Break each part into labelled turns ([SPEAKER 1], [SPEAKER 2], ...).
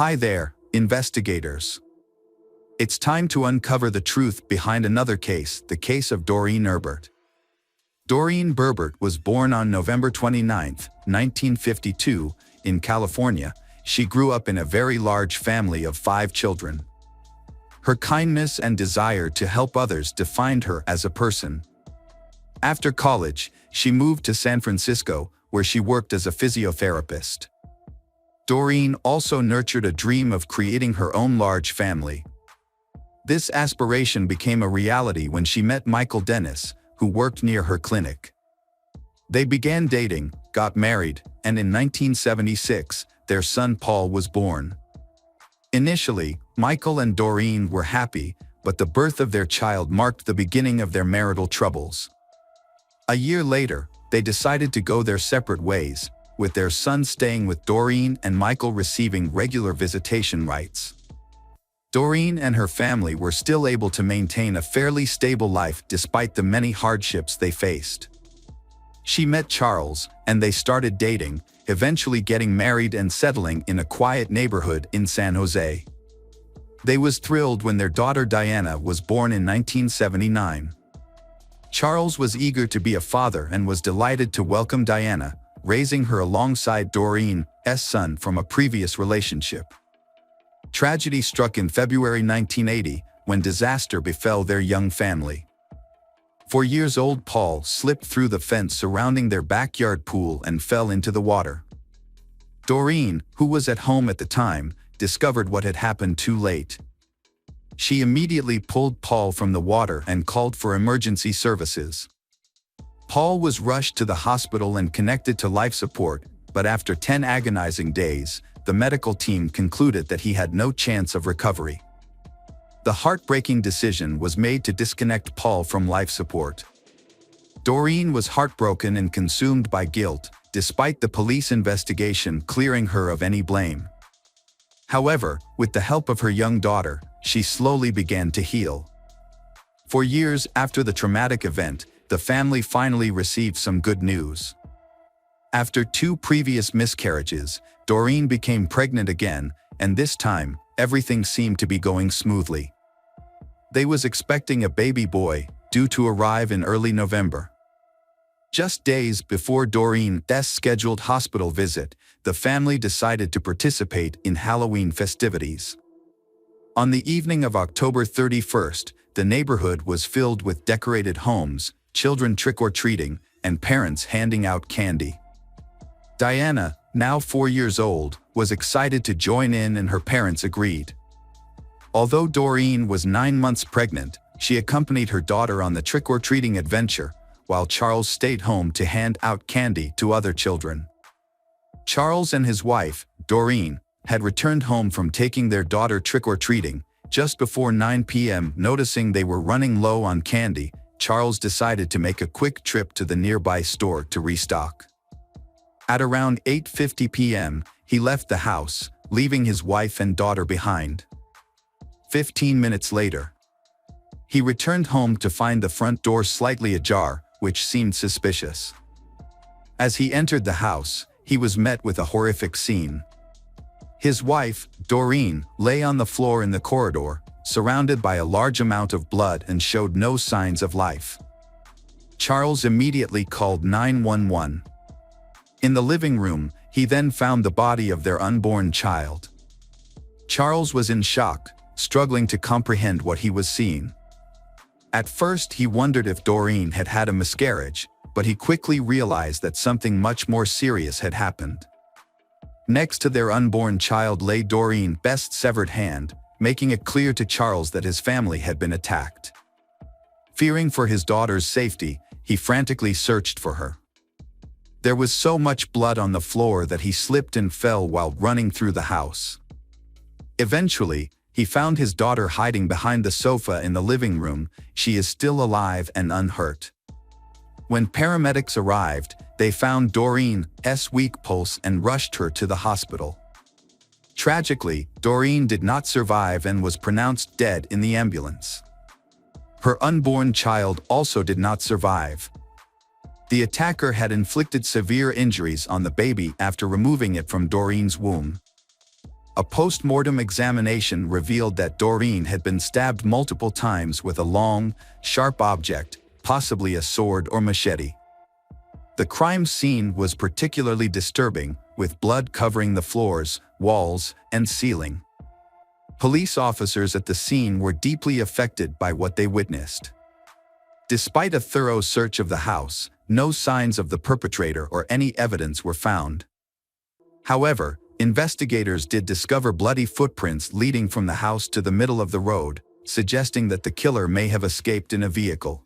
[SPEAKER 1] Hi there, investigators. It's time to uncover the truth behind another case, the case of Doreen Erbert. Doreen Erbert was born on November 29, 1952, in California. She grew up in a very large family of 5 children. Her kindness and desire to help others defined her as a person. After college, she moved to San Francisco, where she worked as a physiotherapist. Doreen also nurtured a dream of creating her own large family. This aspiration became a reality when she met Michael Dennis, who worked near her clinic. They began dating, got married, and in 1976, their son Paul was born. Initially, Michael and Doreen were happy, but the birth of their child marked the beginning of their marital troubles. A year later, they decided to go their separate ways, with their son staying with Doreen and Michael receiving regular visitation rights. Doreen and her family were still able to maintain a fairly stable life despite the many hardships they faced. She met Charles, and they started dating, eventually getting married and settling in a quiet neighborhood in San Jose. They was thrilled when their daughter Diana was born in 1979. Charles was eager to be a father and was delighted to welcome Diana, raising her alongside Doreen's son from a previous relationship. Tragedy struck in February 1980 when disaster befell their young family. 4-year-old Paul slipped through the fence surrounding their backyard pool and fell into the water. Doreen, who was at home at the time, discovered what had happened too late. She immediately pulled Paul from the water and called for emergency services. Paul was rushed to the hospital and connected to life support, but after 10 agonizing days, the medical team concluded that he had no chance of recovery. The heartbreaking decision was made to disconnect Paul from life support. Doreen was heartbroken and consumed by guilt, despite the police investigation clearing her of any blame. However, with the help of her young daughter, she slowly began to heal. For years after the traumatic event, the family finally received some good news. After 2 previous miscarriages, Doreen became pregnant again, and this time, everything seemed to be going smoothly. They was expecting a baby boy, due to arrive in early November. Just days before Doreen's scheduled hospital visit, the family decided to participate in Halloween festivities. On the evening of October 31st, the neighborhood was filled with decorated homes, children trick-or-treating, and parents handing out candy. Diana, now 4 years old, was excited to join in and her parents agreed. Although Doreen was 9 months pregnant, she accompanied her daughter on the trick-or-treating adventure, while Charles stayed home to hand out candy to other children. Charles and his wife, Doreen, had returned home from taking their daughter trick-or-treating. Just before 9 p.m., noticing they were running low on candy, Charles decided to make a quick trip to the nearby store to restock. At around 8:50 p.m., he left the house, leaving his wife and daughter behind. 15 minutes later, he returned home to find the front door slightly ajar, which seemed suspicious. As he entered the house, he was met with a horrific scene. His wife, Doreen, lay on the floor in the corridor, surrounded by a large amount of blood and showed no signs of life. Charles immediately called 911. In the living room, he then found the body of their unborn child. Charles was in shock, struggling to comprehend what he was seeing. At first he wondered if Doreen had had a miscarriage, but he quickly realized that something much more serious had happened. Next to their unborn child lay Doreen's severed hand, making it clear to Charles that his family had been attacked. Fearing for his daughter's safety, he frantically searched for her. There was so much blood on the floor that he slipped and fell while running through the house. Eventually, he found his daughter hiding behind the sofa in the living room. She is still alive and unhurt. When paramedics arrived, they found Doreen's weak pulse and rushed her to the hospital. Tragically, Doreen did not survive and was pronounced dead in the ambulance. Her unborn child also did not survive. The attacker had inflicted severe injuries on the baby after removing it from Doreen's womb. A post-mortem examination revealed that Doreen had been stabbed multiple times with a long, sharp object, possibly a sword or machete. The crime scene was particularly disturbing, with blood covering the floors, walls, and ceiling. Police officers at the scene were deeply affected by what they witnessed. Despite a thorough search of the house, no signs of the perpetrator or any evidence were found. However, investigators did discover bloody footprints leading from the house to the middle of the road, suggesting that the killer may have escaped in a vehicle.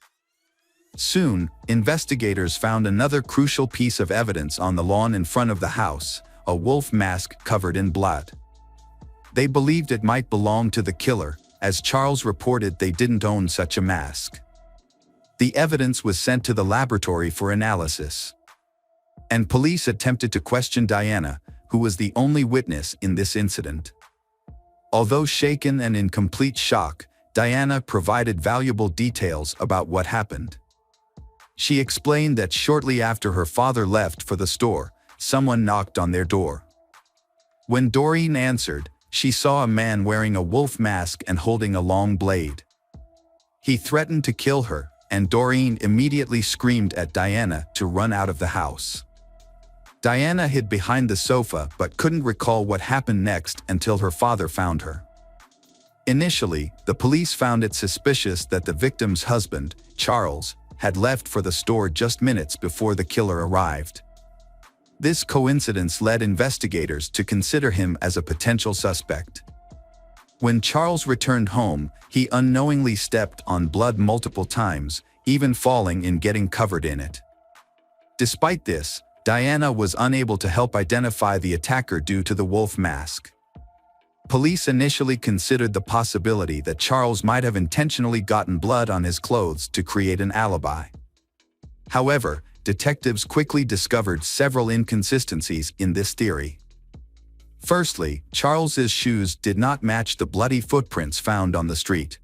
[SPEAKER 1] Soon, investigators found another crucial piece of evidence on the lawn in front of the house, a wolf mask covered in blood. They believed it might belong to the killer, as Charles reported they didn't own such a mask. The evidence was sent to the laboratory for analysis. And police attempted to question Diana, who was the only witness in this incident. Although shaken and in complete shock, Diana provided valuable details about what happened. She explained that shortly after her father left for the store, someone knocked on their door. When Doreen answered, she saw a man wearing a wolf mask and holding a long blade. He threatened to kill her, and Doreen immediately screamed at Diana to run out of the house. Diana hid behind the sofa but couldn't recall what happened next until her father found her. Initially, the police found it suspicious that the victim's husband, Charles, had left for the store just minutes before the killer arrived. This coincidence led investigators to consider him as a potential suspect. When Charles returned home, he unknowingly stepped on blood multiple times, even falling and getting covered in it. Despite this, Diana was unable to help identify the attacker due to the wolf mask. Police initially considered the possibility that Charles might have intentionally gotten blood on his clothes to create an alibi. However, detectives quickly discovered several inconsistencies in this theory. Firstly, Charles's shoes did not match the bloody footprints found on the street.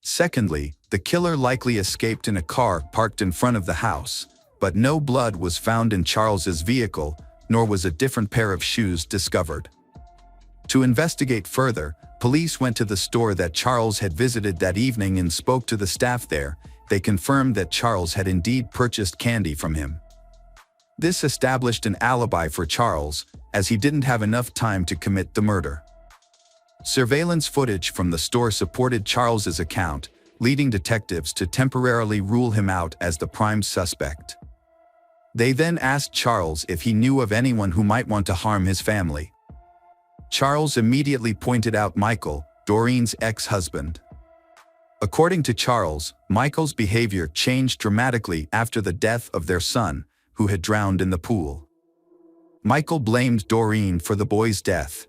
[SPEAKER 1] Secondly, the killer likely escaped in a car parked in front of the house, but no blood was found in Charles's vehicle, nor was a different pair of shoes discovered. To investigate further, police went to the store that Charles had visited that evening and spoke to the staff there. They confirmed that Charles had indeed purchased candy from him. This established an alibi for Charles, as he didn't have enough time to commit the murder. Surveillance footage from the store supported Charles's account, leading detectives to temporarily rule him out as the prime suspect. They then asked Charles if he knew of anyone who might want to harm his family. Charles immediately pointed out Michael, Doreen's ex-husband. According to Charles, Michael's behavior changed dramatically after the death of their son, who had drowned in the pool. Michael blamed Doreen for the boy's death,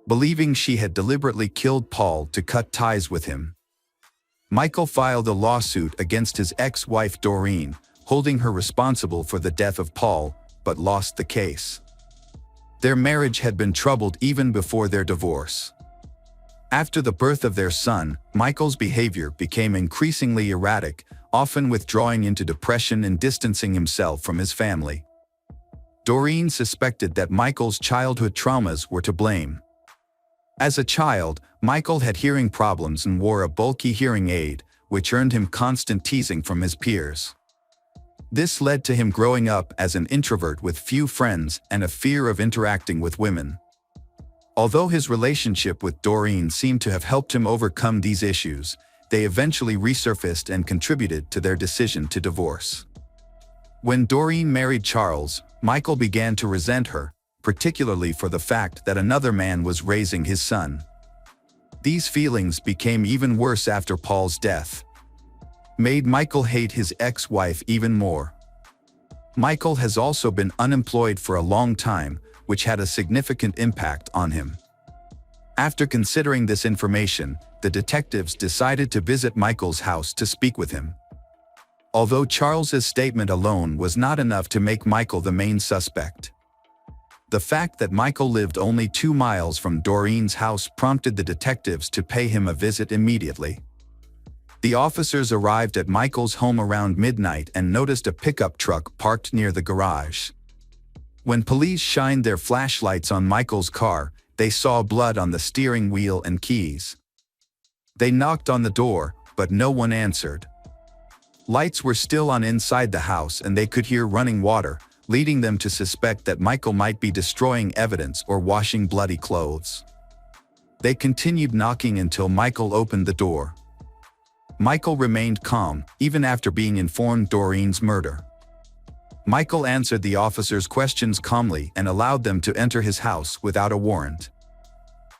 [SPEAKER 1] believing she had deliberately killed Paul to cut ties with him. Michael filed a lawsuit against his ex-wife Doreen, holding her responsible for the death of Paul, but lost the case. Their marriage had been troubled even before their divorce. After the birth of their son, Michael's behavior became increasingly erratic, often withdrawing into depression and distancing himself from his family. Doreen suspected that Michael's childhood traumas were to blame. As a child, Michael had hearing problems and wore a bulky hearing aid, which earned him constant teasing from his peers. This led to him growing up as an introvert with few friends and a fear of interacting with women. Although his relationship with Doreen seemed to have helped him overcome these issues, they eventually resurfaced and contributed to their decision to divorce. When Doreen married Charles, Michael began to resent her, particularly for the fact that another man was raising his son. These feelings became even worse after Paul's death, made Michael hate his ex-wife even more. Michael has also been unemployed for a long time, which had a significant impact on him. After considering this information, the detectives decided to visit Michael's house to speak with him. Although Charles's statement alone was not enough to make Michael the main suspect, the fact that Michael lived only 2 miles from Doreen's house prompted the detectives to pay him a visit immediately. The officers arrived at Michael's home around midnight and noticed a pickup truck parked near the garage. When police shined their flashlights on Michael's car, they saw blood on the steering wheel and keys. They knocked on the door, but no one answered. Lights were still on inside the house and they could hear running water, leading them to suspect that Michael might be destroying evidence or washing bloody clothes. They continued knocking until Michael opened the door. Michael remained calm, even after being informed Doreen's murder. Michael answered the officers' questions calmly and allowed them to enter his house without a warrant.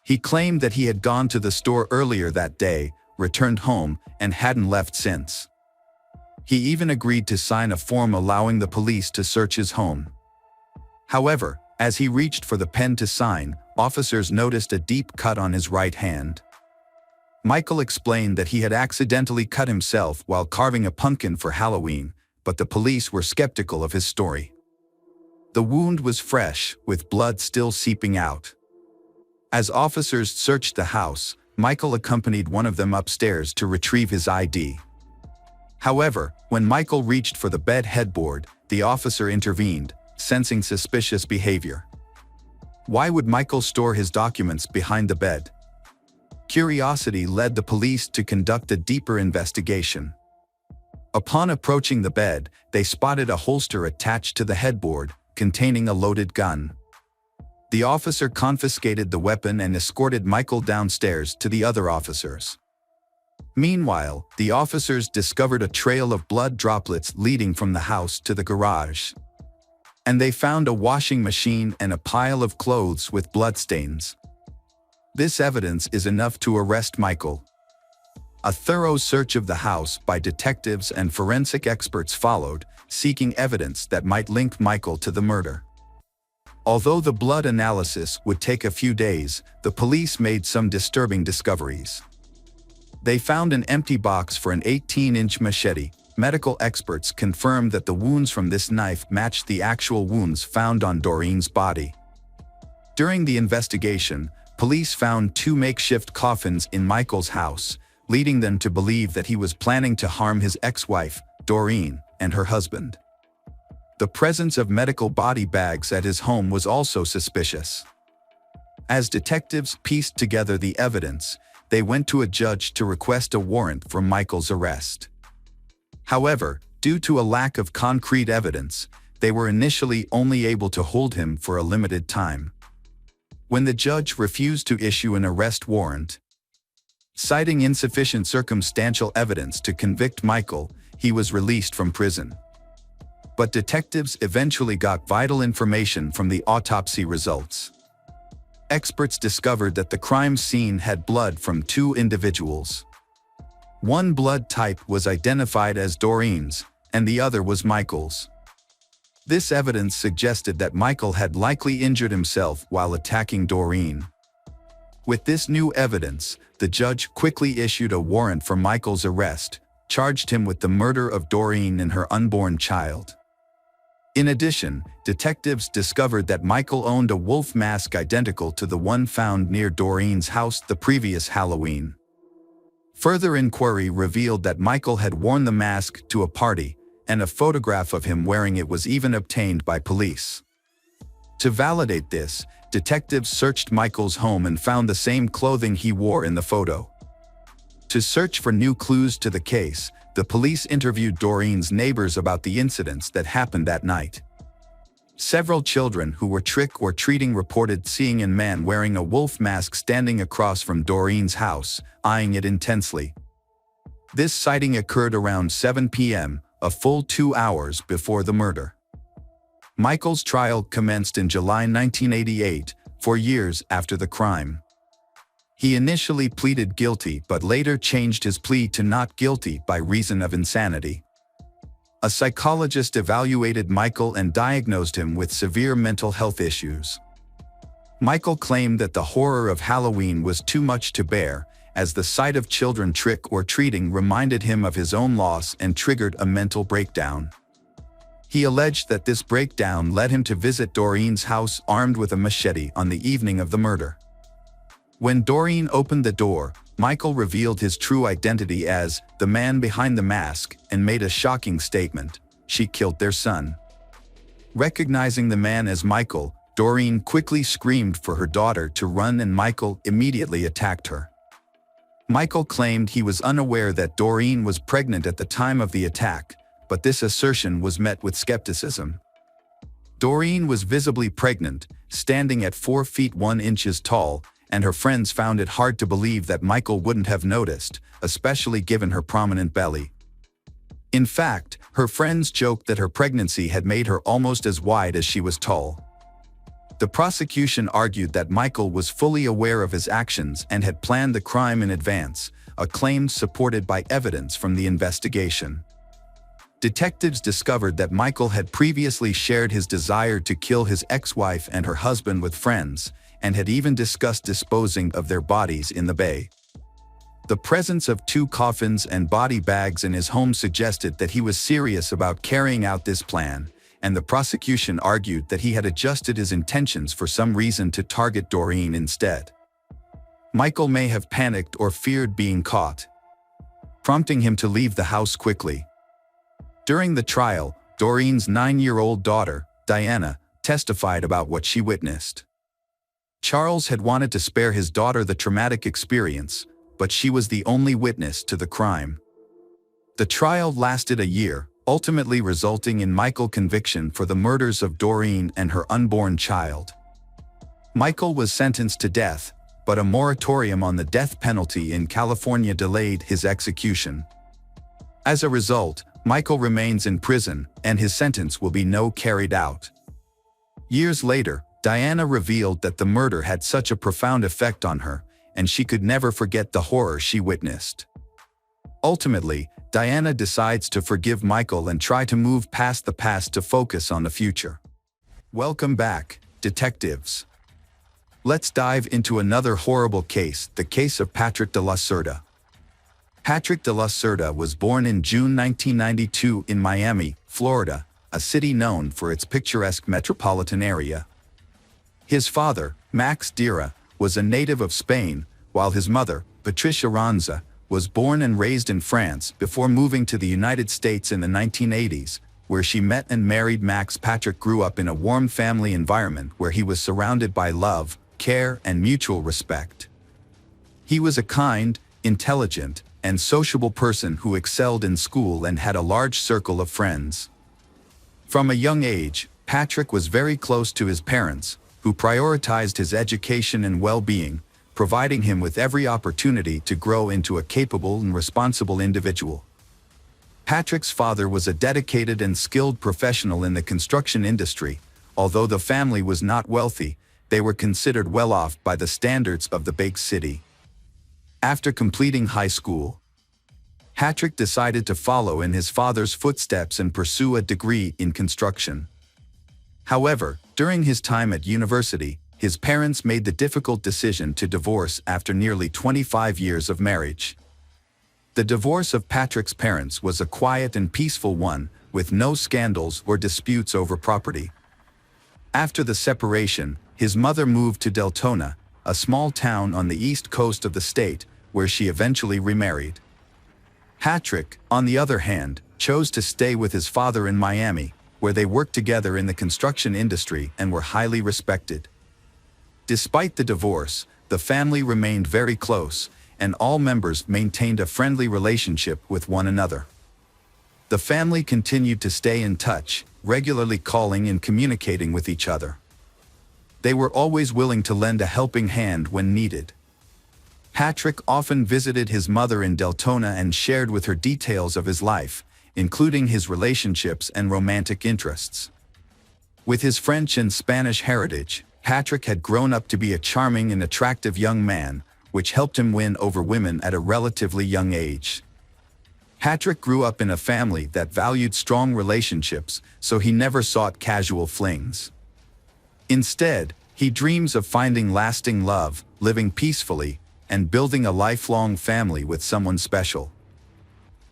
[SPEAKER 1] He claimed that he had gone to the store earlier that day, returned home, and hadn't left since. He even agreed to sign a form allowing the police to search his home. However, as he reached for the pen to sign, officers noticed a deep cut on his right hand. Michael explained that he had accidentally cut himself while carving a pumpkin for Halloween, but the police were skeptical of his story. The wound was fresh, with blood still seeping out. As officers searched the house, Michael accompanied one of them upstairs to retrieve his ID. However, when Michael reached for the bed headboard, the officer intervened, sensing suspicious behavior. Why would Michael store his documents behind the bed? Curiosity led the police to conduct a deeper investigation. Upon approaching the bed, they spotted a holster attached to the headboard, containing a loaded gun. The officer confiscated the weapon and escorted Michael downstairs to the other officers. Meanwhile, the officers discovered a trail of blood droplets leading from the house to the garage. And they found a washing machine and a pile of clothes with bloodstains. This evidence is enough to arrest Michael. A thorough search of the house by detectives and forensic experts followed, seeking evidence that might link Michael to the murder. Although the blood analysis would take a few days, the police made some disturbing discoveries. They found an empty box for an 18-inch machete. Medical experts confirmed that the wounds from this knife matched the actual wounds found on Doreen's body. During the investigation, police found 2 makeshift coffins in Michael's house, leading them to believe that he was planning to harm his ex-wife, Doreen, and her husband. The presence of medical body bags at his home was also suspicious. As detectives pieced together the evidence, they went to a judge to request a warrant for Michael's arrest. However, due to a lack of concrete evidence, they were initially only able to hold him for a limited time. When the judge refused to issue an arrest warrant, citing insufficient circumstantial evidence to convict Michael, he was released from prison. But detectives eventually got vital information from the autopsy results. Experts discovered that the crime scene had blood from 2 individuals. One blood type was identified as Doreen's, and the other was Michael's. This evidence suggested that Michael had likely injured himself while attacking Doreen. With this new evidence, the judge quickly issued a warrant for Michael's arrest, charged him with the murder of Doreen and her unborn child. In addition, detectives discovered that Michael owned a wolf mask identical to the one found near Doreen's house the previous Halloween. Further inquiry revealed that Michael had worn the mask to a party, and a photograph of him wearing it was even obtained by police. To validate this, detectives searched Michael's home and found the same clothing he wore in the photo. To search for new clues to the case, the police interviewed Doreen's neighbors about the incidents that happened that night. Several children who were trick-or-treating reported seeing a man wearing a wolf mask standing across from Doreen's house, eyeing it intensely. This sighting occurred around 7 p.m., a full 2 hours before the murder. Michael's trial commenced in July 1988, 4 years after the crime. He initially pleaded guilty but later changed his plea to not guilty by reason of insanity. A psychologist evaluated Michael and diagnosed him with severe mental health issues. Michael claimed that the horror of Halloween was too much to bear, as the sight of children trick-or-treating reminded him of his own loss and triggered a mental breakdown. He alleged that this breakdown led him to visit Doreen's house armed with a machete on the evening of the murder. When Doreen opened the door, Michael revealed his true identity as the man behind the mask and made a shocking statement: "She killed their son." Recognizing the man as Michael, Doreen quickly screamed for her daughter to run and Michael immediately attacked her. Michael claimed he was unaware that Doreen was pregnant at the time of the attack, but this assertion was met with skepticism. Doreen was visibly pregnant, standing at 4 feet 1 inches tall, and her friends found it hard to believe that Michael wouldn't have noticed, especially given her prominent belly. In fact, her friends joked that her pregnancy had made her almost as wide as she was tall. The prosecution argued that Michael was fully aware of his actions and had planned the crime in advance, a claim supported by evidence from the investigation. Detectives discovered that Michael had previously shared his desire to kill his ex-wife and her husband with friends, and had even discussed disposing of their bodies in the bay. The presence of 2 coffins and body bags in his home suggested that he was serious about carrying out this plan, and the prosecution argued that he had adjusted his intentions for some reason to target Doreen instead. Michael may have panicked or feared being caught, prompting him to leave the house quickly. During the trial, Doreen's 9-year-old daughter, Diana, testified about what she witnessed. Charles had wanted to spare his daughter the traumatic experience, but she was the only witness to the crime. The trial lasted a year, ultimately resulting in Michael's conviction for the murders of Doreen and her unborn child. Michael was sentenced to death, but a moratorium on the death penalty in California delayed his execution. As a result, Michael remains in prison, and his sentence will be carried out. Years later, Diana revealed that the murder had such a profound effect on her, and she could never forget the horror she witnessed. Ultimately, Diana decides to forgive Michael and try to move past the past to focus on the future. Welcome back, detectives. Let's dive into another horrible case, the case of Patrick de la Cerda. Patrick de la Cerda was born in June 1992 in Miami, Florida, a city known for its picturesque metropolitan area. His father, Max Dira, was a native of Spain, while his mother, Patricia Ranza, was born and raised in France before moving to the United States in the 1980s, where she met and married Max. Patrick grew up in a warm family environment where he was surrounded by love, care, and mutual respect. He was a kind, intelligent, and sociable person who excelled in school and had a large circle of friends. From a young age, Patrick was very close to his parents, who prioritized his education and well-being, providing him with every opportunity to grow into a capable and responsible individual. Patrick's father was a dedicated and skilled professional in the construction industry. Although the family was not wealthy, they were considered well off by the standards of the big city. After completing high school, Patrick decided to follow in his father's footsteps and pursue a degree in construction. However, during his time at university, his parents made the difficult decision to divorce after nearly 25 years of marriage. The divorce of Patrick's parents was a quiet and peaceful one, with no scandals or disputes over property. After the separation, his mother moved to Deltona, a small town on the east coast of the state, where she eventually remarried. Patrick, on the other hand, chose to stay with his father in Miami, where they worked together in the construction industry and were highly respected. Despite the divorce, the family remained very close, and all members maintained a friendly relationship with one another. The family continued to stay in touch, regularly calling and communicating with each other. They were always willing to lend a helping hand when needed. Patrick often visited his mother in Deltona and shared with her details of his life, including his relationships and romantic interests. With his French and Spanish heritage, Patrick had grown up to be a charming and attractive young man, which helped him win over women at a relatively young age. Patrick grew up in a family that valued strong relationships, so he never sought casual flings. Instead, he dreams of finding lasting love, living peacefully, and building a lifelong family with someone special.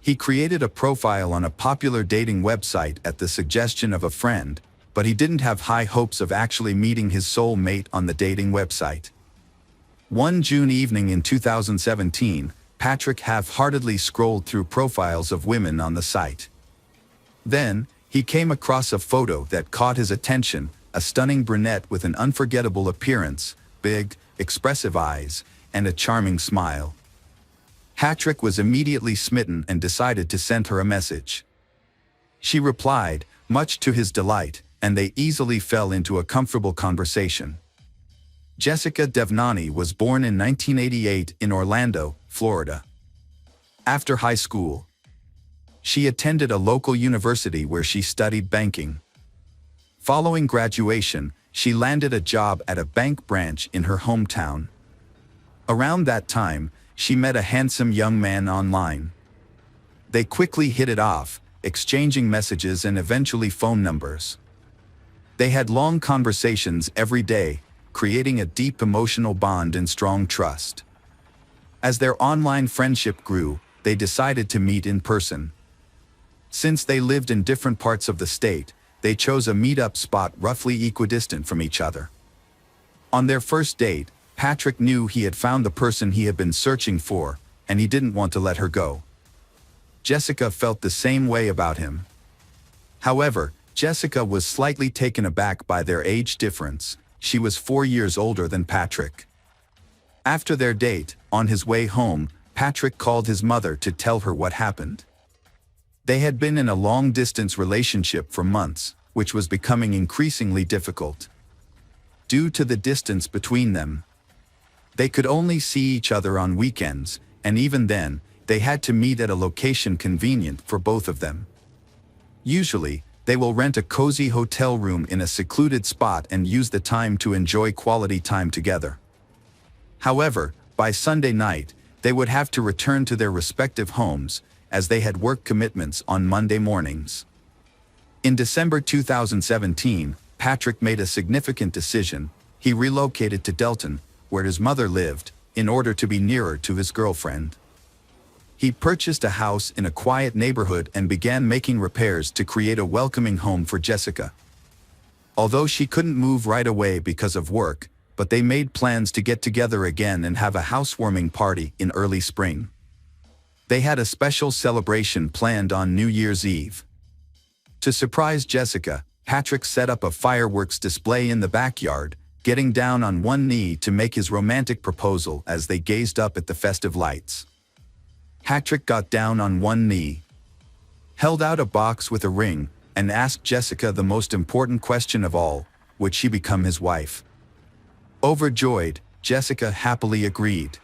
[SPEAKER 1] He created a profile on a popular dating website at the suggestion of a friend, but he didn't have high hopes of actually meeting his soul mate on the dating website. One June evening in 2017, Patrick half-heartedly scrolled through profiles of women on the site. Then, he came across a photo that caught his attention, a stunning brunette with an unforgettable appearance, big, expressive eyes, and a charming smile. Patrick was immediately smitten and decided to send her a message. She replied, much to his delight, and they easily fell into a comfortable conversation. Jessica Devnani was born in 1988 in Orlando, Florida. After high school, she attended a local university where she studied banking. Following graduation, she landed a job at a bank branch in her hometown. Around that time, she met a handsome young man online. They quickly hit it off, exchanging messages and eventually phone numbers. They had long conversations every day, creating a deep emotional bond and strong trust. As their online friendship grew, they decided to meet in person. Since they lived in different parts of the state, they chose a meet-up spot roughly equidistant from each other. On their first date, Patrick knew he had found the person he had been searching for, and he didn't want to let her go. Jessica felt the same way about him. However, Jessica was slightly taken aback by their age difference. She was 4 years older than Patrick. After their date, on his way home, Patrick called his mother to tell her what happened. They had been in a long-distance relationship for months, which was becoming increasingly difficult. Due to the distance between them, they could only see each other on weekends, and even then, they had to meet at a location convenient for both of them. Usually, they will rent a cozy hotel room in a secluded spot and use the time to enjoy quality time together. However, by Sunday night, they would have to return to their respective homes, as they had work commitments on Monday mornings. In December 2017, Patrick made a significant decision. He relocated to Delton, where his mother lived, in order to be nearer to his girlfriend. He purchased a house in a quiet neighborhood and began making repairs to create a welcoming home for Jessica. Although she couldn't move right away because of work, but they made plans to get together again and have a housewarming party in early spring. They had a special celebration planned on New Year's Eve. To surprise Jessica, Patrick set up a fireworks display in the backyard, getting down on one knee to make his romantic proposal as they gazed up at the festive lights. Patrick got down on one knee, held out a box with a ring, and asked Jessica the most important question of all: would she become his wife? Overjoyed, Jessica happily agreed.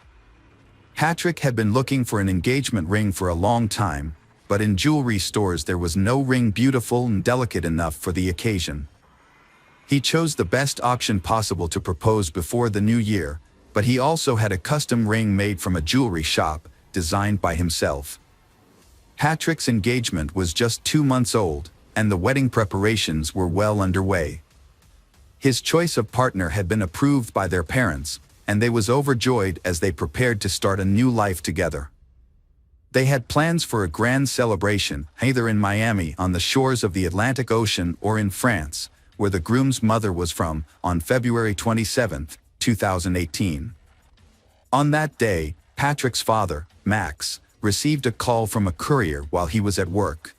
[SPEAKER 1] Patrick had been looking for an engagement ring for a long time, but in jewelry stores there was no ring beautiful and delicate enough for the occasion. He chose the best option possible to propose before the new year, but he also had a custom ring made from a jewelry shop, designed by himself. Patrick's engagement was just 2 months old, and the wedding preparations were well underway. His choice of partner had been approved by their parents, and they was overjoyed as they prepared to start a new life together. They had plans for a grand celebration, either in Miami on the shores of the Atlantic Ocean or in France, where the groom's mother was from, on February 27, 2018. On that day, Patrick's father, Max, received a call from a courier while he was at work.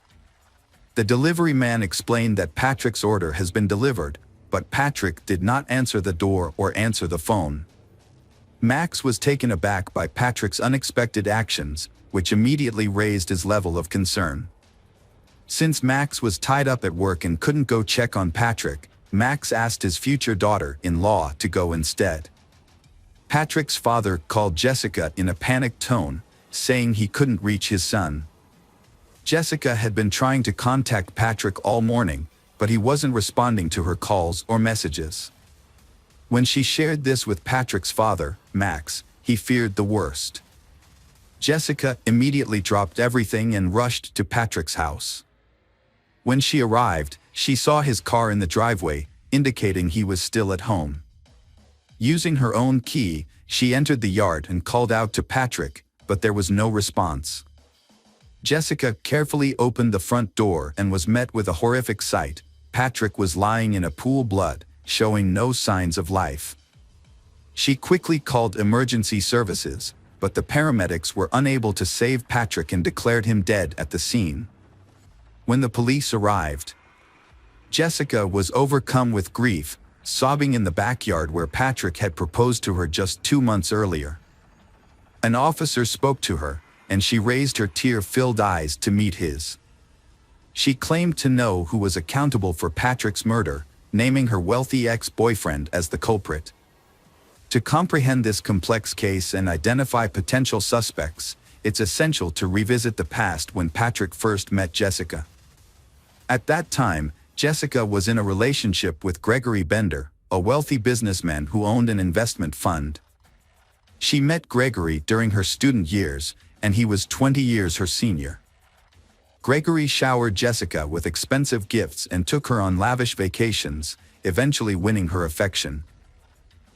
[SPEAKER 1] The delivery man explained that Patrick's order has been delivered, but Patrick did not answer the door or answer the phone. Max was taken aback by Patrick's unexpected actions, which immediately raised his level of concern. Since Max was tied up at work and couldn't go check on Patrick, Max asked his future daughter-in-law to go instead. Patrick's father called Jessica in a panicked tone, saying he couldn't reach his son. Jessica had been trying to contact Patrick all morning, but he wasn't responding to her calls or messages. When she shared this with Patrick's father, Max, he feared the worst. Jessica immediately dropped everything and rushed to Patrick's house. When she arrived, she saw his car in the driveway, indicating he was still at home. Using her own key, she entered the yard and called out to Patrick, but there was no response. Jessica carefully opened the front door and was met with a horrific sight. Patrick was lying in a pool of blood, showing no signs of life. She quickly called emergency services, but the paramedics were unable to save Patrick and declared him dead at the scene. When the police arrived, Jessica was overcome with grief, sobbing in the backyard where Patrick had proposed to her just 2 months earlier. An officer spoke to her, and she raised her tear-filled eyes to meet his. She claimed to know who was accountable for Patrick's murder, naming her wealthy ex-boyfriend as the culprit. To comprehend this complex case and identify potential suspects, it's essential to revisit the past when Patrick first met Jessica. At that time, Jessica was in a relationship with Gregory Bender, a wealthy businessman who owned an investment fund. She met Gregory during her student years, and he was 20 years her senior. Gregory showered Jessica with expensive gifts and took her on lavish vacations, eventually winning her affection.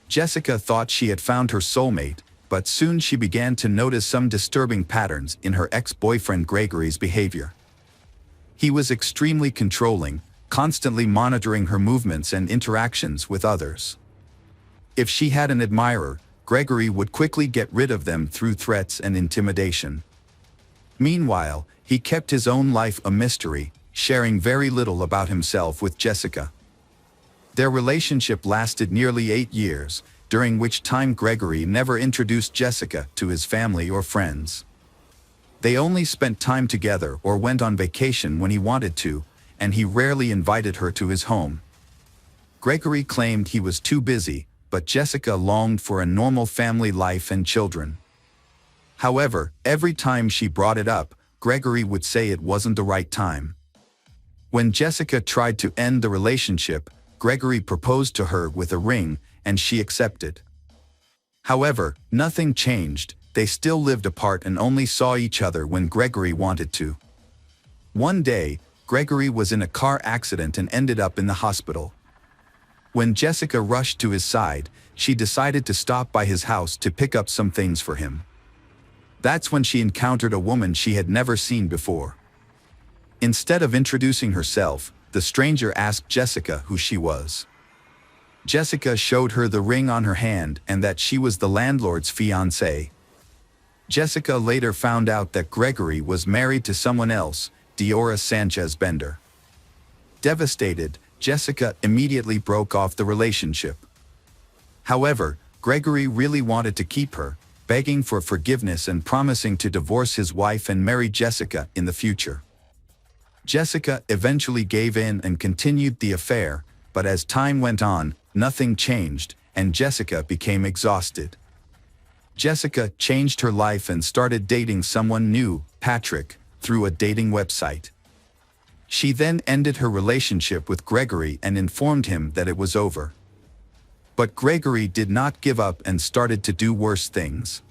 [SPEAKER 1] Jessica thought she had found her soulmate, but soon she began to notice some disturbing patterns in her ex-boyfriend Gregory's behavior. He was extremely controlling, constantly monitoring her movements and interactions with others. If she had an admirer, Gregory would quickly get rid of them through threats and intimidation. Meanwhile, he kept his own life a mystery, sharing very little about himself with Jessica. Their relationship lasted nearly 8 years, during which time Gregory never introduced Jessica to his family or friends. They only spent time together or went on vacation when he wanted to, and he rarely invited her to his home. Gregory claimed he was too busy, but Jessica longed for a normal family life and children. However, every time she brought it up, Gregory would say it wasn't the right time. When Jessica tried to end the relationship, Gregory proposed to her with a ring, and she accepted. However, nothing changed. They still lived apart and only saw each other when Gregory wanted to. One day, Gregory was in a car accident and ended up in the hospital. When Jessica rushed to his side, she decided to stop by his house to pick up some things for him. That's when she encountered a woman she had never seen before. Instead of introducing herself, the stranger asked Jessica who she was. Jessica showed her the ring on her hand and that she was the landlord's fiancée. Jessica later found out that Gregory was married to someone else, Diora Sanchez Bender. Devastated, Jessica immediately broke off the relationship. However, Gregory really wanted to keep her, begging for forgiveness and promising to divorce his wife and marry Jessica in the future. Jessica eventually gave in and continued the affair, but as time went on, nothing changed, and Jessica became exhausted. Jessica changed her life and started dating someone new, Patrick, through a dating website. She then ended her relationship with Gregory and informed him that it was over. But Gregory did not give up and started to do worse things.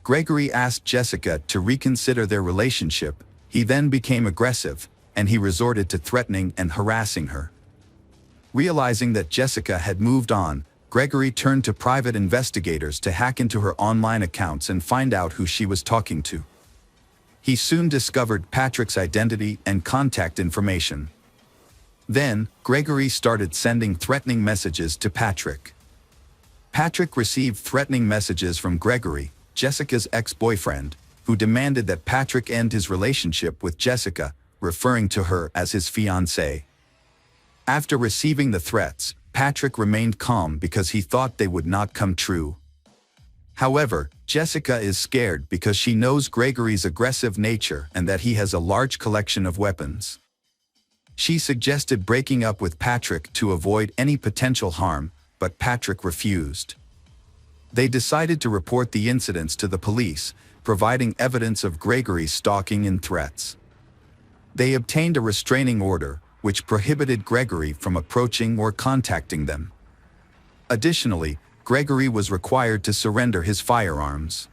[SPEAKER 1] Gregory asked Jessica to reconsider their relationship. He then became aggressive, and he resorted to threatening and harassing her. Realizing that Jessica had moved on, Gregory turned to private investigators to hack into her online accounts and find out who she was talking to. He soon discovered Patrick's identity and contact information. Then, Gregory started sending threatening messages to Patrick. Patrick received threatening messages from Gregory, Jessica's ex-boyfriend, who demanded that Patrick end his relationship with Jessica, referring to her as his fiancée. After receiving the threats, Patrick remained calm because he thought they would not come true. However, Jessica is scared because she knows Gregory's aggressive nature and that he has a large collection of weapons. She suggested breaking up with Patrick to avoid any potential harm, but Patrick refused. They decided to report the incidents to the police, providing evidence of Gregory's stalking and threats. They obtained a restraining order, which prohibited Gregory from approaching or contacting them. Additionally, Gregory was required to surrender his firearms.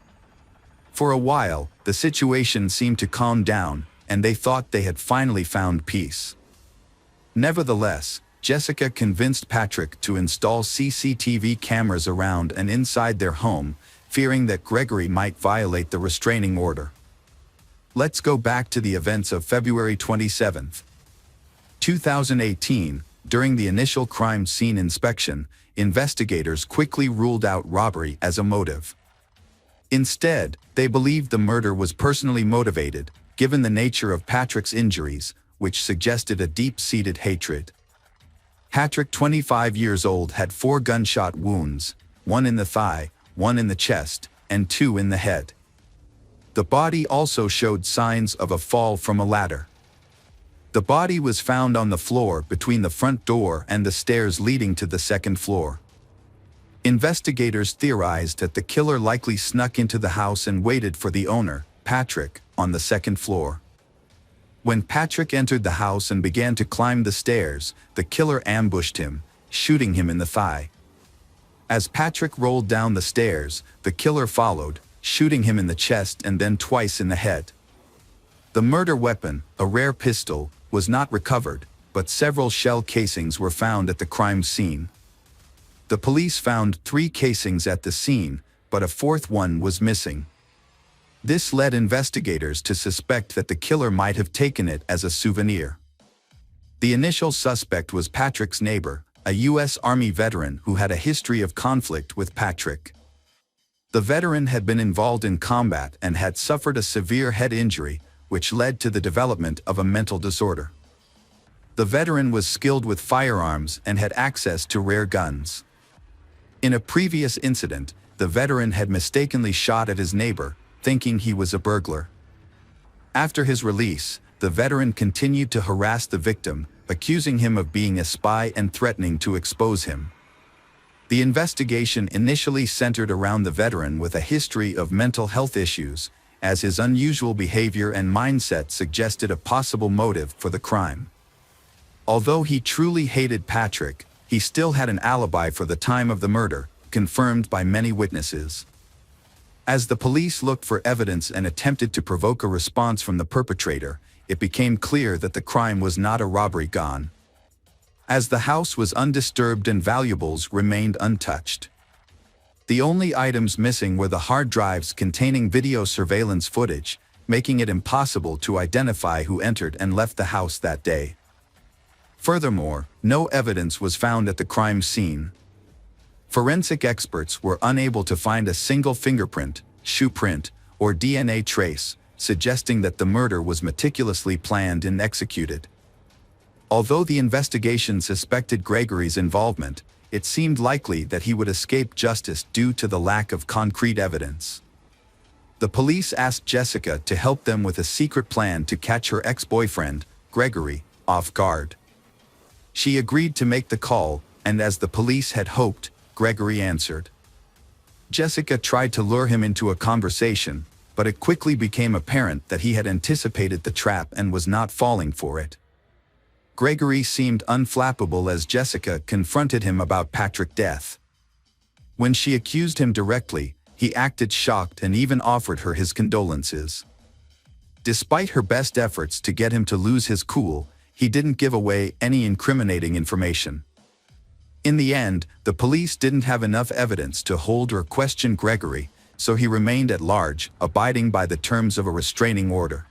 [SPEAKER 1] For a while, the situation seemed to calm down, and they thought they had finally found peace. Nevertheless, Jessica convinced Patrick to install CCTV cameras around and inside their home, fearing that Gregory might violate the restraining order. Let's go back to the events of February 27, 2018. During the initial crime scene inspection, investigators quickly ruled out robbery as a motive. Instead, they believed the murder was personally motivated, given the nature of Patrick's injuries, which suggested a deep-seated hatred. Patrick, 25 years old, had 4 gunshot wounds, 1 in the thigh, 1 in the chest, and 2 in the head. The body also showed signs of a fall from a ladder. The body was found on the floor between the front door and the stairs leading to the second floor. Investigators theorized that the killer likely snuck into the house and waited for the owner, Patrick, on the second floor. When Patrick entered the house and began to climb the stairs, the killer ambushed him, shooting him in the thigh. As Patrick rolled down the stairs, the killer followed, shooting him in the chest and then twice in the head. The murder weapon, a rare pistol, was not recovered, but several shell casings were found at the crime scene. The police found 3 casings at the scene, but a 4th one was missing. This led investigators to suspect that the killer might have taken it as a souvenir. The initial suspect was Patrick's neighbor, a U.S. Army veteran who had a history of conflict with Patrick. The veteran had been involved in combat and had suffered a severe head injury, which led to the development of a mental disorder. The veteran was skilled with firearms and had access to rare guns. In a previous incident, the veteran had mistakenly shot at his neighbor, thinking he was a burglar. After his release, the veteran continued to harass the victim, accusing him of being a spy and threatening to expose him. The investigation initially centered around the veteran with a history of mental health issues, as his unusual behavior and mindset suggested a possible motive for the crime. Although he truly hated Patrick, he still had an alibi for the time of the murder, confirmed by many witnesses. As the police looked for evidence and attempted to provoke a response from the perpetrator, it became clear that the crime was not a robbery gone. As the house was undisturbed and valuables remained untouched. The only items missing were the hard drives containing video surveillance footage, making it impossible to identify who entered and left the house that day. Furthermore, no evidence was found at the crime scene. Forensic experts were unable to find a single fingerprint, shoe print, or DNA trace, suggesting that the murder was meticulously planned and executed. Although the investigation suspected Gregory's involvement, it seemed likely that he would escape justice due to the lack of concrete evidence. The police asked Jessica to help them with a secret plan to catch her ex-boyfriend, Gregory, off guard. She agreed to make the call, and as the police had hoped, Gregory answered. Jessica tried to lure him into a conversation, but it quickly became apparent that he had anticipated the trap and was not falling for it. Gregory seemed unflappable as Jessica confronted him about Patrick's death. When she accused him directly, he acted shocked and even offered her his condolences. Despite her best efforts to get him to lose his cool, he didn't give away any incriminating information. In the end, the police didn't have enough evidence to hold or question Gregory, so he remained at large, abiding by the terms of a restraining order.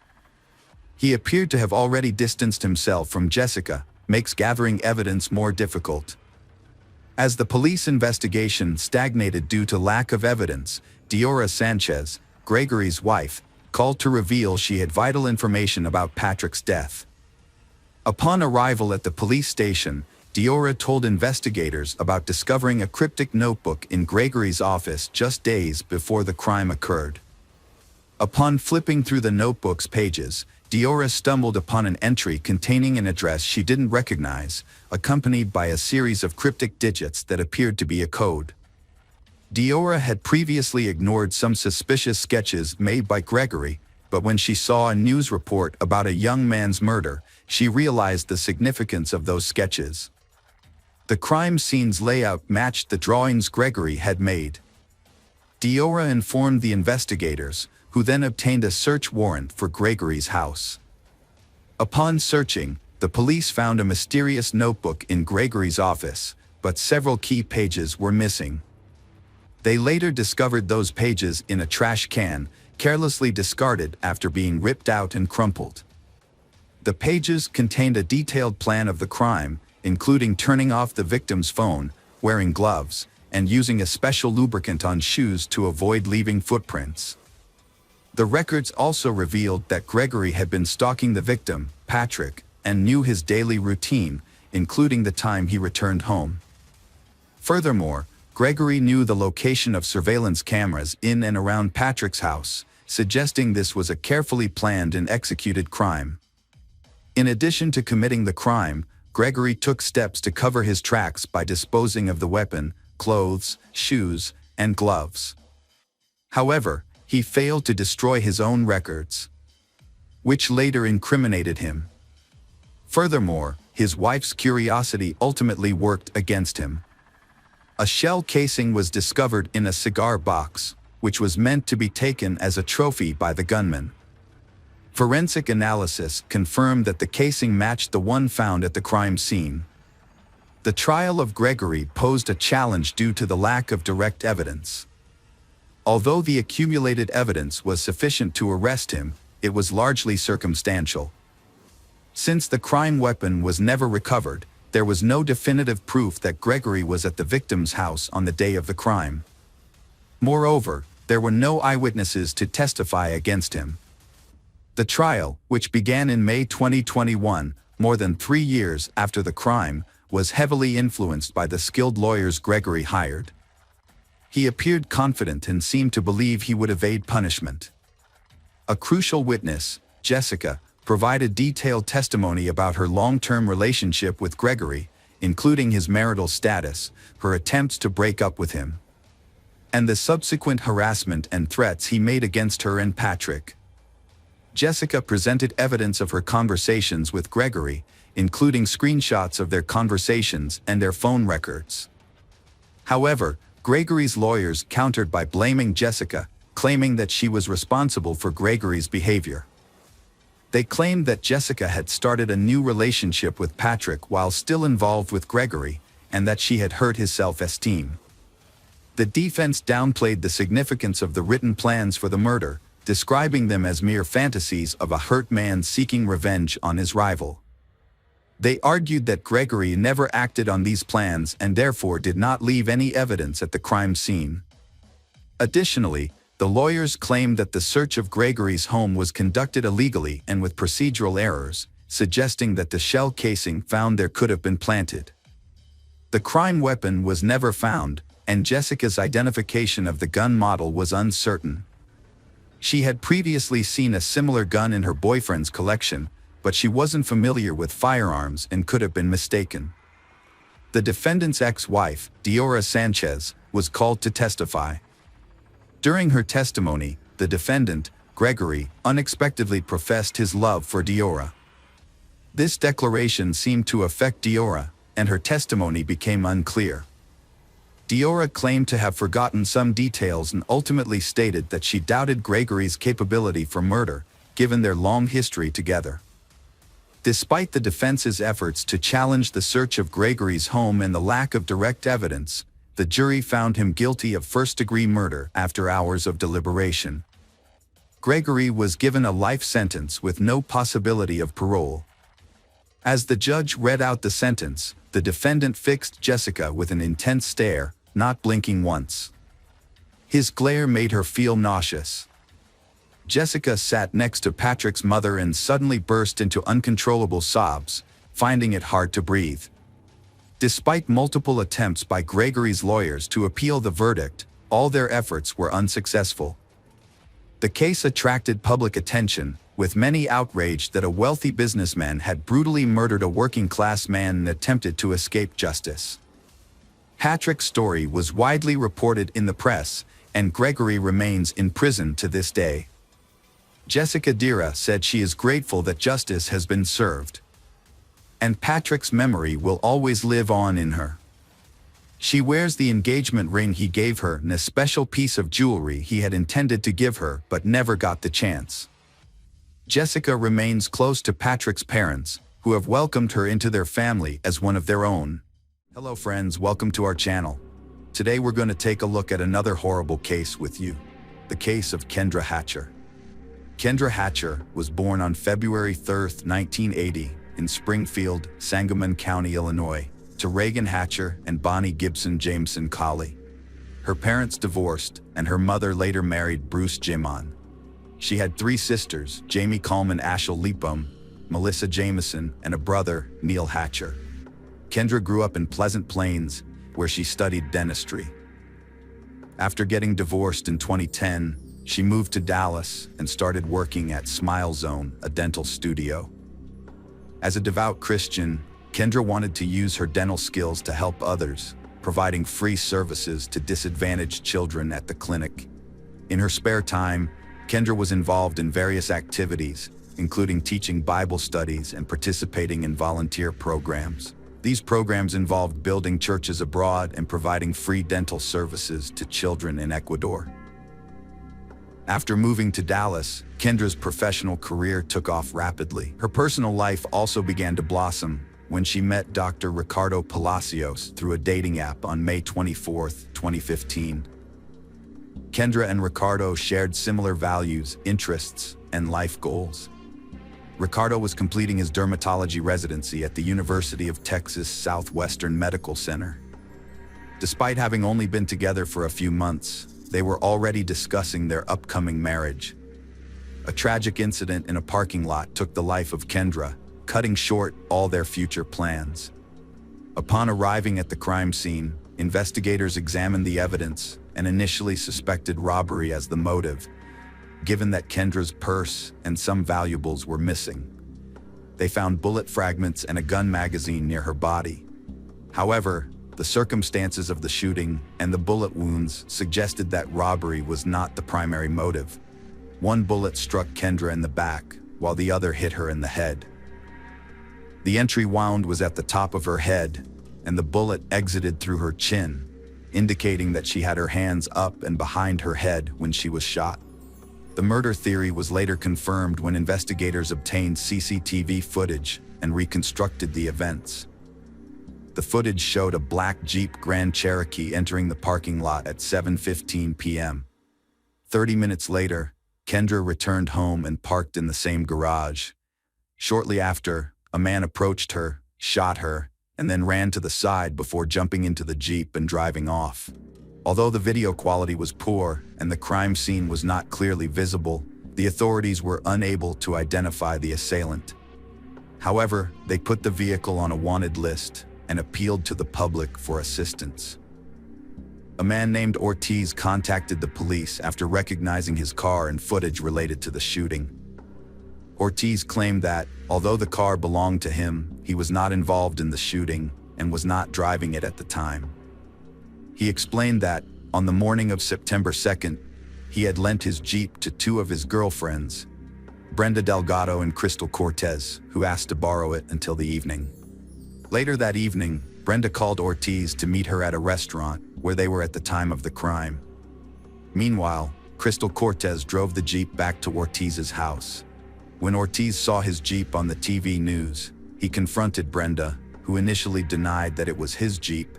[SPEAKER 1] He appeared to have already distanced himself from Jessica, makes gathering evidence more difficult. As the police investigation stagnated due to lack of evidence, Diora Sanchez, Gregory's wife, called to reveal she had vital information about Patrick's death. Upon arrival at the police station, Diora told investigators about discovering a cryptic notebook in Gregory's office just days before the crime occurred. Upon flipping through the notebook's pages, Diora stumbled upon an entry containing an address she didn't recognize, accompanied by a series of cryptic digits that appeared to be a code. Diora had previously ignored some suspicious sketches made by Gregory, but when she saw a news report about a young man's murder, she realized the significance of those sketches. The crime scene's layout matched the drawings Gregory had made. Diora informed the investigators, who then obtained a search warrant for Gregory's house. Upon searching, the police found a mysterious notebook in Gregory's office, but several key pages were missing. They later discovered those pages in a trash can, carelessly discarded after being ripped out and crumpled. The pages contained a detailed plan of the crime, including turning off the victim's phone, wearing gloves, and using a special lubricant on shoes to avoid leaving footprints. The records also revealed that Gregory had been stalking the victim, Patrick, and knew his daily routine, including the time he returned home. Furthermore, Gregory knew the location of surveillance cameras in and around Patrick's house, suggesting this was a carefully planned and executed crime. In addition to committing the crime, Gregory took steps to cover his tracks by disposing of the weapon, clothes, shoes, and gloves. However, he failed to destroy his own records, which later incriminated him. Furthermore, his wife's curiosity ultimately worked against him. A shell casing was discovered in a cigar box, which was meant to be taken as a trophy by the gunman. Forensic analysis confirmed that the casing matched the one found at the crime scene. The trial of Gregory posed a challenge due to the lack of direct evidence. Although the accumulated evidence was sufficient to arrest him, it was largely circumstantial. Since the crime weapon was never recovered, there was no definitive proof that Gregory was at the victim's house on the day of the crime. Moreover, there were no eyewitnesses to testify against him. The trial, which began in May 2021, more than 3 years after the crime, was heavily influenced by the skilled lawyers Gregory hired. He appeared confident and seemed to believe he would evade punishment. A crucial witness, Jessica, provided detailed testimony about her long-term relationship with Gregory, including his marital status, her attempts to break up with him, and the subsequent harassment and threats he made against her and Patrick. Jessica presented evidence of her conversations with Gregory, including screenshots of their conversations and their phone records. However, Gregory's lawyers countered by blaming Jessica, claiming that she was responsible for Gregory's behavior. They claimed that Jessica had started a new relationship with Patrick while still involved with Gregory, and that she had hurt his self-esteem. The defense downplayed the significance of the written plans for the murder, describing them as mere fantasies of a hurt man seeking revenge on his rival. They argued that Gregory never acted on these plans and therefore did not leave any evidence at the crime scene. Additionally, the lawyers claimed that the search of Gregory's home was conducted illegally and with procedural errors, suggesting that the shell casing found there could have been planted. The crime weapon was never found, and Jessica's identification of the gun model was uncertain. She had previously seen a similar gun in her boyfriend's collection, but she wasn't familiar with firearms and could have been mistaken. The defendant's ex-wife, Diora Sanchez, was called to testify. During her testimony, the defendant, Gregory, unexpectedly professed his love for Diora. This declaration seemed to affect Diora, and her testimony became unclear. Diora claimed to have forgotten some details and ultimately stated that she doubted Gregory's capability for murder, given their long history together. Despite the defense's efforts to challenge the search of Gregory's home and the lack of direct evidence, the jury found him guilty of first-degree murder after hours of deliberation. Gregory was given a life sentence with no possibility of parole. As the judge read out the sentence, the defendant fixed Jessica with an intense stare, not blinking once. His glare made her feel nauseous. Jessica sat next to Patrick's mother and suddenly burst into uncontrollable sobs, finding it hard to breathe. Despite multiple attempts by Gregory's lawyers to appeal the verdict, all their efforts were unsuccessful. The case attracted public attention, with many outraged that a wealthy businessman had brutally murdered a working-class man and attempted to escape justice. Patrick's story was widely reported in the press, and Gregory remains in prison to this day. Jessica Dira said she is grateful that justice has been served, and Patrick's memory will always live on in her. She wears the engagement ring he gave her and a special piece of jewelry he had intended to give her but never got the chance. Jessica remains close to Patrick's parents, who have welcomed her into their family as one of their own. Hello friends, welcome to our channel. Today we're going to take a look at another horrible case with you, the case of Kendra Hatcher. Kendra Hatcher was born on February 3, 1980, in Springfield, Sangamon County, Illinois, to Reagan Hatcher and Bonnie Gibson Jameson Colley. Her parents divorced, and her mother later married Bruce Jimon. She had 3 sisters, Jamie Coleman Ashel Leapum, Melissa Jameson, and a brother, Neil Hatcher. Kendra grew up in Pleasant Plains, where she studied dentistry. After getting divorced in 2010, she moved to Dallas and started working at Smile Zone, a dental studio. As a devout Christian, Kendra wanted to use her dental skills to help others, providing free services to disadvantaged children at the clinic. In her spare time, Kendra was involved in various activities, including teaching Bible studies and participating in volunteer programs. These programs involved building churches abroad and providing free dental services to children in Ecuador. After moving to Dallas, Kendra's professional career took off rapidly. Her personal life also began to blossom when she met Dr. Ricardo Palacios through a dating app on May 24, 2015. Kendra and Ricardo shared similar values, interests, and life goals. Ricardo was completing his dermatology residency at the University of Texas Southwestern Medical Center. Despite having only been together for a few months, they were already discussing their upcoming marriage. A tragic incident in a parking lot took the life of Kendra, cutting short all their future plans. Upon arriving at the crime scene, investigators examined the evidence and initially suspected robbery as the motive, given that Kendra's purse and some valuables were missing. They found bullet fragments and a gun magazine near her body. However, the circumstances of the shooting and the bullet wounds suggested that robbery was not the primary motive. One bullet struck Kendra in the back, while the other hit her in the head. The entry wound was at the top of her head, and the bullet exited through her chin, indicating that she had her hands up and behind her head when she was shot. The murder theory was later confirmed when investigators obtained CCTV footage and reconstructed the events. The footage showed a black Jeep Grand Cherokee entering the parking lot at 7:15 p.m. 30 minutes later, Kendra returned home and parked in the same garage. Shortly after, a man approached her, shot her, and then ran to the side before jumping into the Jeep and driving off. Although the video quality was poor and the crime scene was not clearly visible, the authorities were unable to identify the assailant. However, they put the vehicle on a wanted list and appealed to the public for assistance. A man named Ortiz contacted the police after recognizing his car and footage related to the shooting. Ortiz claimed that, although the car belonged to him, he was not involved in the shooting and was not driving it at the time. He explained that, on the morning of September 2nd, he had lent his Jeep to two of his girlfriends, Brenda Delgado and Crystal Cortez, who asked to borrow it until the evening. Later that evening, Brenda called Ortiz to meet her at a restaurant where they were at the time of the crime. Meanwhile, Crystal Cortez drove the Jeep back to Ortiz's house. When Ortiz saw his Jeep on the TV news, he confronted Brenda, who initially denied that it was his Jeep,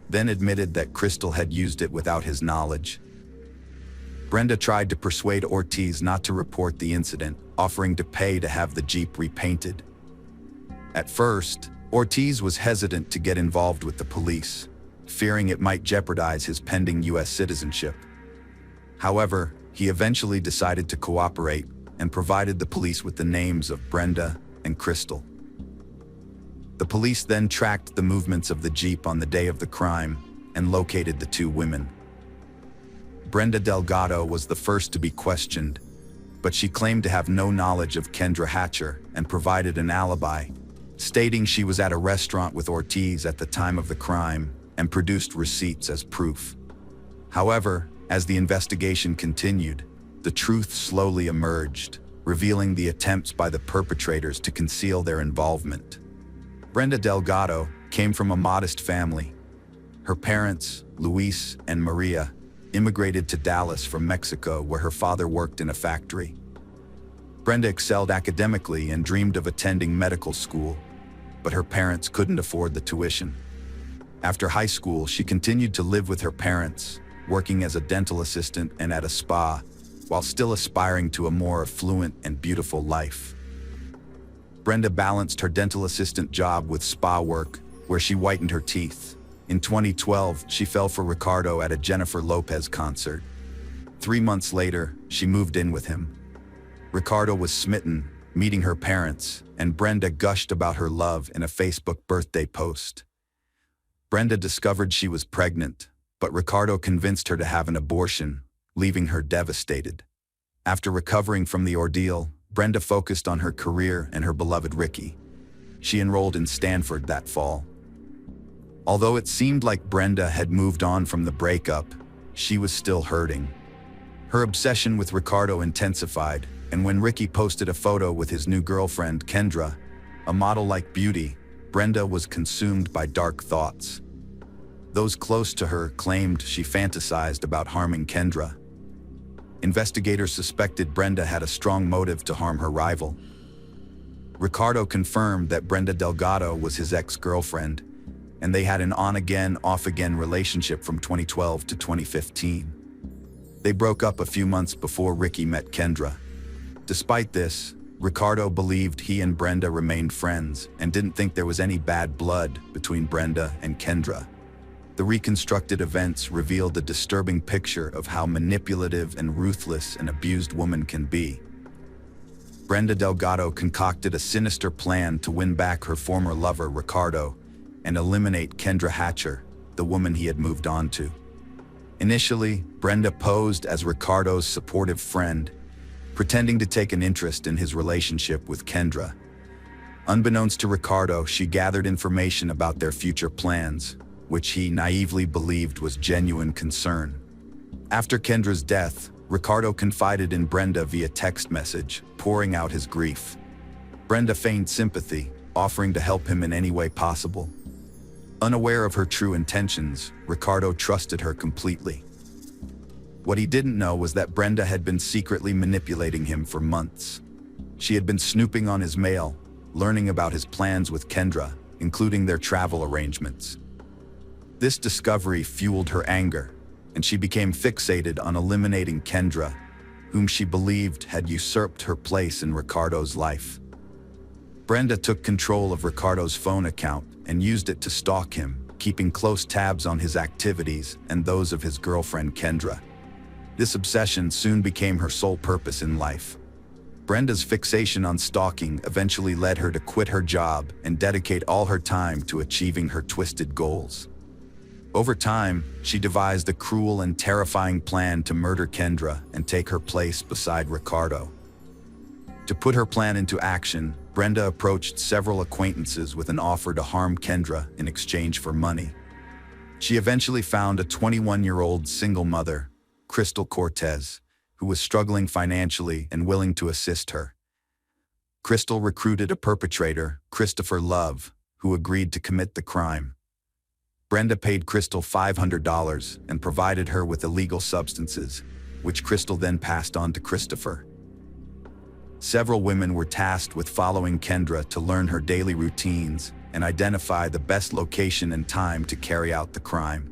[SPEAKER 1] then admitted that Crystal had used it without his knowledge. Brenda tried to persuade Ortiz not to report the incident, offering to pay to have the Jeep repainted. At first, Ortiz was hesitant to get involved with the police, fearing it might jeopardize his pending U.S. citizenship. However, he eventually decided to cooperate and provided the police with the names of Brenda and Crystal. The police then tracked the movements of the Jeep on the day of the crime and located the two women. Brenda Delgado was the first to be questioned, but she claimed to have no knowledge of Kendra Hatcher and provided an alibi, stating she was at a restaurant with Ortiz at the time of the crime and produced receipts as proof. However, as the investigation continued, the truth slowly emerged, revealing the attempts by the perpetrators to conceal their involvement. Brenda Delgado came from a modest family. Her parents, Luis and Maria, immigrated to Dallas from Mexico, where her father worked in a factory. Brenda excelled academically and dreamed of attending medical school, but her parents couldn't afford the tuition. After high school, she continued to live with her parents, working as a dental assistant and at a spa, while still aspiring to a more affluent and beautiful life. Brenda balanced her dental assistant job with spa work, where she whitened her teeth. In 2012, she fell for Ricardo at a Jennifer Lopez concert. 3 months later, she moved in with him. Ricardo was smitten, meeting her parents, and Brenda gushed about her love in a Facebook birthday post. Brenda discovered she was pregnant, but Ricardo convinced her to have an abortion, leaving her devastated. After recovering from the ordeal, Brenda focused on her career and her beloved Ricky. She enrolled in Stanford that fall. Although it seemed like Brenda had moved on from the breakup, she was still hurting. Her obsession with Ricardo intensified, and when Ricky posted a photo with his new girlfriend, Kendra, a model-like beauty, Brenda was consumed by dark thoughts. Those close to her claimed she fantasized about harming Kendra. Investigators suspected Brenda had a strong motive to harm her rival. Ricardo confirmed that Brenda Delgado was his ex-girlfriend, and they had an on-again, off-again relationship from 2012 to 2015. They broke up a few months before Ricky met Kendra. Despite this, Ricardo believed he and Brenda remained friends and didn't think there was any bad blood between Brenda and Kendra. The reconstructed events revealed a disturbing picture of how manipulative and ruthless an abused woman can be. Brenda Delgado concocted a sinister plan to win back her former lover, Ricardo, and eliminate Kendra Hatcher, the woman he had moved on to. Initially, Brenda posed as Ricardo's supportive friend, pretending to take an interest in his relationship with Kendra. Unbeknownst to Ricardo, she gathered information about their future plans, which he naively believed was genuine concern. After Kendra's death, Ricardo confided in Brenda via text message, pouring out his grief. Brenda feigned sympathy, offering to help him in any way possible. Unaware of her true intentions, Ricardo trusted her completely. What he didn't know was that Brenda had been secretly manipulating him for months. She had been snooping on his mail, learning about his plans with Kendra, including their travel arrangements. This discovery fueled her anger, and she became fixated on eliminating Kendra, whom she believed had usurped her place in Ricardo's life. Brenda took control of Ricardo's phone account and used it to stalk him, keeping close tabs on his activities and those of his girlfriend Kendra. This obsession soon became her sole purpose in life. Brenda's fixation on stalking eventually led her to quit her job and dedicate all her time to achieving her twisted goals. Over time, she devised a cruel and terrifying plan to murder Kendra and take her place beside Ricardo. To put her plan into action, Brenda approached several acquaintances with an offer to harm Kendra in exchange for money. She eventually found a 21-year-old single mother, Crystal Cortez, who was struggling financially and willing to assist her. Crystal recruited a perpetrator, Christopher Love, who agreed to commit the crime. Brenda paid Crystal $500 and provided her with illegal substances, which Crystal then passed on to Christopher. Several women were tasked with following Kendra to learn her daily routines and identify the best location and time to carry out the crime.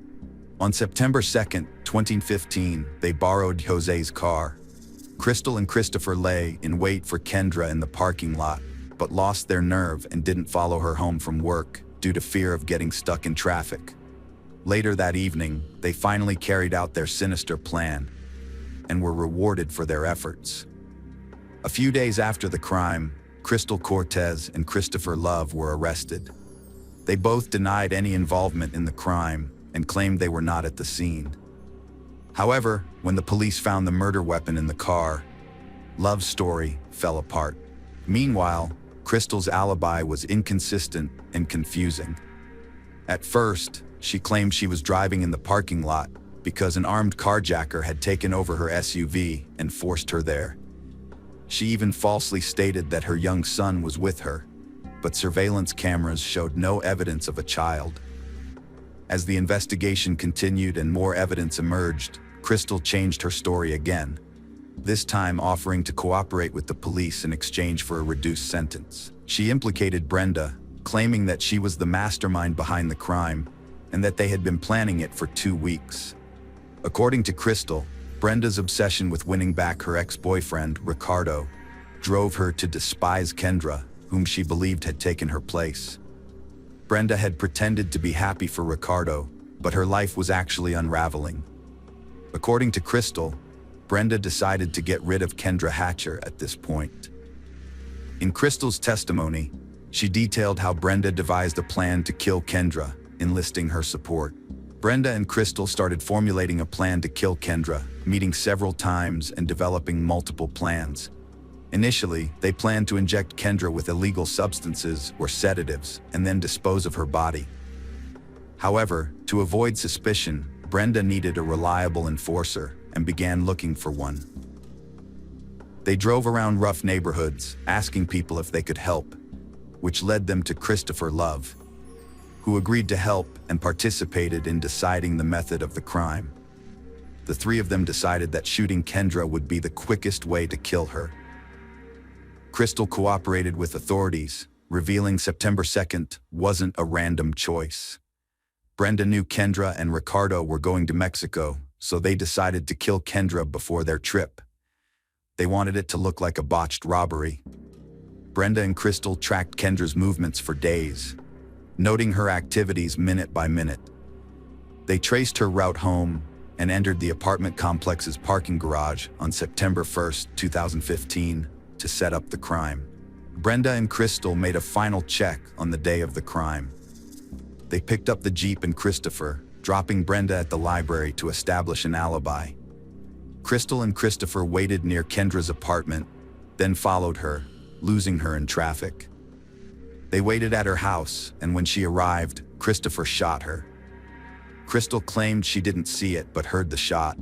[SPEAKER 1] On September 2, 2015, they borrowed Jose's car. Crystal and Christopher lay in wait for Kendra in the parking lot, but lost their nerve and didn't follow her home from work due to fear of getting stuck in traffic. Later that evening, they finally carried out their sinister plan and were rewarded for their efforts. A few days after the crime, Crystal Cortez and Christopher Love were arrested. They both denied any involvement in the crime and claimed they were not at the scene. However, when the police found the murder weapon in the car, Love's story fell apart. Meanwhile, Crystal's alibi was inconsistent and confusing. At first, she claimed she was driving in the parking lot because an armed carjacker had taken over her SUV and forced her there. She even falsely stated that her young son was with her, but surveillance cameras showed no evidence of a child. As the investigation continued and more evidence emerged, Crystal changed her story again, this time offering to cooperate with the police in exchange for a reduced sentence. She implicated Brenda, claiming that she was the mastermind behind the crime and that they had been planning it for 2 weeks. According to Crystal, Brenda's obsession with winning back her ex-boyfriend, Ricardo, drove her to despise Kendra, whom she believed had taken her place. Brenda had pretended to be happy for Ricardo, but her life was actually unraveling. According to Crystal, Brenda decided to get rid of Kendra Hatcher at this point. In Crystal's testimony, she detailed how Brenda devised a plan to kill Kendra, enlisting her support. Brenda and Crystal started formulating a plan to kill Kendra, meeting several times and developing multiple plans. Initially, they planned to inject Kendra with illegal substances or sedatives and then dispose of her body. However, to avoid suspicion, Brenda needed a reliable enforcer and began looking for one. They drove around rough neighborhoods, asking people if they could help, which led them to Christopher Love, who agreed to help and participated in deciding the method of the crime. The three of them decided that shooting Kendra would be the quickest way to kill her. Crystal cooperated with authorities, revealing September 2nd wasn't a random choice. Brenda knew Kendra and Ricardo were going to Mexico, so they decided to kill Kendra before their trip. They wanted it to look like a botched robbery. Brenda and Crystal tracked Kendra's movements for days, noting her activities minute by minute. They traced her route home and entered the apartment complex's parking garage on September 1st, 2015, to set up the crime. Brenda and Crystal made a final check on the day of the crime. They picked up the Jeep and Christopher, dropping Brenda at the library to establish an alibi. Crystal and Christopher waited near Kendra's apartment, then followed her, losing her in traffic. They waited at her house, and when she arrived, Christopher shot her. Crystal claimed she didn't see it but heard the shot.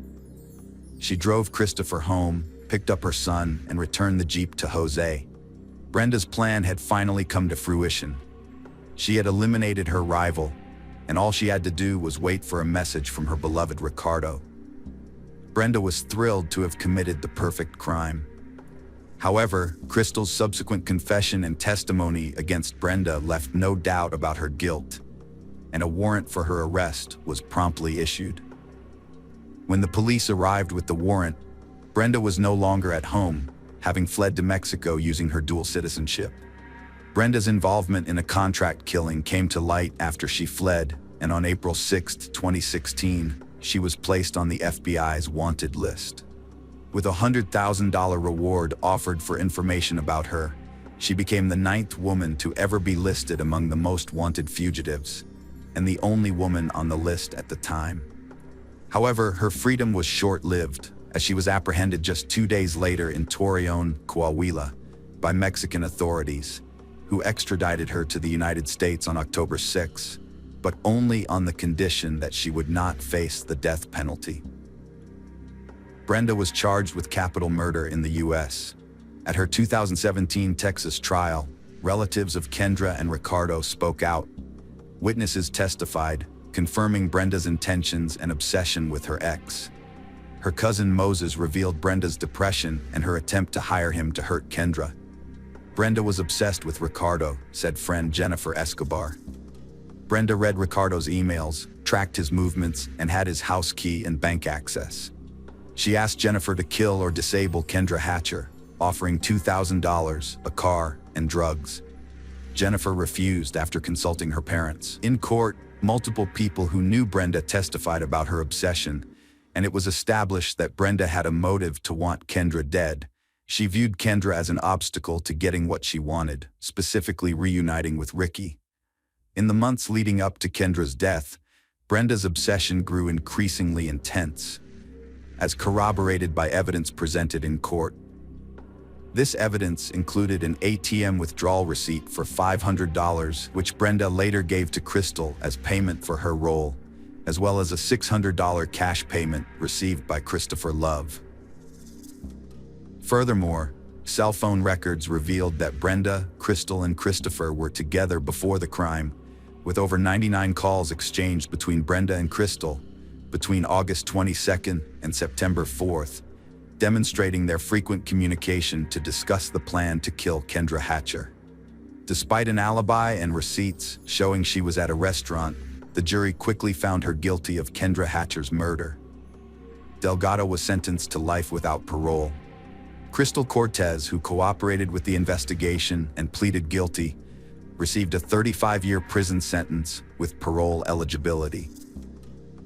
[SPEAKER 1] She drove Christopher home, picked up her son, and returned the Jeep to Jose. Brenda's plan had finally come to fruition. She had eliminated her rival, and all she had to do was wait for a message from her beloved Ricardo. Brenda was thrilled to have committed the perfect crime. However, Crystal's subsequent confession and testimony against Brenda left no doubt about her guilt, and a warrant for her arrest was promptly issued. When the police arrived with the warrant, Brenda was no longer at home, having fled to Mexico using her dual citizenship. Brenda's involvement in a contract killing came to light after she fled, and on April 6, 2016, she was placed on the FBI's wanted list. With a $100,000 reward offered for information about her, she became the 9th woman to ever be listed among the most wanted fugitives, and the only woman on the list at the time. However, her freedom was short-lived, as she was apprehended just 2 days later in Torreon, Coahuila, by Mexican authorities, who extradited her to the United States on October 6, but only on the condition that she would not face the death penalty. Brenda was charged with capital murder in the U.S. At her 2017 Texas trial, relatives of Kendra and Ricardo spoke out. Witnesses testified, confirming Brenda's intentions and obsession with her ex. Her cousin Moses revealed Brenda's depression and her attempt to hire him to hurt Kendra. Brenda was obsessed with Ricardo, said friend Jennifer Escobar. Brenda read Ricardo's emails, tracked his movements, and had his house key and bank access. She asked Jennifer to kill or disable Kendra Hatcher, offering $2,000, a car, and drugs. Jennifer refused after consulting her parents. In court, multiple people who knew Brenda testified about her obsession, and it was established that Brenda had a motive to want Kendra dead. She viewed Kendra as an obstacle to getting what she wanted, specifically reuniting with Ricky. In the months leading up to Kendra's death, Brenda's obsession grew increasingly intense, as corroborated by evidence presented in court. This evidence included an ATM withdrawal receipt for $500, which Brenda later gave to Crystal as payment for her role, as well as a $600 cash payment received by Christopher Love. Furthermore, cell phone records revealed that Brenda, Crystal, and Christopher were together before the crime, with over 99 calls exchanged between Brenda and Crystal between August 22nd and September 4th, demonstrating their frequent communication to discuss the plan to kill Kendra Hatcher. Despite an alibi and receipts showing she was at a restaurant, the jury quickly found her guilty of Kendra Hatcher's murder. Delgado was sentenced to life without parole. Crystal Cortez, who cooperated with the investigation and pleaded guilty, received a 35-year prison sentence with parole eligibility.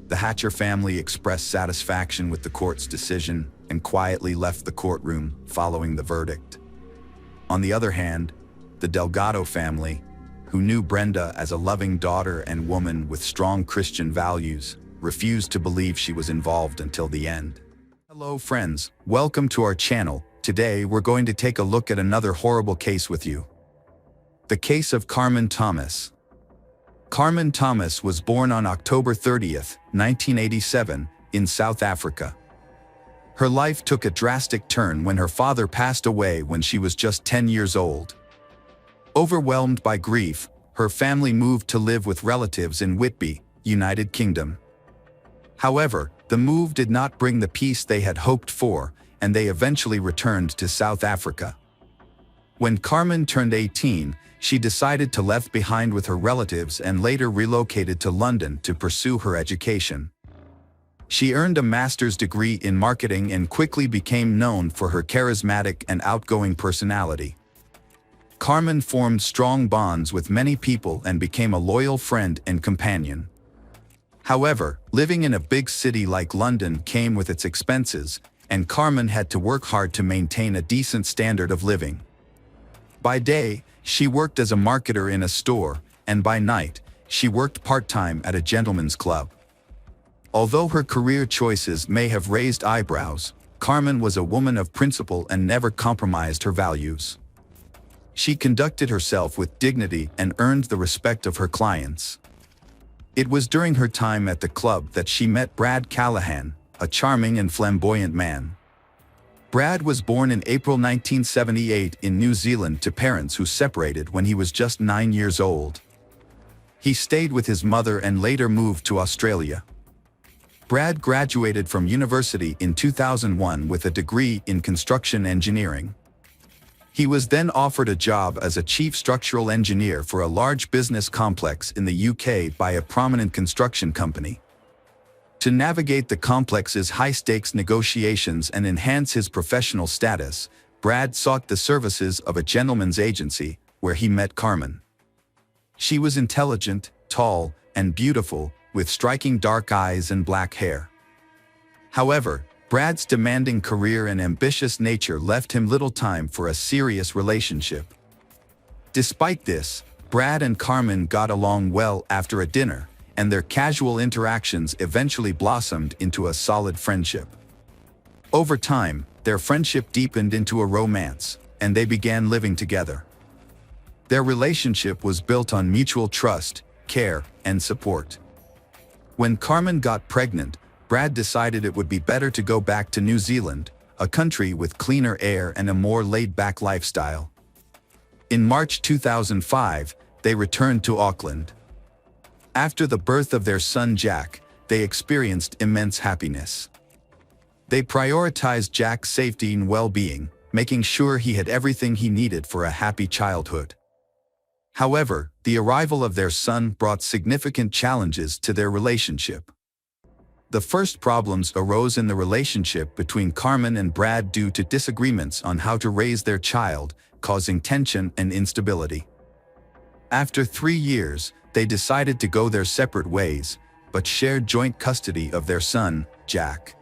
[SPEAKER 1] The Hatcher family expressed satisfaction with the court's decision and quietly left the courtroom following the verdict. On the other hand, the Delgado family, who knew Brenda as a loving daughter and woman with strong Christian values, refused to believe she was involved until the end. Hello friends, welcome to our channel. Today we're going to take a look at another horrible case with you. The case of Carmen Thomas. Carmen Thomas was born on October 30th, 1987, in South Africa. Her life took a drastic turn when her father passed away when she was just 10 years old. Overwhelmed by grief, her family moved to live with relatives in Whitby, United Kingdom. However, the move did not bring the peace they had hoped for, and they eventually returned to South Africa. When Carmen turned 18, she decided to leave behind with her relatives and later relocated to London to pursue her education. She earned a master's degree in marketing and quickly became known for her charismatic and outgoing personality. Carmen formed strong bonds with many people and became a loyal friend and companion. However, living in a big city like London came with its expenses, and Carmen had to work hard to maintain a decent standard of living. By day, she worked as a marketer in a store, and by night, she worked part-time at a gentleman's club. Although her career choices may have raised eyebrows, Carmen was a woman of principle and never compromised her values. She conducted herself with dignity and earned the respect of her clients. It was during her time at the club that she met Brad Callahan, a charming and flamboyant man. Brad was born in April 1978 in New Zealand to parents who separated when he was just 9 years old. He stayed with his mother and later moved to Australia. Brad graduated from university in 2001 with a degree in construction engineering. He was then offered a job as a chief structural engineer for a large business complex in the UK by a prominent construction company. To navigate the complex's high-stakes negotiations and enhance his professional status, Brad sought the services of a gentleman's agency, where he met Carmen. She was intelligent, tall, and beautiful, with striking dark eyes and black hair. However, Brad's demanding career and ambitious nature left him little time for a serious relationship. Despite this, Brad and Carmen got along well after a dinner, and their casual interactions eventually blossomed into a solid friendship. Over time, their friendship deepened into a romance, and they began living together. Their relationship was built on mutual trust, care, and support. When Carmen got pregnant, Brad decided it would be better to go back to New Zealand, a country with cleaner air and a more laid-back lifestyle. In March 2005, they returned to Auckland. After the birth of their son Jack, they experienced immense happiness. They prioritized Jack's safety and well-being, making sure he had everything he needed for a happy childhood. However, the arrival of their son brought significant challenges to their relationship. The first problems arose in the relationship between Carmen and Brad due to disagreements on how to raise their child, causing tension and instability. After 3 years, they decided to go their separate ways, but shared joint custody of their son, Jack.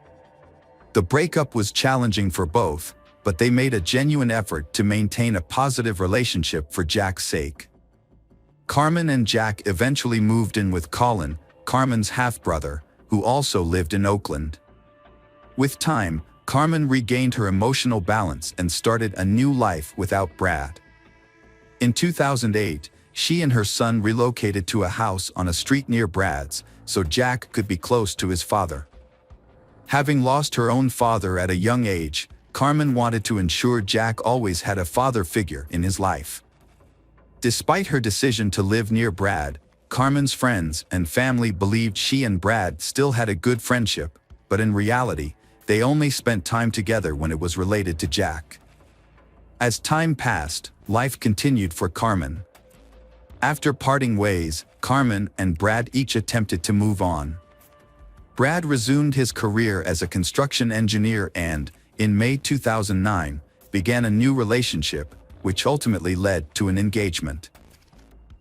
[SPEAKER 1] The breakup was challenging for both, but they made a genuine effort to maintain a positive relationship for Jack's sake. Carmen and Jack eventually moved in with Colin, Carmen's half-brother, who also lived in Oakland. With time, Carmen regained her emotional balance and started a new life without Brad. In 2008, she and her son relocated to a house on a street near Brad's, so Jack could be close to his father. Having lost her own father at a young age, Carmen wanted to ensure Jack always had a father figure in his life. Despite her decision to live near Brad, Carmen's friends and family believed she and Brad still had a good friendship, but in reality, they only spent time together when it was related to Jack. As time passed, life continued for Carmen. After parting ways, Carmen and Brad each attempted to move on. Brad resumed his career as a construction engineer and, in May 2009, began a new relationship, which ultimately led to an engagement.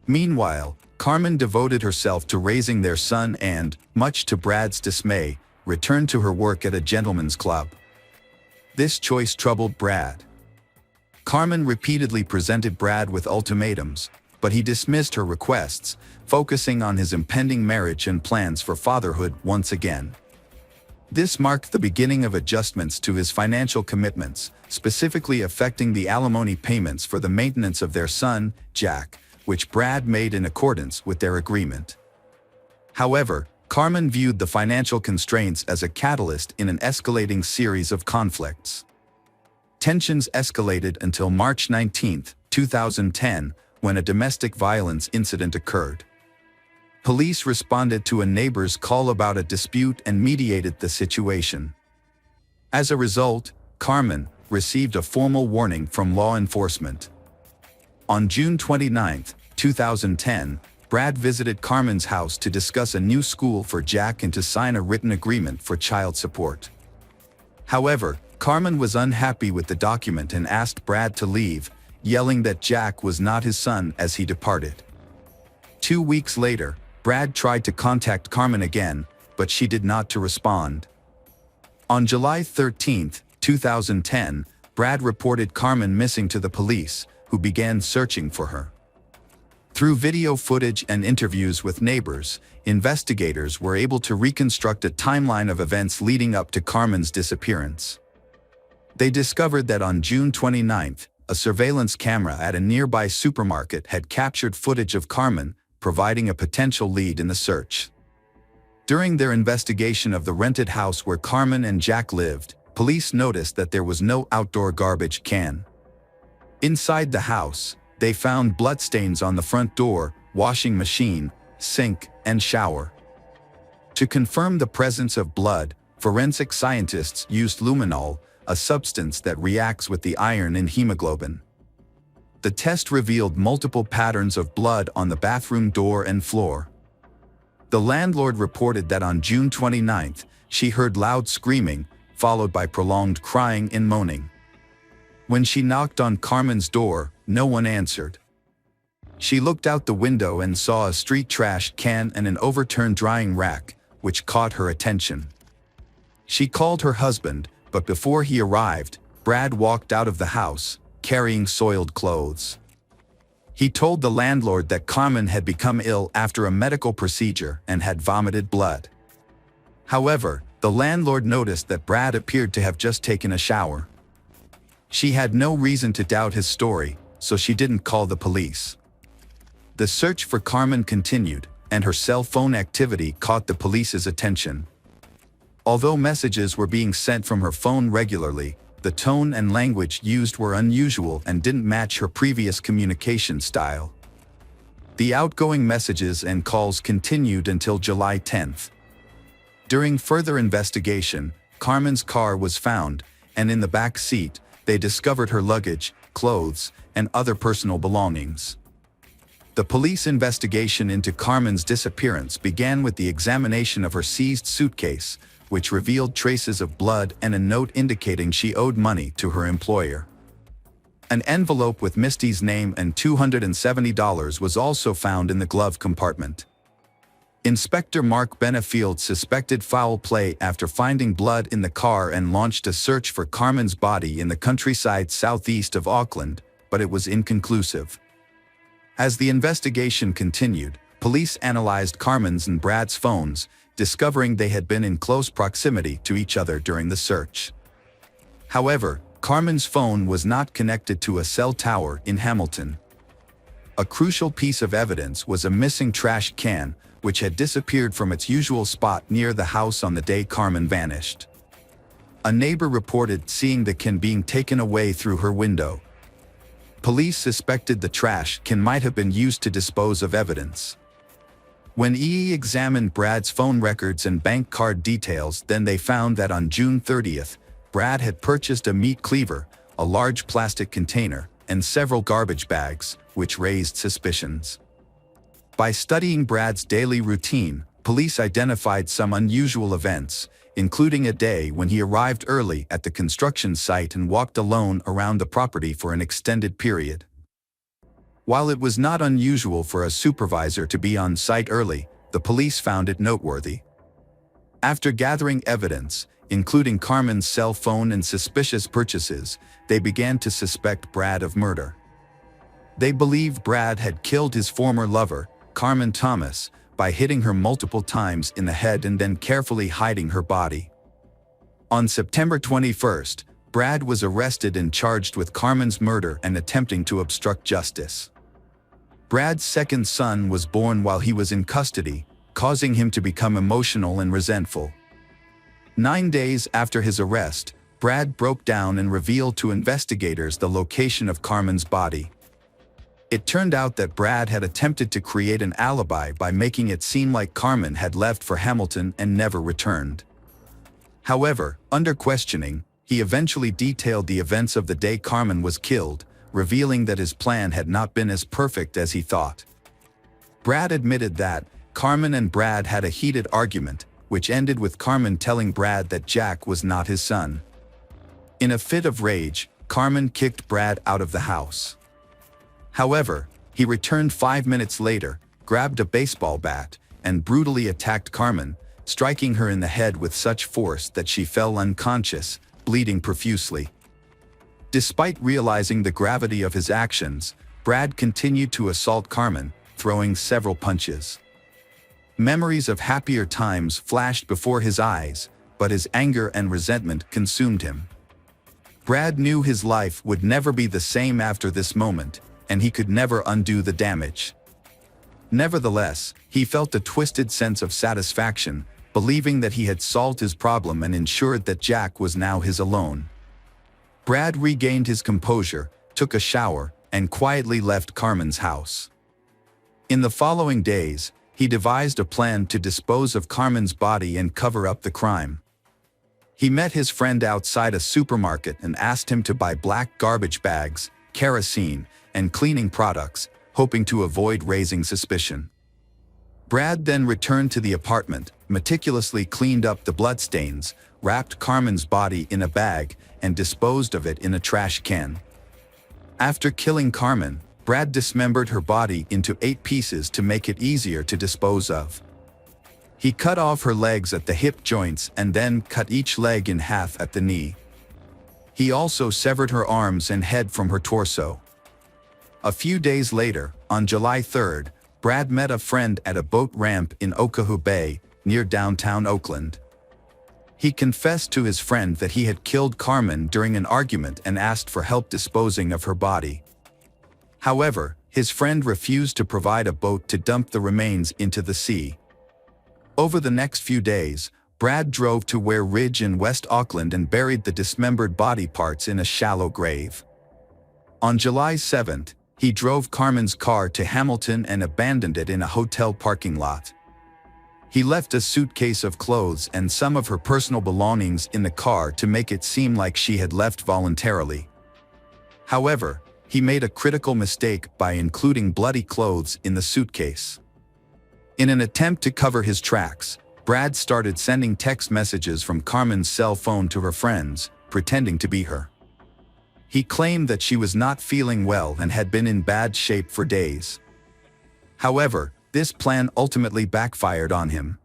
[SPEAKER 1] Meanwhile, Carmen devoted herself to raising their son and, much to Brad's dismay, returned to her work at a gentleman's club. This choice troubled Brad. Carmen repeatedly presented Brad with ultimatums, but he dismissed her requests, focusing on his impending marriage and plans for fatherhood once again. This marked the beginning of adjustments to his financial commitments, specifically affecting the alimony payments for the maintenance of their son, Jack, which Brad made in accordance with their agreement. However, Carmen viewed the financial constraints as a catalyst in an escalating series of conflicts. Tensions escalated until March 19, 2010, when a domestic violence incident occurred. Police responded to a neighbor's call about a dispute and mediated the situation. As a result, Carmen received a formal warning from law enforcement. On June 29, 2010, Brad visited Carmen's house to discuss a new school for Jack and to sign a written agreement for child support. However, Carmen was unhappy with the document and asked Brad to leave, yelling that Jack was not his son as he departed. 2 weeks later, Brad tried to contact Carmen again, but she did not respond. On July 13, 2010, Brad reported Carmen missing to the police, who began searching for her. Through video footage and interviews with neighbors, investigators were able to reconstruct a timeline of events leading up to Carmen's disappearance. They discovered that on June 29, a surveillance camera at a nearby supermarket had captured footage of Carmen, providing a potential lead in the search. During their investigation of the rented house where Carmen and Jack lived, police noticed that there was no outdoor garbage can. Inside the house, they found bloodstains on the front door, washing machine, sink, and shower. To confirm the presence of blood, forensic scientists used luminol, a substance that reacts with the iron in hemoglobin. The test revealed multiple patterns of blood on the bathroom door and floor. The landlord reported that on June 29, she heard loud screaming, followed by prolonged crying and moaning. When she knocked on Carmen's door, no one answered. She looked out the window and saw a street trash can and an overturned drying rack, which caught her attention. She called her husband, but before he arrived, Brad walked out of the house, carrying soiled clothes. He told the landlord that Carmen had become ill after a medical procedure and had vomited blood. However, the landlord noticed that Brad appeared to have just taken a shower. She had no reason to doubt his story, so she didn't call the police. The search for Carmen continued, and her cell phone activity caught the police's attention. Although messages were being sent from her phone regularly, the tone and language used were unusual and didn't match her previous communication style. The outgoing messages and calls continued until July 10. During further investigation, Carmen's car was found, and in the back seat, they discovered her luggage, clothes, and other personal belongings. The police investigation into Carmen's disappearance began with the examination of her seized suitcase, which revealed traces of blood and a note indicating she owed money to her employer. An envelope with Misty's name and $270 was also found in the glove compartment. Inspector Mark Benefield suspected foul play after finding blood in the car and launched a search for Carmen's body in the countryside southeast of Auckland, but it was inconclusive. As the investigation continued, police analyzed Carmen's and Brad's phones, discovering they had been in close proximity to each other during the search. However, Carmen's phone was not connected to a cell tower in Hamilton. A crucial piece of evidence was a missing trash can, which had disappeared from its usual spot near the house on the day Carmen vanished. A neighbor reported seeing the can being taken away through her window. Police suspected the trash can might have been used to dispose of evidence. When EE examined Brad's phone records and bank card details, then they found that on June 30th, Brad had purchased a meat cleaver, a large plastic container, and several garbage bags, which raised suspicions. By studying Brad's daily routine, police identified some unusual events, including a day when he arrived early at the construction site and walked alone around the property for an extended period. While it was not unusual for a supervisor to be on site early, the police found it noteworthy. After gathering evidence, including Carmen's cell phone and suspicious purchases, they began to suspect Brad of murder. They believed Brad had killed his former lover, Carmen Thomas, by hitting her multiple times in the head and then carefully hiding her body. On September 21st, Brad was arrested and charged with Carmen's murder and attempting to obstruct justice. Brad's second son was born while he was in custody, causing him to become emotional and resentful. 9 days after his arrest, Brad broke down and revealed to investigators the location of Carmen's body. It turned out that Brad had attempted to create an alibi by making it seem like Carmen had left for Hamilton and never returned. However, under questioning, he eventually detailed the events of the day Carmen was killed, revealing that his plan had not been as perfect as he thought. Brad admitted that Carmen and Brad had a heated argument, which ended with Carmen telling Brad that Jack was not his son. In a fit of rage, Carmen kicked Brad out of the house. However, he returned 5 minutes later, grabbed a baseball bat, and brutally attacked Carmen, striking her in the head with such force that she fell unconscious, bleeding profusely. Despite realizing the gravity of his actions, Brad continued to assault Carmen, throwing several punches. Memories of happier times flashed before his eyes, but his anger and resentment consumed him. Brad knew his life would never be the same after this moment, and he could never undo the damage. Nevertheless, he felt a twisted sense of satisfaction, believing that he had solved his problem and ensured that Jack was now his alone. Brad regained his composure, took a shower, and quietly left Carmen's house. In the following days, he devised a plan to dispose of Carmen's body and cover up the crime. He met his friend outside a supermarket and asked him to buy black garbage bags, kerosene, and cleaning products, hoping to avoid raising suspicion. Brad then returned to the apartment, meticulously cleaned up the bloodstains, wrapped Carmen's body in a bag, and disposed of it in a trash can. After killing Carmen, Brad dismembered her body into 8 pieces to make it easier to dispose of. He cut off her legs at the hip joints and then cut each leg in half at the knee. He also severed her arms and head from her torso. A few days later, on July 3rd, Brad met a friend at a boat ramp in Oahu Bay, near downtown Oakland. He confessed to his friend that he had killed Carmen during an argument and asked for help disposing of her body. However, his friend refused to provide a boat to dump the remains into the sea. Over the next few days, Brad drove to Ware Ridge in West Auckland and buried the dismembered body parts in a shallow grave. On July 7th, he drove Carmen's car to Hamilton and abandoned it in a hotel parking lot. He left a suitcase of clothes and some of her personal belongings in the car to make it seem like she had left voluntarily. However, he made a critical mistake by including bloody clothes in the suitcase. In an attempt to cover his tracks, Brad started sending text messages from Carmen's cell phone to her friends, pretending to be her. He claimed that she was not feeling well and had been in bad shape for days. However, this plan ultimately backfired on him.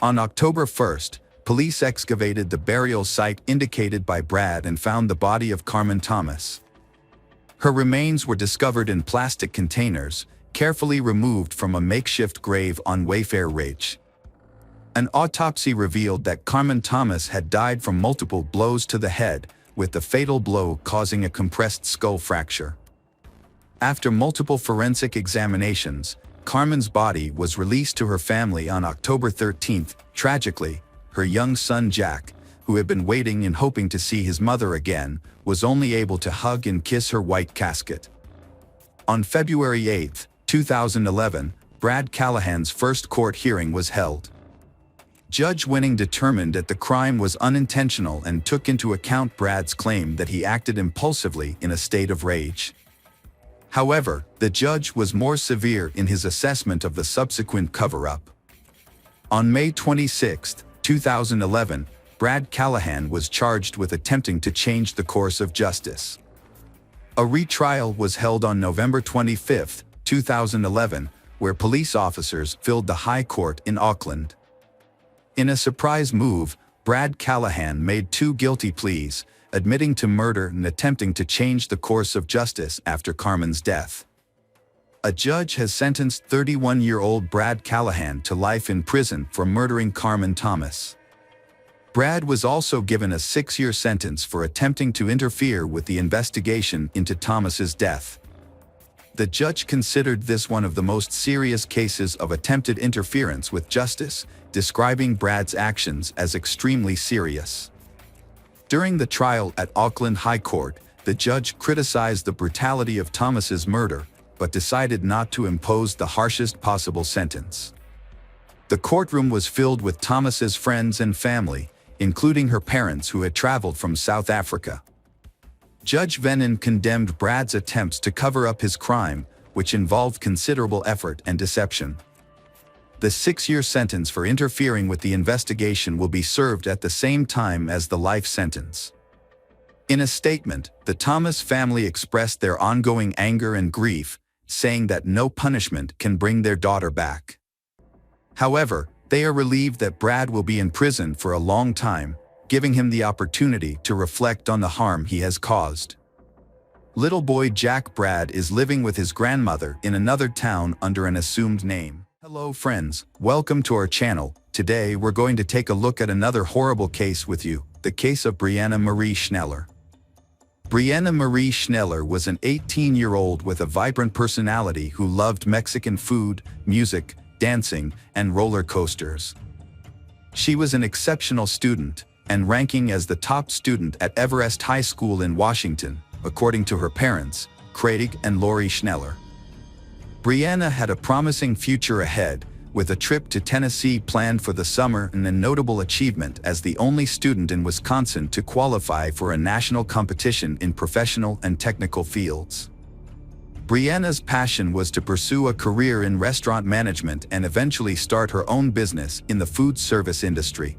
[SPEAKER 1] On October 1st, police excavated the burial site indicated by Brad and found the body of Carmen Thomas. Her remains were discovered in plastic containers, carefully removed from a makeshift grave on Wayfair Ridge. An autopsy revealed that Carmen Thomas had died from multiple blows to the head, with the fatal blow causing a compressed skull fracture. After multiple forensic examinations, Carmen's body was released to her family on October 13th. Tragically, her young son Jack, who had been waiting and hoping to see his mother again, was only able to hug and kiss her white casket. On February 8, 2011, Brad Callahan's first court hearing was held. Judge Winning determined that the crime was unintentional and took into account Brad's claim that he acted impulsively in a state of rage. However, the judge was more severe in his assessment of the subsequent cover-up. On May 26, 2011, Brad Callahan was charged with attempting to change the course of justice. A retrial was held on November 25, 2011, where police officers filled the High Court in Auckland. In a surprise move, Brad Callahan made 2 guilty pleas, admitting to murder and attempting to change the course of justice after Carmen's death. A judge has sentenced 31-year-old Brad Callahan to life in prison for murdering Carmen Thomas. Brad was also given a 6-year sentence for attempting to interfere with the investigation into Thomas's death. The judge considered this one of the most serious cases of attempted interference with justice, describing Brad's actions as extremely serious. During the trial at Auckland High Court, the judge criticized the brutality of Thomas's murder, but decided not to impose the harshest possible sentence. The courtroom was filled with Thomas's friends and family, including her parents who had traveled from South Africa. Judge Venin condemned Brad's attempts to cover up his crime, which involved considerable effort and deception. The 6-year sentence for interfering with the investigation will be served at the same time as the life sentence. In a statement, the Thomas family expressed their ongoing anger and grief, saying that no punishment can bring their daughter back. However, they are relieved that Brad will be in prison for a long time, giving him the opportunity to reflect on the harm he has caused. Little boy Jack Brad is living with his grandmother in another town under an assumed name. Hello friends, welcome to our channel. Today we're going to take a look at another horrible case with you, the case of Brianna Marie Schneller. Brianna Marie Schneller was an 18-year-old with a vibrant personality who loved Mexican food, music, dancing, and roller coasters. She was an exceptional student, and ranking as the top student at Everest High School in Washington, according to her parents, Craig and Lori Schneller. Brianna had a promising future ahead, with a trip to Tennessee planned for the summer and a notable achievement as the only student in Wisconsin to qualify for a national competition in professional and technical fields. Brianna's passion was to pursue a career in restaurant management and eventually start her own business in the food service industry.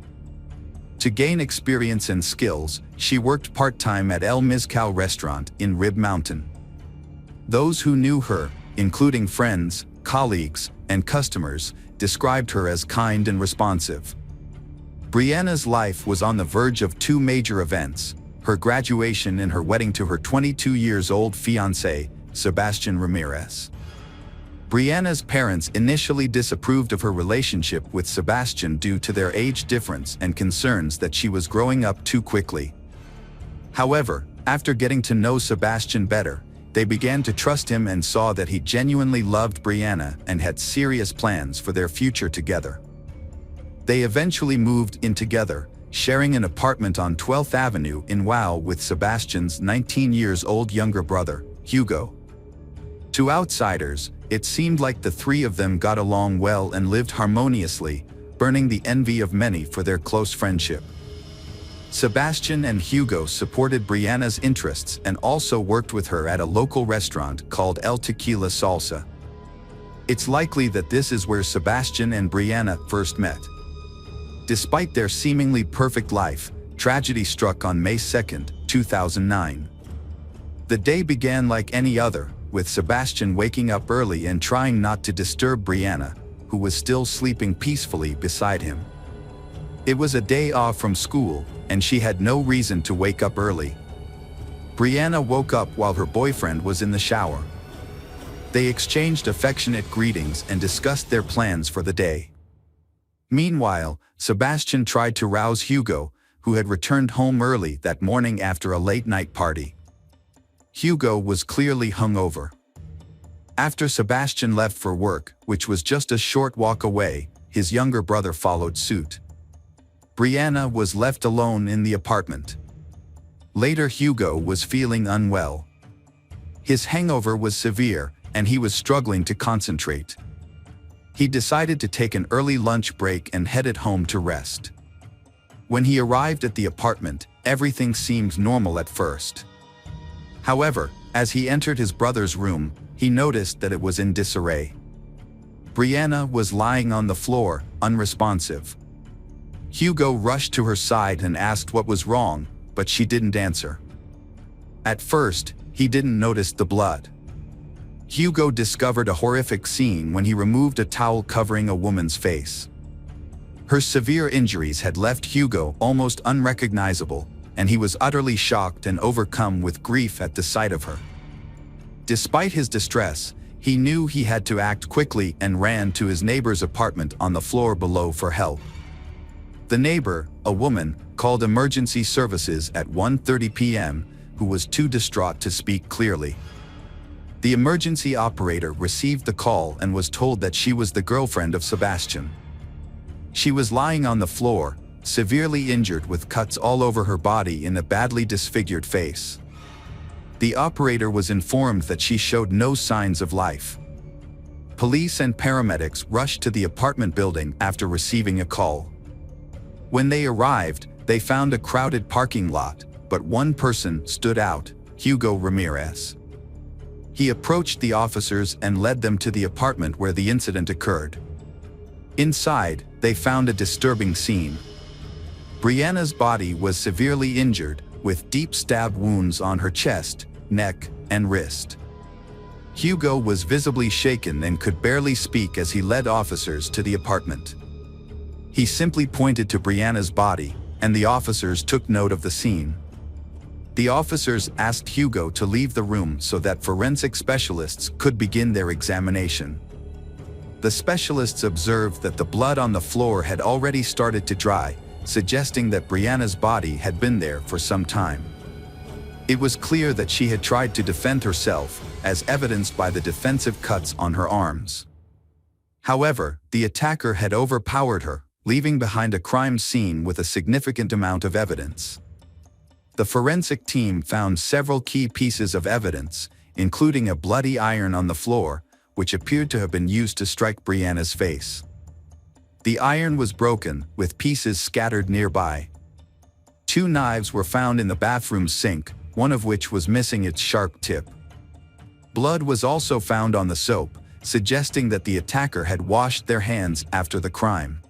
[SPEAKER 1] To gain experience and skills, she worked part-time at El Mezcal restaurant in Rib Mountain. Those who knew her, including friends, colleagues, and customers, described her as kind and responsive. Brianna's life was on the verge of 2 major events: her graduation and her wedding to her 22-year-old fiancé, Sebastian Ramirez. Brianna's parents initially disapproved of her relationship with Sebastian due to their age difference and concerns that she was growing up too quickly. However, after getting to know Sebastian better, they began to trust him and saw that he genuinely loved Brianna and had serious plans for their future together. They eventually moved in together, sharing an apartment on 12th Avenue in WoW with Sebastian's 19-year-old younger brother, Hugo. To outsiders, it seemed like the 3 of them got along well and lived harmoniously, burning the envy of many for their close friendship. Sebastian and Hugo supported Brianna's interests and also worked with her at a local restaurant called El Tequila Salsa. It's likely that this is where Sebastian and Brianna first met. Despite their seemingly perfect life, tragedy struck on May 2, 2009. The day began like any other, with Sebastian waking up early and trying not to disturb Brianna, who was still sleeping peacefully beside him. It was a day off from school, and she had no reason to wake up early. Brianna woke up while her boyfriend was in the shower. They exchanged affectionate greetings and discussed their plans for the day. Meanwhile, Sebastian tried to rouse Hugo, who had returned home early that morning after a late-night party. Hugo was clearly hungover. After Sebastian left for work, which was just a short walk away, his younger brother followed suit. Brianna was left alone in the apartment. Later, Hugo was feeling unwell. His hangover was severe, and he was struggling to concentrate. He decided to take an early lunch break and headed home to rest. When he arrived at the apartment, everything seemed normal at first. However, as he entered his brother's room, he noticed that it was in disarray. Brianna was lying on the floor, unresponsive. Hugo rushed to her side and asked what was wrong, but she didn't answer. At first, he didn't notice the blood. Hugo discovered a horrific scene when he removed a towel covering a woman's face. Her severe injuries had left Hugo almost unrecognizable, and he was utterly shocked and overcome with grief at the sight of her. Despite his distress, he knew he had to act quickly and ran to his neighbor's apartment on the floor below for help. The neighbor, a woman, called emergency services at 1:30 p.m., who was too distraught to speak clearly. The emergency operator received the call and was told that she was the girlfriend of Sebastian. She was lying on the floor, severely injured with cuts all over her body and a badly disfigured face. The operator was informed that she showed no signs of life. Police and paramedics rushed to the apartment building after receiving a call. When they arrived, they found a crowded parking lot, but one person stood out, Hugo Ramirez. He approached the officers and led them to the apartment where the incident occurred. Inside, they found a disturbing scene. Brianna's body was severely injured, with deep stab wounds on her chest, neck, and wrist. Hugo was visibly shaken and could barely speak as he led officers to the apartment. He simply pointed to Brianna's body, and the officers took note of the scene. The officers asked Hugo to leave the room so that forensic specialists could begin their examination. The specialists observed that the blood on the floor had already started to dry, suggesting that Brianna's body had been there for some time. It was clear that she had tried to defend herself, as evidenced by the defensive cuts on her arms. However, the attacker had overpowered her, leaving behind a crime scene with a significant amount of evidence. The forensic team found several key pieces of evidence, including a bloody iron on the floor, which appeared to have been used to strike Brianna's face. The iron was broken, with pieces scattered nearby. 2 knives were found in the bathroom sink, one of which was missing its sharp tip. Blood was also found on the soap, suggesting that the attacker had washed their hands after the crime.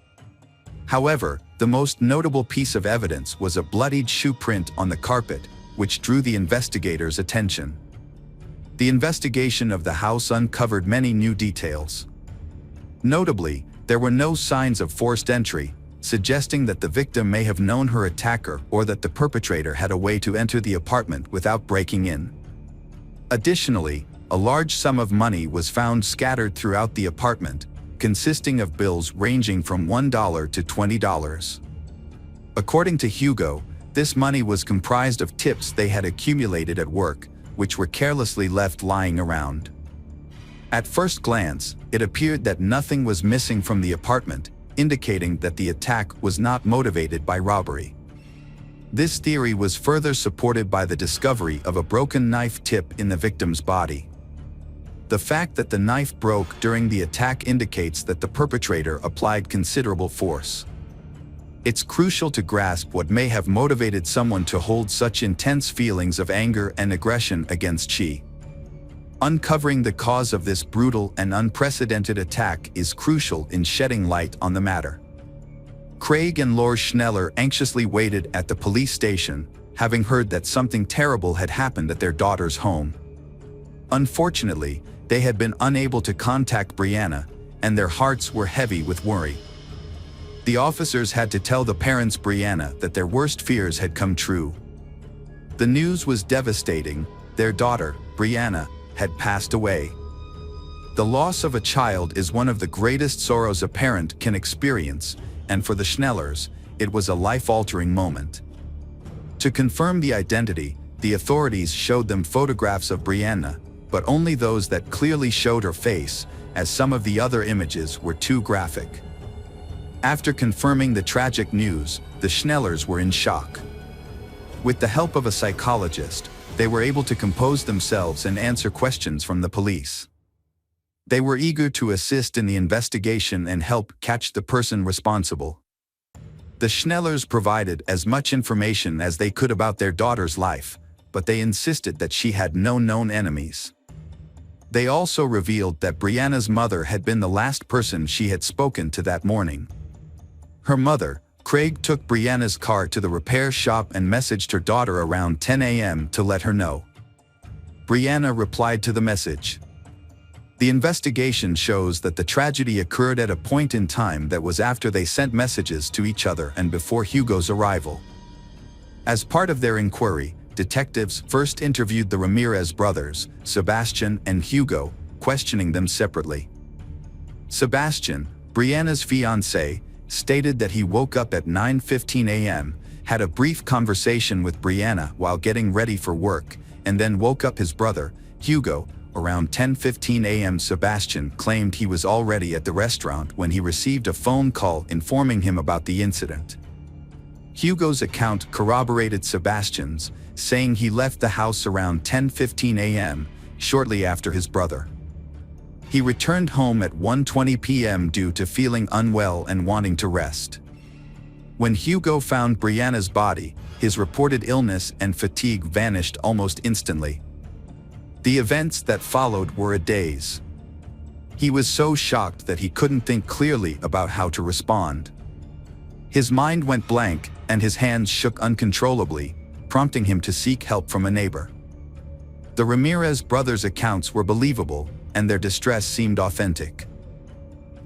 [SPEAKER 1] However, the most notable piece of evidence was a bloodied shoe print on the carpet, which drew the investigators' attention. The investigation of the house uncovered many new details. Notably, there were no signs of forced entry, suggesting that the victim may have known her attacker or that the perpetrator had a way to enter the apartment without breaking in. Additionally, a large sum of money was found scattered throughout the apartment, consisting of bills ranging from $1 to $20. According to Hugo, this money was comprised of tips they had accumulated at work, which were carelessly left lying around. At first glance, it appeared that nothing was missing from the apartment, indicating that the attack was not motivated by robbery. This theory was further supported by the discovery of a broken knife tip in the victim's body. The fact that the knife broke during the attack indicates that the perpetrator applied considerable force. It's crucial to grasp what may have motivated someone to hold such intense feelings of anger and aggression against she. Uncovering the cause of this brutal and unprecedented attack is crucial in shedding light on the matter. Craig and Laura Schneller anxiously waited at the police station, having heard that something terrible had happened at their daughter's home. Unfortunately, they had been unable to contact Brianna, and their hearts were heavy with worry. The officers had to tell the parents Brianna that their worst fears had come true. The news was devastating. Their daughter, Brianna, had passed away. The loss of a child is one of the greatest sorrows a parent can experience, and for the Schnellers, it was a life-altering moment. To confirm the identity, the authorities showed them photographs of Brianna, but only those that clearly showed her face, as some of the other images were too graphic. After confirming the tragic news, the Schnellers were in shock. With the help of a psychologist, they were able to compose themselves and answer questions from the police. They were eager to assist in the investigation and help catch the person responsible. The Schnellers provided as much information as they could about their daughter's life, but they insisted that she had no known enemies. They also revealed that Brianna's mother had been the last person she had spoken to that morning. Her mother, Craig, took Brianna's car to the repair shop and messaged her daughter around 10 a.m. to let her know. Brianna replied to the message. The investigation shows that the tragedy occurred at a point in time that was after they sent messages to each other and before Hugo's arrival. As part of their inquiry, detectives first interviewed the Ramirez brothers, Sebastian and Hugo, questioning them separately. Sebastian, Brianna's fiancé, stated that he woke up at 9:15 a.m., had a brief conversation with Brianna while getting ready for work, and then woke up his brother, Hugo. Around 10:15 a.m. Sebastian claimed he was already at the restaurant when he received a phone call informing him about the incident. Hugo's account corroborated Sebastian's, saying he left the house around 10:15 a.m., shortly after his brother. He returned home at 1:20 p.m. due to feeling unwell and wanting to rest. When Hugo found Brianna's body, his reported illness and fatigue vanished almost instantly. The events that followed were a daze. He was so shocked that he couldn't think clearly about how to respond. His mind went blank and his hands shook uncontrollably, prompting him to seek help from a neighbor. The Ramirez brothers' accounts were believable, and their distress seemed authentic.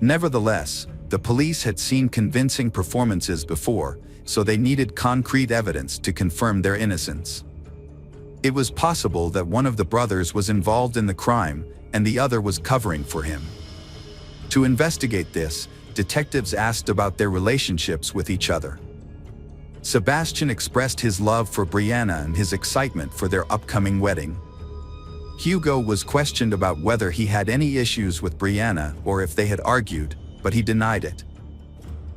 [SPEAKER 1] Nevertheless, the police had seen convincing performances before, so they needed concrete evidence to confirm their innocence. It was possible that one of the brothers was involved in the crime and the other was covering for him. To investigate this, detectives asked about their relationships with each other. Sebastian expressed his love for Brianna and his excitement for their upcoming wedding. Hugo was questioned about whether he had any issues with Brianna or if they had argued, but he denied it.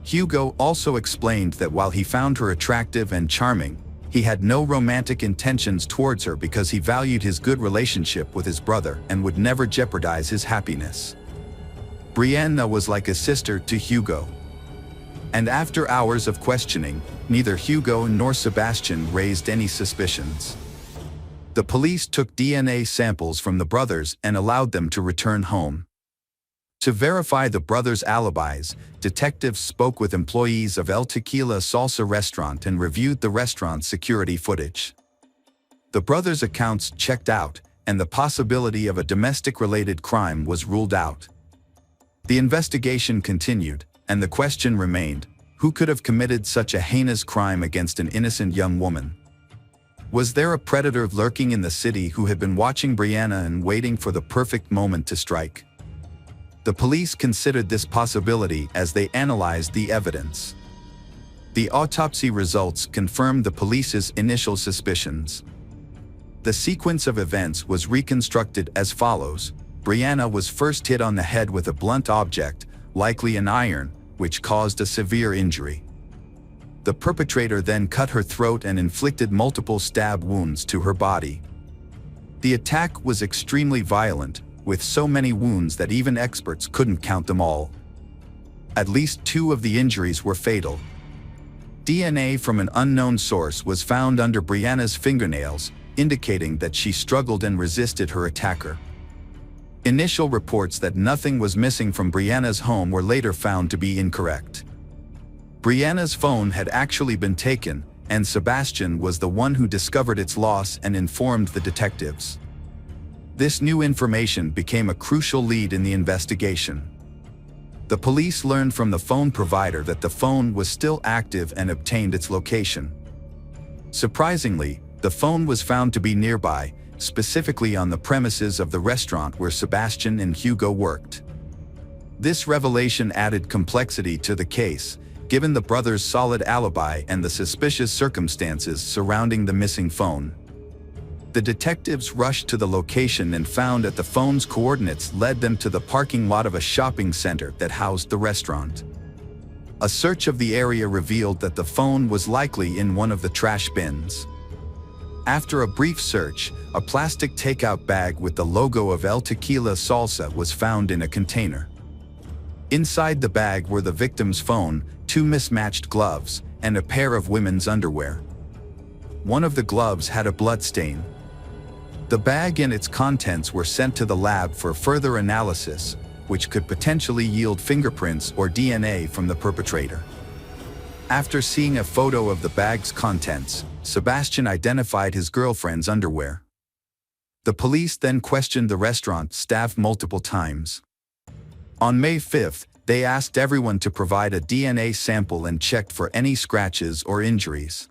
[SPEAKER 1] Hugo also explained that while he found her attractive and charming, he had no romantic intentions towards her because he valued his good relationship with his brother and would never jeopardize his happiness. Brianna was like a sister to Hugo. And after hours of questioning, neither Hugo nor Sebastian raised any suspicions. The police took DNA samples from the brothers and allowed them to return home. To verify the brothers' alibis, detectives spoke with employees of El Tequila Salsa restaurant and reviewed the restaurant's security footage. The brothers' accounts checked out, and the possibility of a domestic-related crime was ruled out. The investigation continued, and the question remained, who could have committed such a heinous crime against an innocent young woman? Was there a predator lurking in the city who had been watching Brianna and waiting for the perfect moment to strike? The police considered this possibility as they analyzed the evidence. The autopsy results confirmed the police's initial suspicions. The sequence of events was reconstructed as follows. Brianna was first hit on the head with a blunt object, likely an iron, which caused a severe injury. The perpetrator then cut her throat and inflicted multiple stab wounds to her body. The attack was extremely violent, with so many wounds that even experts couldn't count them all. At least 2 of the injuries were fatal. DNA from an unknown source was found under Brianna's fingernails, indicating that she struggled and resisted her attacker. Initial reports that nothing was missing from Brianna's home were later found to be incorrect. Brianna's phone had actually been taken, and Sebastian was the one who discovered its loss and informed the detectives. This new information became a crucial lead in the investigation. The police learned from the phone provider that the phone was still active and obtained its location. Surprisingly, the phone was found to be nearby, specifically on the premises of the restaurant where Sebastian and Hugo worked. This revelation added complexity to the case, given the brothers' solid alibi and the suspicious circumstances surrounding the missing phone. The detectives rushed to the location and found that the phone's coordinates led them to the parking lot of a shopping center that housed the restaurant. A search of the area revealed that the phone was likely in one of the trash bins. After a brief search, a plastic takeout bag with the logo of El Tequila Salsa was found in a container. Inside the bag were the victim's phone, 2 mismatched gloves, and a pair of women's underwear. One of the gloves had a bloodstain. The bag and its contents were sent to the lab for further analysis, which could potentially yield fingerprints or DNA from the perpetrator. After seeing a photo of the bag's contents, Sebastian identified his girlfriend's underwear. The police then questioned the restaurant staff multiple times. On May 5th, they asked everyone to provide a DNA sample and checked for any scratches or injuries.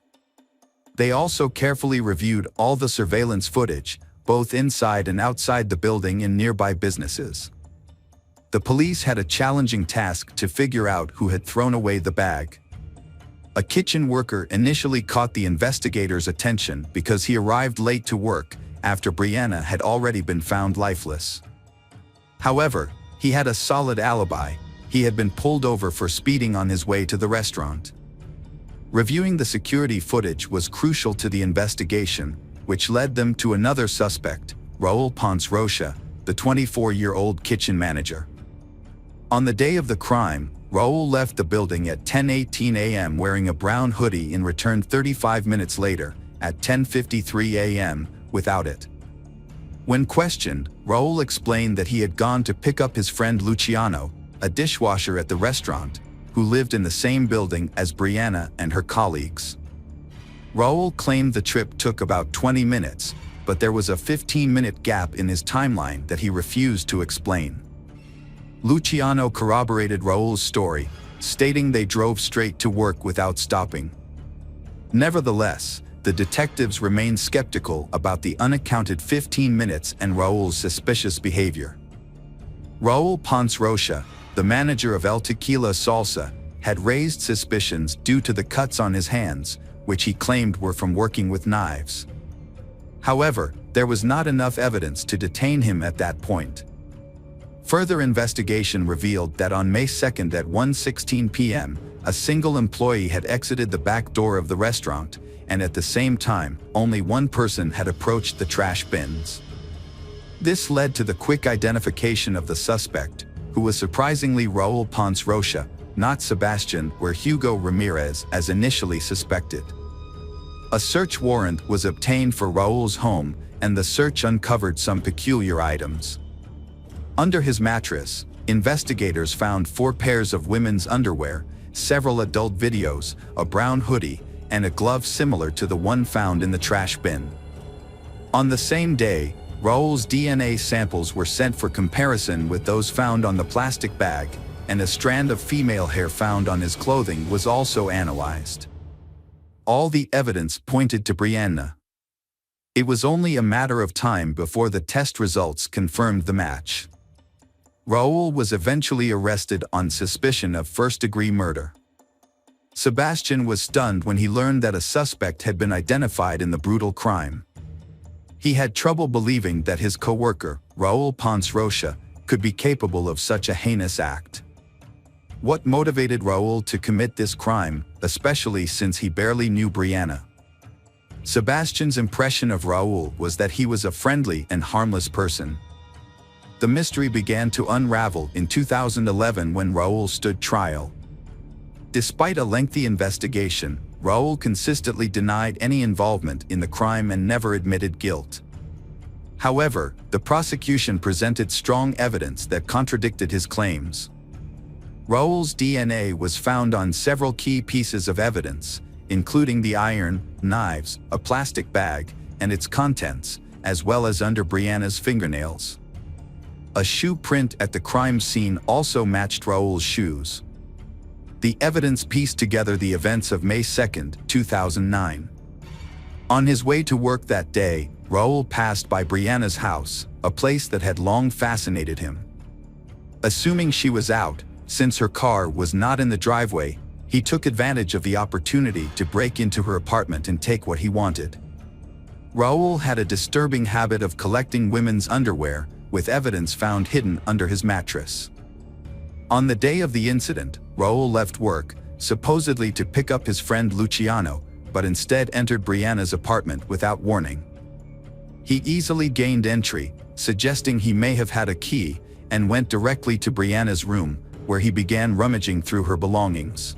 [SPEAKER 1] They also carefully reviewed all the surveillance footage, both inside and outside the building and nearby businesses. The police had a challenging task to figure out who had thrown away the bag. A kitchen worker initially caught the investigators' attention because he arrived late to work after Brianna had already been found lifeless. However, he had a solid alibi. He had been pulled over for speeding on his way to the restaurant. Reviewing the security footage was crucial to the investigation, which led them to another suspect, Raul Ponce Rocha, the 24-year-old kitchen manager. On the day of the crime, Raul left the building at 10:18 a.m. wearing a brown hoodie and returned 35 minutes later, at 10:53 a.m., without it. When questioned, Raul explained that he had gone to pick up his friend Luciano, a dishwasher at the restaurant, who lived in the same building as Brianna and her colleagues. Raul claimed the trip took about 20 minutes, but there was a 15-minute gap in his timeline that he refused to explain. Luciano corroborated Raul's story, stating they drove straight to work without stopping. Nevertheless, the detectives remained skeptical about the unaccounted 15 minutes and Raul's suspicious behavior. Raul Ponce Rocha, the manager of El Tequila Salsa, had raised suspicions due to the cuts on his hands, which he claimed were from working with knives. However, there was not enough evidence to detain him at that point. Further investigation revealed that on May 2nd at 1:16 p.m., a single employee had exited the back door of the restaurant, and at the same time, only one person had approached the trash bins. This led to the quick identification of the suspect, who was surprisingly Raul Ponce Rocha, not Sebastian or Hugo Ramirez as initially suspected. A search warrant was obtained for Raul's home, and the search uncovered some peculiar items. Under his mattress, investigators found 4 pairs of women's underwear, several adult videos, a brown hoodie, and a glove similar to the one found in the trash bin. On the same day, Raul's DNA samples were sent for comparison with those found on the plastic bag, and a strand of female hair found on his clothing was also analyzed. All the evidence pointed to Brianna. It was only a matter of time before the test results confirmed the match. Raul was eventually arrested on suspicion of first-degree murder. Sebastian was stunned when he learned that a suspect had been identified in the brutal crime. He had trouble believing that his co-worker, Raul Ponce Rocha, could be capable of such a heinous act. What motivated Raul to commit this crime, especially since he barely knew Brianna? Sebastian's impression of Raul was that he was a friendly and harmless person. The mystery began to unravel in 2011 when Raul stood trial. Despite a lengthy investigation, Raul consistently denied any involvement in the crime and never admitted guilt. However, the prosecution presented strong evidence that contradicted his claims. Raul's DNA was found on several key pieces of evidence, including the iron, knives, a plastic bag, and its contents, as well as under Brianna's fingernails. A shoe print at the crime scene also matched Raul's shoes. The evidence pieced together the events of May 2, 2009. On his way to work that day, Raul passed by Brianna's house, a place that had long fascinated him. Assuming she was out, since her car was not in the driveway, he took advantage of the opportunity to break into her apartment and take what he wanted. Raul had a disturbing habit of collecting women's underwear, with evidence found hidden under his mattress. On the day of the incident, Raul left work, supposedly to pick up his friend Luciano, but instead entered Brianna's apartment without warning. He easily gained entry, suggesting he may have had a key, and went directly to Brianna's room, where he began rummaging through her belongings.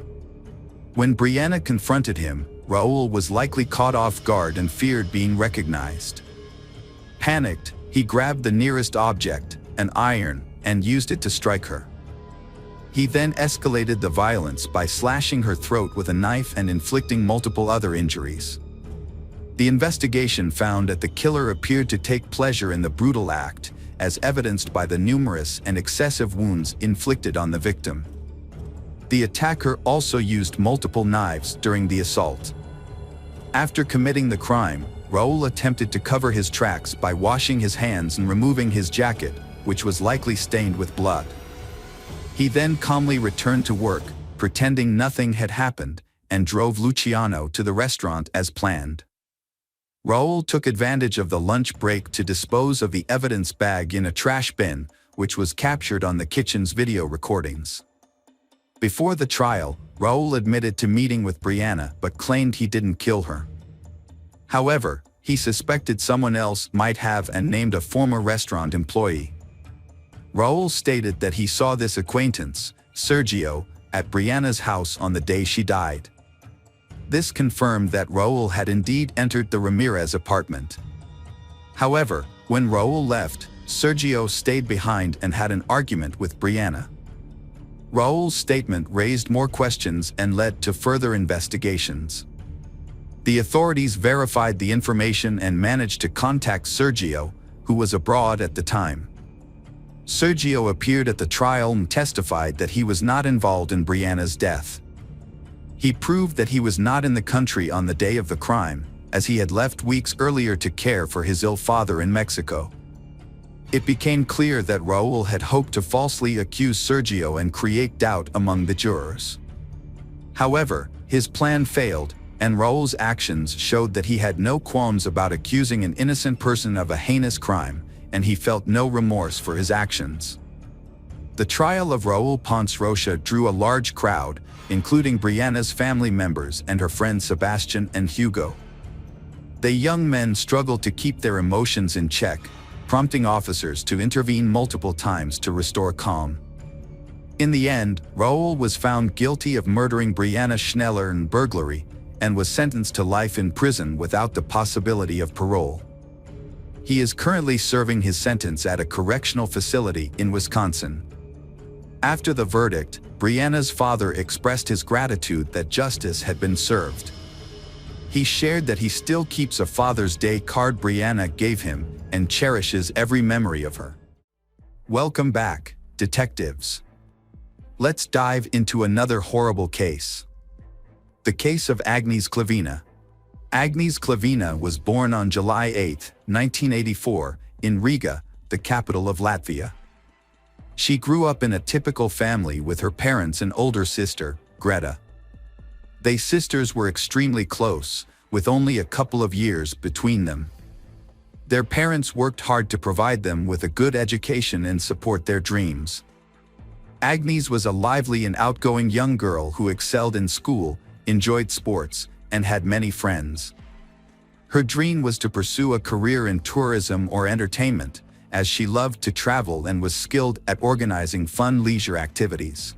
[SPEAKER 1] When Brianna confronted him, Raul was likely caught off guard and feared being recognized. Panicked, he grabbed the nearest object, an iron, and used it to strike her. He then escalated the violence by slashing her throat with a knife and inflicting multiple other injuries. The investigation found that the killer appeared to take pleasure in the brutal act, as evidenced by the numerous and excessive wounds inflicted on the victim. The attacker also used multiple knives during the assault. After committing the crime, Raul attempted to cover his tracks by washing his hands and removing his jacket, which was likely stained with blood. He then calmly returned to work, pretending nothing had happened, and drove Luciano to the restaurant as planned. Raul took advantage of the lunch break to dispose of the evidence bag in a trash bin, which was captured on the kitchen's video recordings. Before the trial, Raul admitted to meeting with Brianna but claimed he didn't kill her. However, he suspected someone else might have and named a former restaurant employee. Raul stated that he saw this acquaintance, Sergio, at Brianna's house on the day she died. This confirmed that Raul had indeed entered the Ramirez apartment. However, when Raul left, Sergio stayed behind and had an argument with Brianna. Raul's statement raised more questions and led to further investigations. The authorities verified the information and managed to contact Sergio, who was abroad at the time. Sergio appeared at the trial and testified that he was not involved in Brianna's death. He proved that he was not in the country on the day of the crime, as he had left weeks earlier to care for his ill father in Mexico. It became clear that Raul had hoped to falsely accuse Sergio and create doubt among the jurors. However, his plan failed, and Raul's actions showed that he had no qualms about accusing an innocent person of a heinous crime, and he felt no remorse for his actions. The trial of Raul Ponce Rocha drew a large crowd, including Brianna's family members and her friends Sebastian and Hugo. The young men struggled to keep their emotions in check, prompting officers to intervene multiple times to restore calm. In the end, Raul was found guilty of murdering Brianna Schneller and burglary, and was sentenced to life in prison without the possibility of parole. He is currently serving his sentence at a correctional facility in Wisconsin. After the verdict, Brianna's father expressed his gratitude that justice had been served. He shared that he still keeps a Father's Day card Brianna gave him and cherishes every memory of her. Welcome back, detectives. Let's dive into another horrible case. The case of Agnes Klavina. Agnes Klavina was born on July 8, 1984, in Riga, the capital of Latvia. She grew up in a typical family with her parents and older sister, Greta. They sisters were extremely close, with only a couple of years between them. Their parents worked hard to provide them with a good education and support their dreams. Agnes was a lively and outgoing young girl who excelled in school, enjoyed sports, and had many friends. Her dream was to pursue a career in tourism or entertainment, as she loved to travel and was skilled at organizing fun leisure activities.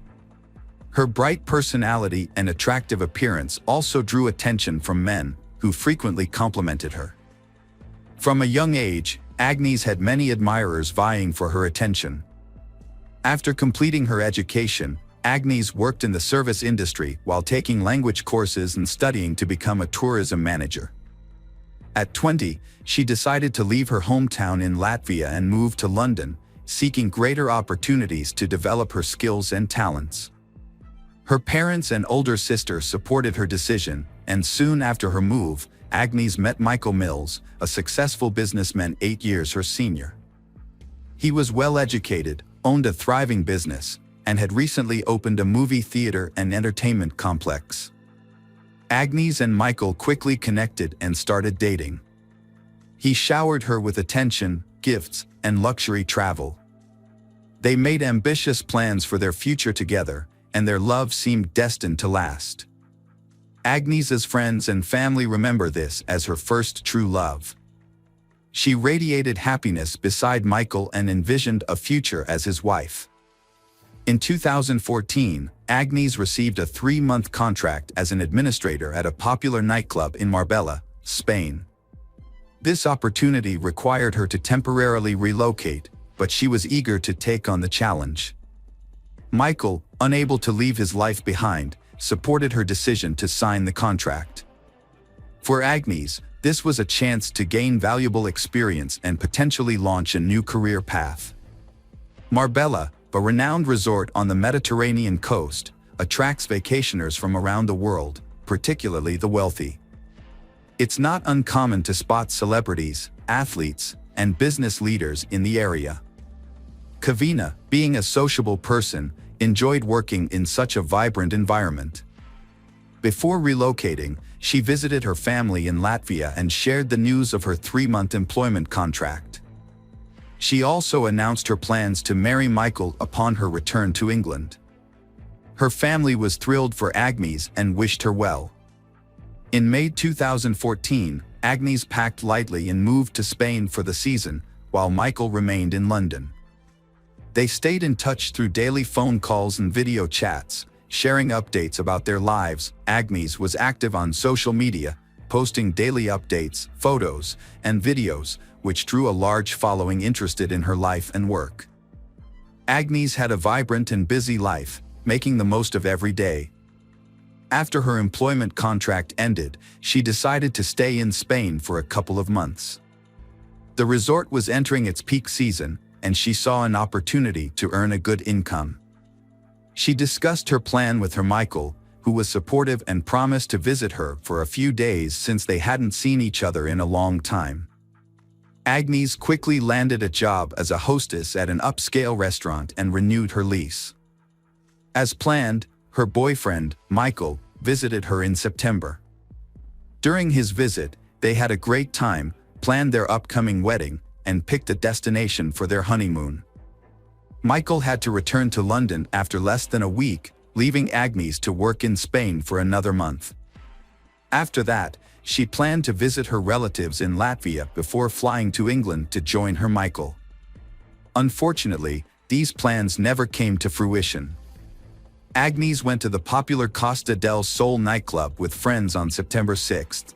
[SPEAKER 1] Her bright personality and attractive appearance also drew attention from men, who frequently complimented her. From a young age, Agnes had many admirers vying for her attention. After completing her education, Agnes worked in the service industry while taking language courses and studying to become a tourism manager. At 20, she decided to leave her hometown in Latvia and move to London, seeking greater opportunities to develop her skills and talents. Her parents and older sister supported her decision, and soon after her move, Agnes met Michael Mills, a successful businessman 8 years her senior. He was well educated, owned a thriving business, and had recently opened a movie theater and entertainment complex. Agnes and Michael quickly connected and started dating. He showered her with attention, gifts, and luxury travel. They made ambitious plans for their future together, and their love seemed destined to last. Agnes's friends and family remember this as her first true love. She radiated happiness beside Michael and envisioned a future as his wife. In 2014, Agnes received a 3-month contract as an administrator at a popular nightclub in Marbella, Spain. This opportunity required her to temporarily relocate, but she was eager to take on the challenge. Michael, unable to leave his life behind, supported her decision to sign the contract. For Agnes, This was a chance to gain valuable experience and potentially launch a new career path. Marbella, a renowned resort on the Mediterranean coast, attracts vacationers from around the world, particularly the wealthy. It's not uncommon to spot celebrities, athletes, and business leaders in the area. Kavina, being a sociable person, enjoyed working in such a vibrant environment. Before relocating, she visited her family in Latvia and shared the news of her 3-month employment contract. She also announced her plans to marry Michael upon her return to England. Her family was thrilled for Agnes and wished her well. In May 2014, Agnes packed lightly and moved to Spain for the season, while Michael remained in London. They stayed in touch through daily phone calls and video chats, sharing updates about their lives. Agnes was active on social media, posting daily updates, photos, and videos, which drew a large following interested in her life and work. Agnes had a vibrant and busy life, making the most of every day. After her employment contract ended, she decided to stay in Spain for a couple of months. The resort was entering its peak season, and she saw an opportunity to earn a good income. She discussed her plan with her Michael, who was supportive and promised to visit her for a few days since they hadn't seen each other in a long time. Agnes quickly landed a job as a hostess at an upscale restaurant and renewed her lease. As planned, her boyfriend, Michael, visited her in September. During his visit, they had a great time, planned their upcoming wedding, and picked a destination for their honeymoon. Michael had to return to London after less than a week, leaving Agnes to work in Spain for another month. After that, she planned to visit her relatives in Latvia before flying to England to join her Michael. Unfortunately, these plans never came to fruition. Agnes went to the popular Costa del Sol nightclub with friends on September 6th.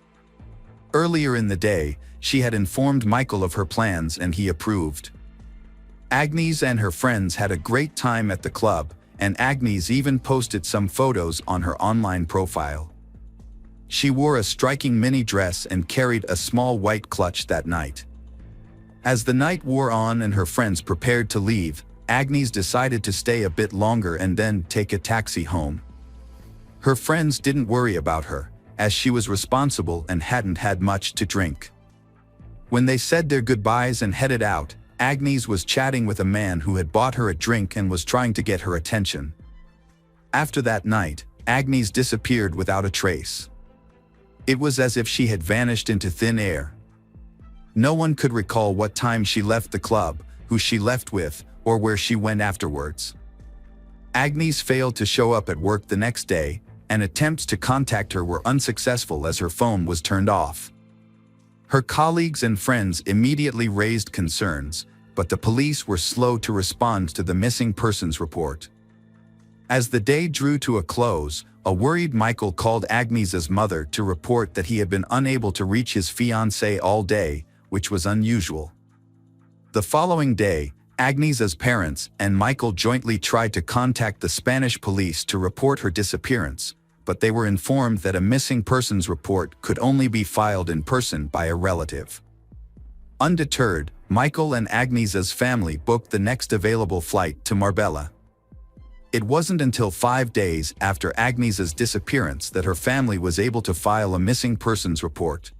[SPEAKER 1] Earlier in the day, she had informed Michael of her plans and he approved. Agnes and her friends had a great time at the club, and Agnes even posted some photos on her online profile. She wore a striking mini dress and carried a small white clutch that night. As the night wore on and her friends prepared to leave, Agnes decided to stay a bit longer and then take a taxi home. Her friends didn't worry about her, as she was responsible and hadn't had much to drink. When they said their goodbyes and headed out, Agnes was chatting with a man who had bought her a drink and was trying to get her attention. After that night, Agnes disappeared without a trace. It was as if she had vanished into thin air. No one could recall what time she left the club, who she left with, or where she went afterwards. Agnes failed to show up at work the next day, and attempts to contact her were unsuccessful as her phone was turned off. Her colleagues and friends immediately raised concerns, but the police were slow to respond to the missing persons report. As the day drew to a close, a worried Michael called Agnes's mother to report that he had been unable to reach his fiancée all day, which was unusual. The following day, Agnes's parents and Michael jointly tried to contact the Spanish police to report her disappearance, but they were informed that a missing persons report could only be filed in person by a relative. Undeterred, Michael and Agnes's family booked the next available flight to Marbella. It wasn't until 5 days after Agnes's disappearance that her family was able to file a missing persons report.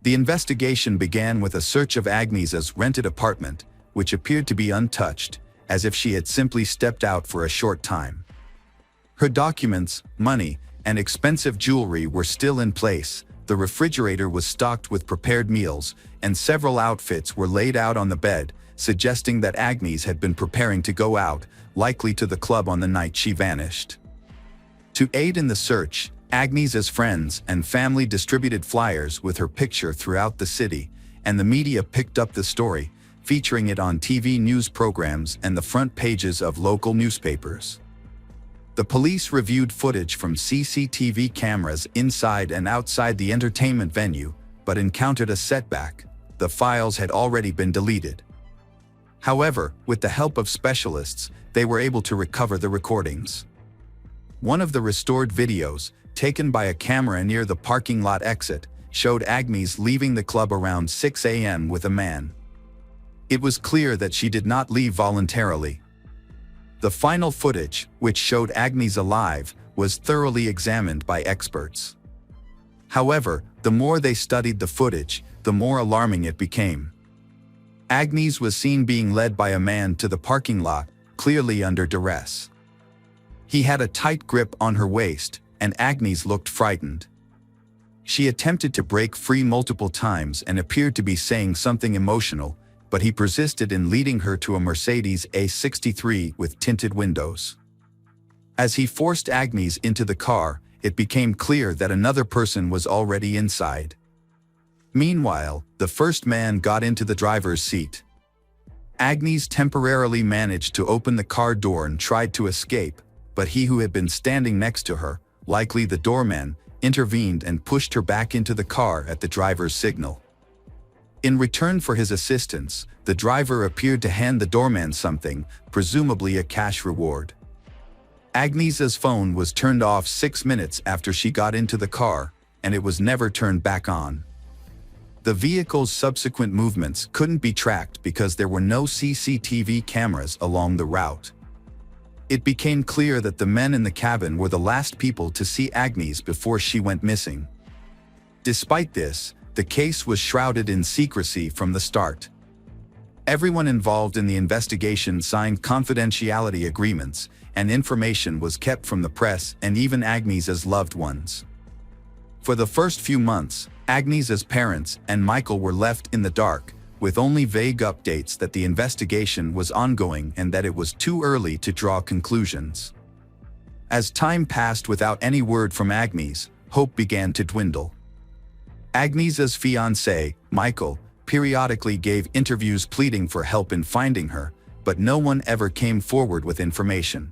[SPEAKER 1] The investigation began with a search of Agnes's rented apartment, which appeared to be untouched, as if she had simply stepped out for a short time. Her documents, money, and expensive jewelry were still in place, the refrigerator was stocked with prepared meals, and several outfits were laid out on the bed, suggesting that Agnes had been preparing to go out, likely to the club on the night she vanished. To aid in the search, Agnes's friends and family distributed flyers with her picture throughout the city, and the media picked up the story, featuring it on TV news programs and the front pages of local newspapers. The police reviewed footage from CCTV cameras inside and outside the entertainment venue, but encountered a setback. The files had already been deleted. However, with the help of specialists, they were able to recover the recordings. One of the restored videos, taken by a camera near the parking lot exit, showed Agnes leaving the club around 6 a.m. with a man. It was clear that she did not leave voluntarily. The final footage, which showed Agnes alive, was thoroughly examined by experts. However, the more they studied the footage, the more alarming it became. Agnes was seen being led by a man to the parking lot, clearly under duress. He had a tight grip on her waist, and Agnes looked frightened. She attempted to break free multiple times and appeared to be saying something emotional, but he persisted in leading her to a Mercedes A63 with tinted windows. As he forced Agnes into the car, it became clear that another person was already inside. Meanwhile, the first man got into the driver's seat. Agnes temporarily managed to open the car door and tried to escape, but he who had been standing next to her, likely the doorman, intervened and pushed her back into the car at the driver's signal. In return for his assistance, the driver appeared to hand the doorman something, presumably a cash reward. Agnes's phone was turned off 6 minutes after she got into the car, and it was never turned back on. The vehicle's subsequent movements couldn't be tracked because there were no CCTV cameras along the route. It became clear that the men in the cabin were the last people to see Agnes before she went missing. Despite this, the case was shrouded in secrecy from the start. Everyone involved in the investigation signed confidentiality agreements, and information was kept from the press and even Agnes's loved ones. For the first few months, Agnes's parents and Michael were left in the dark, with only vague updates that the investigation was ongoing and that it was too early to draw conclusions. As time passed without any word from Agnes, hope began to dwindle. Agnes's fiancé, Michael, periodically gave interviews pleading for help in finding her, but no one ever came forward with information.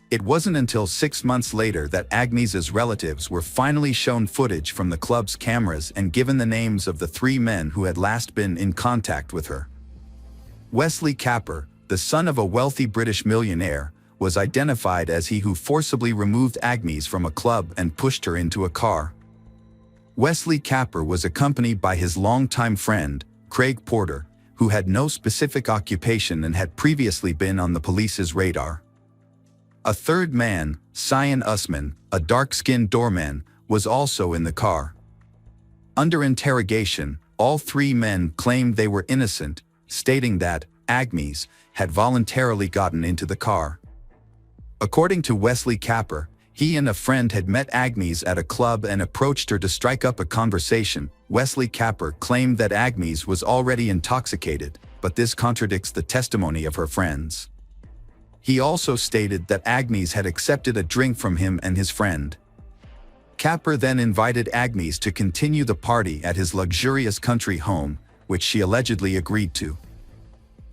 [SPEAKER 1] It wasn't until 6 months later that Agnes's relatives were finally shown footage from the club's cameras and given the names of the 3 men who had last been in contact with her. Wesley Capper, the son of a wealthy British millionaire, was identified as he who forcibly removed Agnes from a club and pushed her into a car. Wesley Capper was accompanied by his longtime friend, Craig Porter, who had no specific occupation and had previously been on the police's radar. A third man, Cyan Usman, a dark-skinned doorman, was also in the car. Under interrogation, all 3 men claimed they were innocent, stating that Agnes had voluntarily gotten into the car. According to Wesley Capper, he and a friend had met Agnes at a club and approached her to strike up a conversation. Wesley Capper claimed that Agnes was already intoxicated, but this contradicts the testimony of her friends. He also stated that Agnes had accepted a drink from him and his friend. Capper then invited Agnes to continue the party at his luxurious country home, which she allegedly agreed to.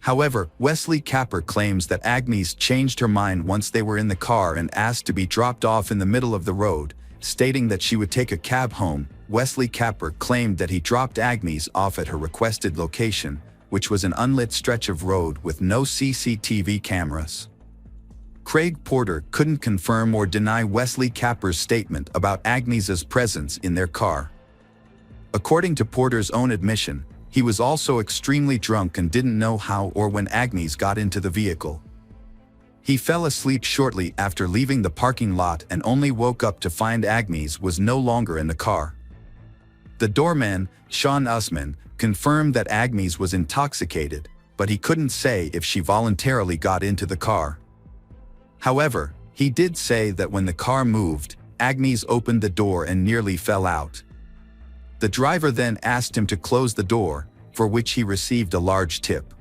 [SPEAKER 1] However, Wesley Capper claims that Agnes changed her mind once they were in the car and asked to be dropped off in the middle of the road, stating that she would take a cab home. Wesley Capper claimed that he dropped Agnes off at her requested location, which was an unlit stretch of road with no CCTV cameras. Craig Porter couldn't confirm or deny Wesley Capper's statement about Agnes's presence in their car. According to Porter's own admission, he was also extremely drunk and didn't know how or when Agnes got into the vehicle. He fell asleep shortly after leaving the parking lot and only woke up to find Agnes was no longer in the car. The doorman, Cyan Usman, confirmed that Agnes was intoxicated, but he couldn't say if she voluntarily got into the car. However, he did say that when the car moved, Agnes opened the door and nearly fell out. The driver then asked him to close the door, for which he received a large tip.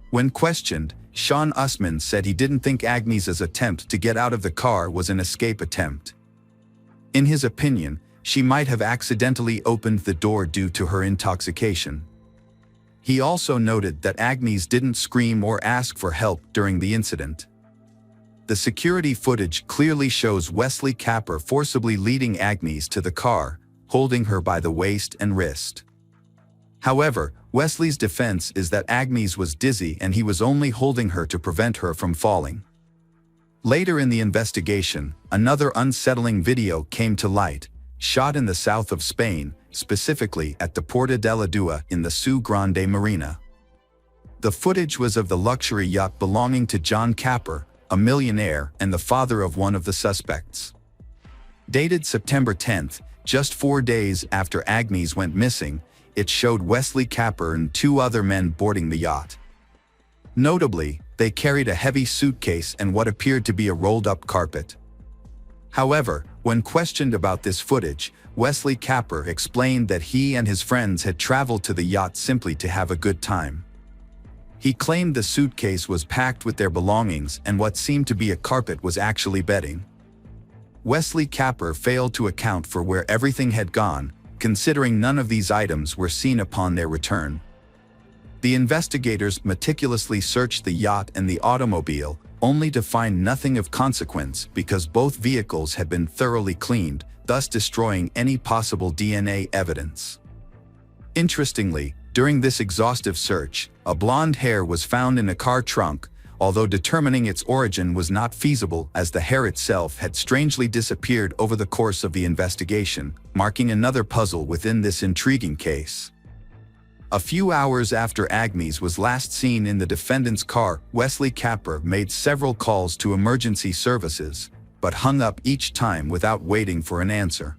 [SPEAKER 1] When questioned, Cyan Usman said he didn't think Agnes's attempt to get out of the car was an escape attempt. In his opinion, she might have accidentally opened the door due to her intoxication. He also noted that Agnes didn't scream or ask for help during the incident. The security footage clearly shows Wesley Capper forcibly leading Agnes to the car, holding her by the waist and wrist. However, Wesley's defense is that Agnes was dizzy and he was only holding her to prevent her from falling. Later in the investigation, another unsettling video came to light, shot in the south of Spain, specifically at the Porta della Dua in the Su Grande Marina. The footage was of the luxury yacht belonging to John Capper, a millionaire and the father of one of the suspects. Dated September 10th, just 4 days after Agnes went missing, it showed Wesley Capper and 2 other men boarding the yacht. Notably, they carried a heavy suitcase and what appeared to be a rolled-up carpet. However, when questioned about this footage, Wesley Capper explained that he and his friends had traveled to the yacht simply to have a good time. He claimed the suitcase was packed with their belongings and what seemed to be a carpet was actually bedding. Wesley Capper failed to account for where everything had gone, considering none of these items were seen upon their return. The investigators meticulously searched the yacht and the automobile, only to find nothing of consequence because both vehicles had been thoroughly cleaned, thus destroying any possible DNA evidence. Interestingly, during this exhaustive search, a blonde hair was found in a car trunk, although determining its origin was not feasible as the hair itself had strangely disappeared over the course of the investigation, marking another puzzle within this intriguing case. A few hours after Agnes was last seen in the defendant's car, Wesley Capper made several calls to emergency services, but hung up each time without waiting for an answer.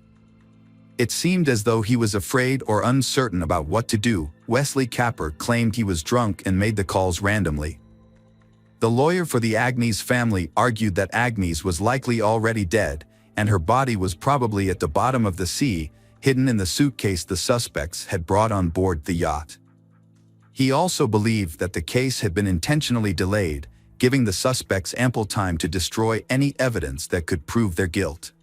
[SPEAKER 1] It seemed as though he was afraid or uncertain about what to do. Wesley Capper claimed he was drunk and made the calls randomly. The lawyer for the Agnes family argued that Agnes was likely already dead, and her body was probably at the bottom of the sea, hidden in the suitcase the suspects had brought on board the yacht. He also believed that the case had been intentionally delayed, giving the suspects ample time to destroy any evidence that could prove their guilt.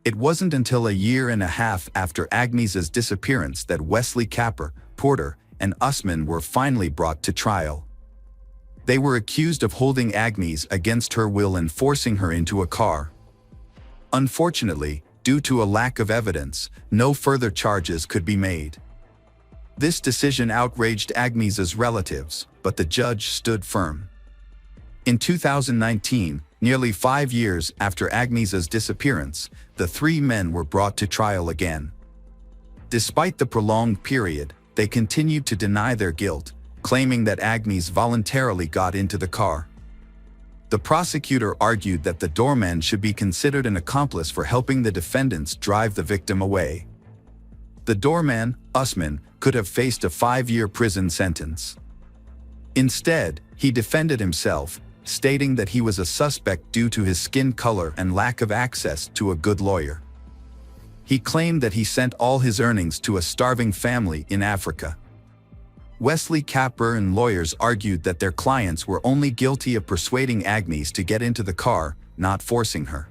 [SPEAKER 1] It wasn't until a year and a half after Agnes's disappearance that Wesley Capper, Porter, and Usman were finally brought to trial. They were accused of holding Agnes against her will and forcing her into a car. Unfortunately, due to a lack of evidence, no further charges could be made. This decision outraged Agnes's relatives, but the judge stood firm. In 2019, nearly 5 years after Agnes's disappearance, the 3 men were brought to trial again. Despite the prolonged period, they continued to deny their guilt, claiming that Agnes voluntarily got into the car. The prosecutor argued that the doorman should be considered an accomplice for helping the defendants drive the victim away. The doorman, Usman, could have faced a 5-year prison sentence. Instead, he defended himself, stating that he was a suspect due to his skin color and lack of access to a good lawyer. He claimed that he sent all his earnings to a starving family in Africa. Wesley Capper and lawyers argued that their clients were only guilty of persuading Agnes to get into the car, not forcing her.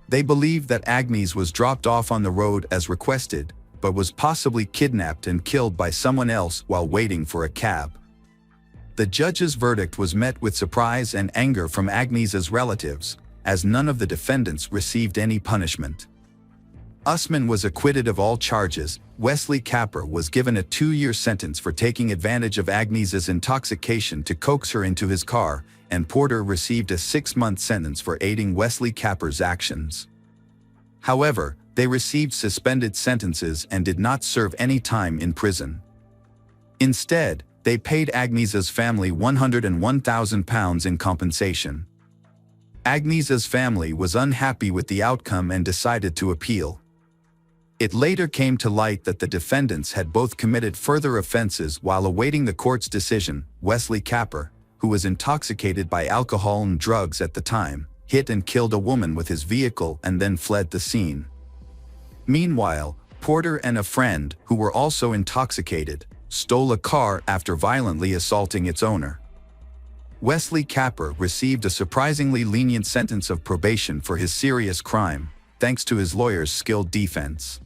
[SPEAKER 1] They believed that Agnes was dropped off on the road as requested, but was possibly kidnapped and killed by someone else while waiting for a cab. The judge's verdict was met with surprise and anger from Agnes's relatives, as none of the defendants received any punishment. Usman was acquitted of all charges. Wesley Capper was given a 2-year sentence for taking advantage of Agnes's intoxication to coax her into his car, and Porter received a 6-month sentence for aiding Wesley Capper's actions. However, they received suspended sentences and did not serve any time in prison. Instead, they paid Agnes's family £101,000 in compensation. Agnes's family was unhappy with the outcome and decided to appeal. It later came to light that the defendants had both committed further offenses while awaiting the court's decision. Wesley Capper, who was intoxicated by alcohol and drugs at the time, hit and killed a woman with his vehicle and then fled the scene. Meanwhile, Porter and a friend, who were also intoxicated, stole a car after violently assaulting its owner. Wesley Capper received a surprisingly lenient sentence of probation for his serious crime, thanks to his lawyer's skilled defense.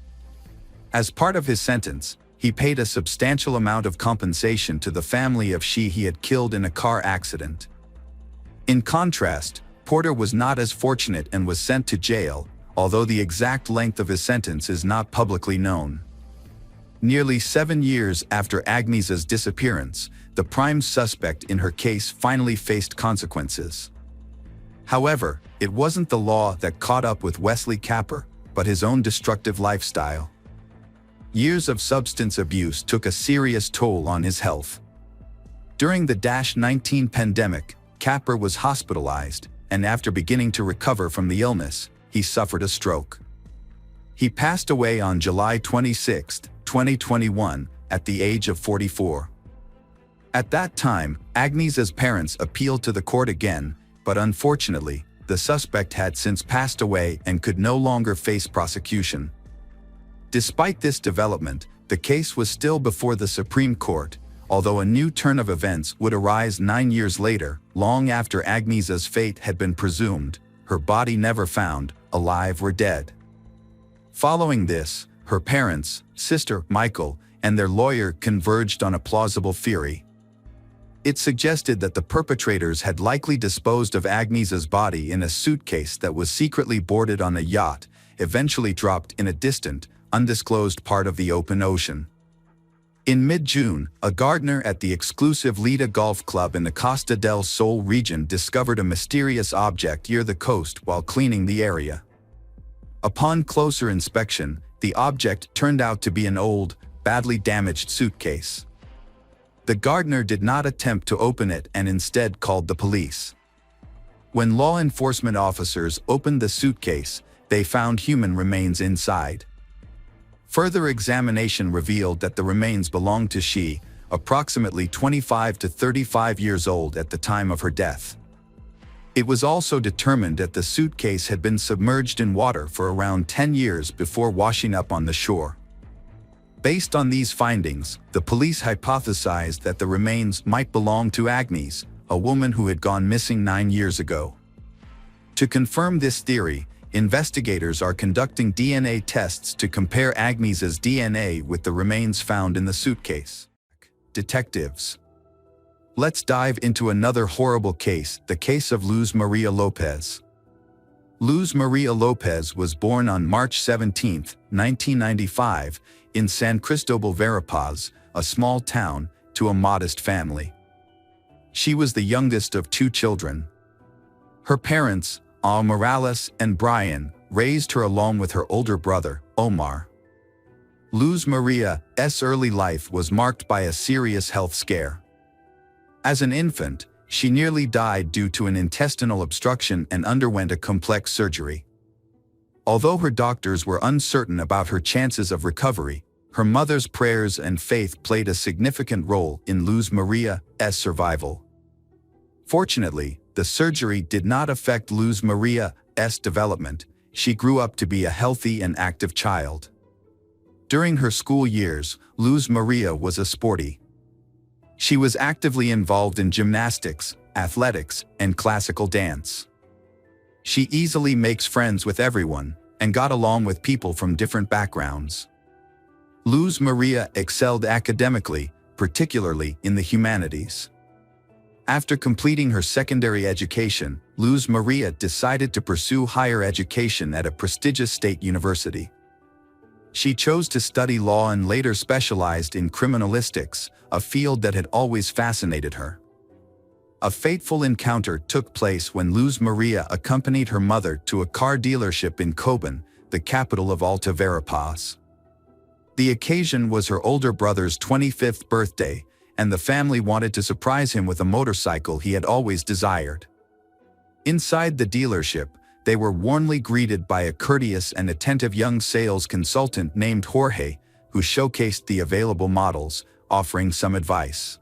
[SPEAKER 1] As part of his sentence, he paid a substantial amount of compensation to the family of she he had killed in a car accident. In contrast, Porter was not as fortunate and was sent to jail, although the exact length of his sentence is not publicly known. Nearly 7 years after Agnes's disappearance, the prime suspect in her case finally faced consequences. However, it wasn't the law that caught up with Wesley Capper, but his own destructive lifestyle. Years of substance abuse took a serious toll on his health. During the -19 pandemic, Capper was hospitalized, and after beginning to recover from the illness, he suffered a stroke. He passed away on July 26, 2021, at the age of 44. At that time, Agnieszka's parents appealed to the court again, but unfortunately, the suspect had since passed away and could no longer face prosecution. Despite this development, the case was still before the Supreme Court, although a new turn of events would arise 9 years later, long after Agnieszka's fate had been presumed, her body never found, alive or dead. Following this, her parents, sister, Michael, and their lawyer converged on a plausible theory. It suggested that the perpetrators had likely disposed of Agnieszka's body in a suitcase that was secretly boarded on a yacht, eventually dropped in a distant, undisclosed part of the open ocean. In mid-June, a gardener at the exclusive Lida Golf Club in the Costa del Sol region discovered a mysterious object near the coast while cleaning the area. Upon closer inspection, the object turned out to be an old, badly damaged suitcase. The gardener did not attempt to open it and instead called the police. When law enforcement officers opened the suitcase, they found human remains inside. Further examination revealed that the remains belonged to she, approximately 25 to 35 years old at the time of her death. It was also determined that the suitcase had been submerged in water for around 10 years before washing up on the shore. Based on these findings, the police hypothesized that the remains might belong to Agnieszka, a woman who had gone missing 9 years ago. To confirm this theory, investigators are conducting DNA tests to compare Agnieszka's DNA with the remains found in the suitcase. Detectives. Let's dive into another horrible case, the case of Luz Maria Lopez. Luz Maria Lopez was born on March 17, 1995, in San Cristobal Verapaz, a small town, to a modest family. She was the youngest of 2 children. Her parents, Morales and Brian, raised her along with her older brother, Omar. Luz Maria's early life was marked by a serious health scare. As an infant, she nearly died due to an intestinal obstruction and underwent a complex surgery. Although her doctors were uncertain about her chances of recovery, her mother's prayers and faith played a significant role in Luz Maria's survival. Fortunately, the surgery did not affect Luz Maria's development. She grew up to be a healthy and active child. During her school years, Luz Maria was a sporty. She was actively involved in gymnastics, athletics, and classical dance. She easily makes friends with everyone and got along with people from different backgrounds. Luz Maria excelled academically, particularly in the humanities. After completing her secondary education, Luz Maria decided to pursue higher education at a prestigious state university. She chose to study law and later specialized in criminalistics, a field that had always fascinated her. A fateful encounter took place when Luz Maria accompanied her mother to a car dealership in Coban, the capital of Alta Verapaz. The occasion was her older brother's 25th birthday, and the family wanted to surprise him with a motorcycle he had always desired. Inside the dealership, they were warmly greeted by a courteous and attentive young sales consultant named Jorge, who showcased the available models, offering some advice.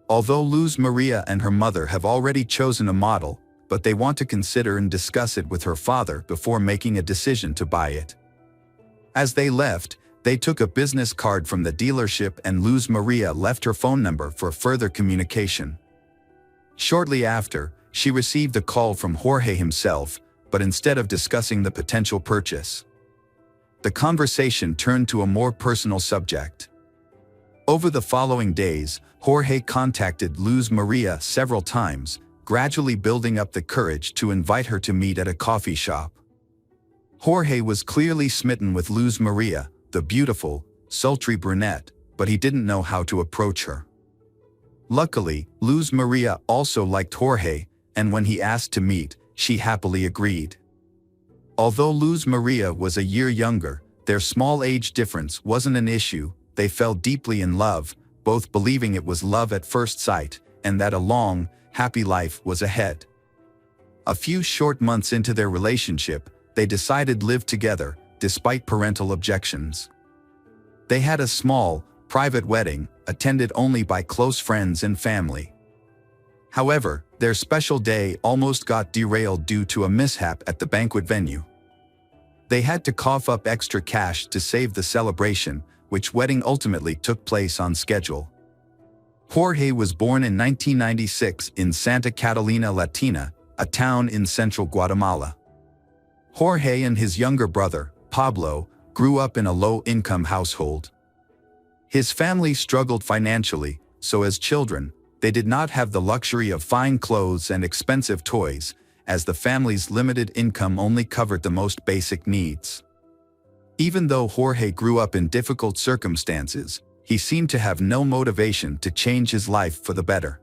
[SPEAKER 1] Although Luz Maria and her mother have already chosen a model, but they want to consider and discuss it with her father before making a decision to buy it. As they left, they took a business card from the dealership and Luz Maria left her phone number for further communication. Shortly after, she received a call from Jorge himself, but instead of discussing the potential purchase, the conversation turned to a more personal subject. Over the following days, Jorge contacted Luz Maria several times, gradually building up the courage to invite her to meet at a coffee shop. Jorge was clearly smitten with Luz Maria, the beautiful, sultry brunette, but he didn't know how to approach her. Luckily, Luz Maria also liked Jorge, and when he asked to meet, she happily agreed. Although Luz Maria was a year younger, Their small age difference wasn't an issue. They fell deeply in love, both believing it was love at first sight, and that a long, happy life was ahead. A few short months into their relationship, they decided to live together, despite parental objections. They had a small, private wedding, attended only by close friends and family. However, their special day almost got derailed due to a mishap at the banquet venue. They had to cough up extra cash to save the celebration, which wedding ultimately took place on schedule. Jorge was born in 1996 in Santa Catalina Latina, a town in central Guatemala. Jorge and his younger brother, Pablo, grew up in a low-income household. His family struggled financially, so as children, they did not have the luxury of fine clothes and expensive toys, as the family's limited income only covered the most basic needs. Even though Jorge grew up in difficult circumstances, he seemed to have no motivation to change his life for the better.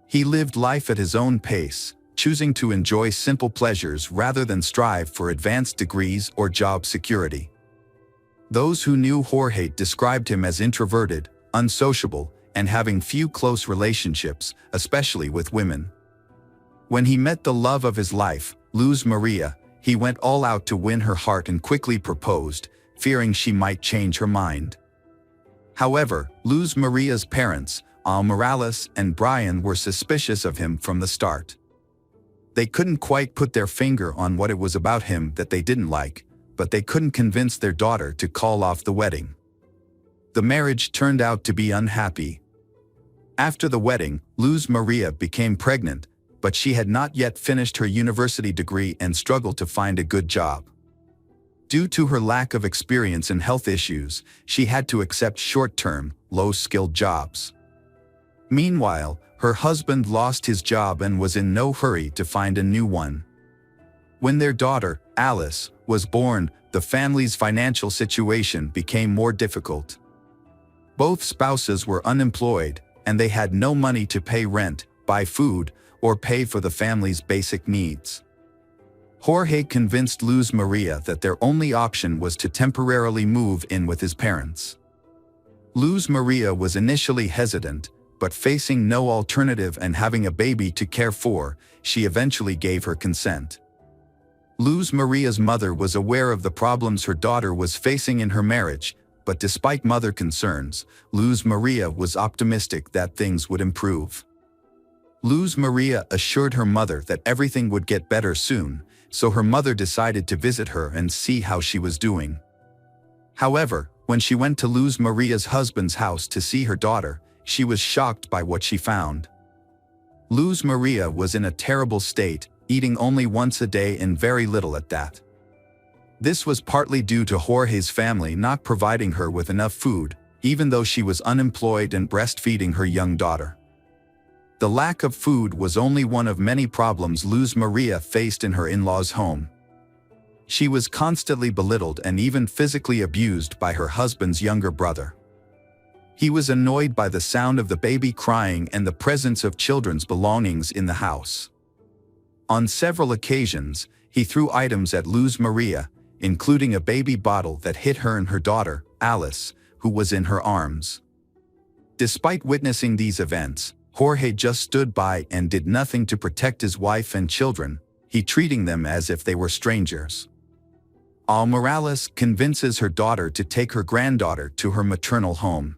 [SPEAKER 1] He lived life at his own pace, choosing to enjoy simple pleasures rather than strive for advanced degrees or job security. Those who knew Jorge described him as introverted, unsociable, and having few close relationships, especially with women. When he met the love of his life, Luz Maria, he went all out to win her heart and quickly proposed, fearing she might change her mind. However, Luz Maria's parents, Al Morales and Brian, were suspicious of him from the start. They couldn't quite put their finger on what it was about him that they didn't like, but they couldn't convince their daughter to call off the wedding. The marriage turned out to be unhappy. After the wedding, Luz Maria became pregnant, but she had not yet finished her university degree and struggled to find a good job. Due to her lack of experience and health issues, she had to accept short-term, low-skilled jobs. Meanwhile, her husband lost his job and was in no hurry to find a new one. When their daughter, Alice, was born, the family's financial situation became more difficult. Both spouses were unemployed, and they had no money to pay rent, buy food, or pay for the family's basic needs. Jorge convinced Luz Maria that their only option was to temporarily move in with his parents. Luz Maria was initially hesitant, but facing no alternative and having a baby to care for, she eventually gave her consent. Luz Maria's mother was aware of the problems her daughter was facing in her marriage, but despite mother concerns, Luz Maria was optimistic that things would improve. Luz Maria assured her mother that everything would get better soon, so her mother decided to visit her and see how she was doing. However, when she went to Luz Maria's husband's house to see her daughter, she was shocked by what she found. Luz Maria was in a terrible state, eating only once a day and very little at that. This was partly due to Jorge's family not providing her with enough food, even though she was unemployed and breastfeeding her young daughter. The lack of food was only one of many problems Luz Maria faced in her in-laws' home. She was constantly belittled and even physically abused by her husband's younger brother. He was annoyed by the sound of the baby crying and the presence of children's belongings in the house. On several occasions, he threw items at Luz Maria, including a baby bottle that hit her and her daughter, Alice, who was in her arms. Despite witnessing these events, Jorge just stood by and did nothing to protect his wife and children, he treating them as if they were strangers. Al Morales convinces her daughter to take her granddaughter to her maternal home.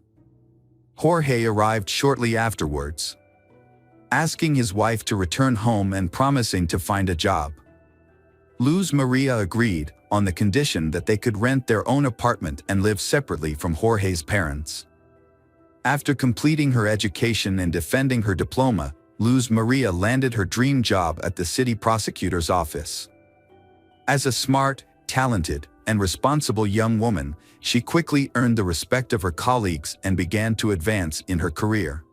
[SPEAKER 1] Jorge arrived shortly afterwards, asking his wife to return home and promising to find a job. Luz Maria agreed, on the condition that they could rent their own apartment and live separately from Jorge's parents. After completing her education and defending her diploma, Luz Maria landed her dream job at the city prosecutor's office. As a smart, talented, and responsible young woman, she quickly earned the respect of her colleagues and began to advance in her career.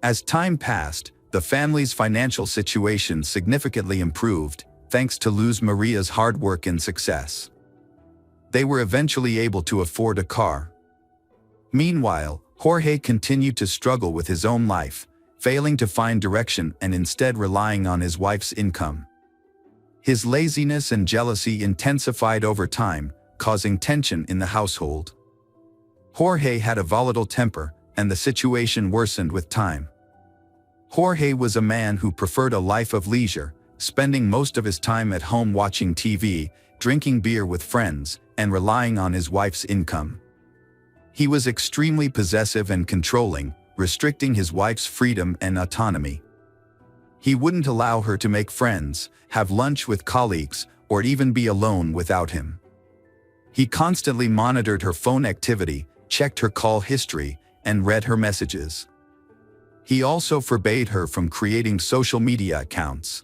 [SPEAKER 1] As time passed, the family's financial situation significantly improved, thanks to Luz Maria's hard work and success. They were eventually able to afford a car. Meanwhile, Jorge continued to struggle with his own life, failing to find direction and instead relying on his wife's income. His laziness and jealousy intensified over time, causing tension in the household. Jorge had a volatile temper, and the situation worsened with time. Jorge was a man who preferred a life of leisure, spending most of his time at home watching TV, drinking beer with friends, and relying on his wife's income. He was extremely possessive and controlling, restricting his wife's freedom and autonomy. He wouldn't allow her to make friends, have lunch with colleagues, or even be alone without him. He constantly monitored her phone activity, checked her call history, and read her messages. He also forbade her from creating social media accounts.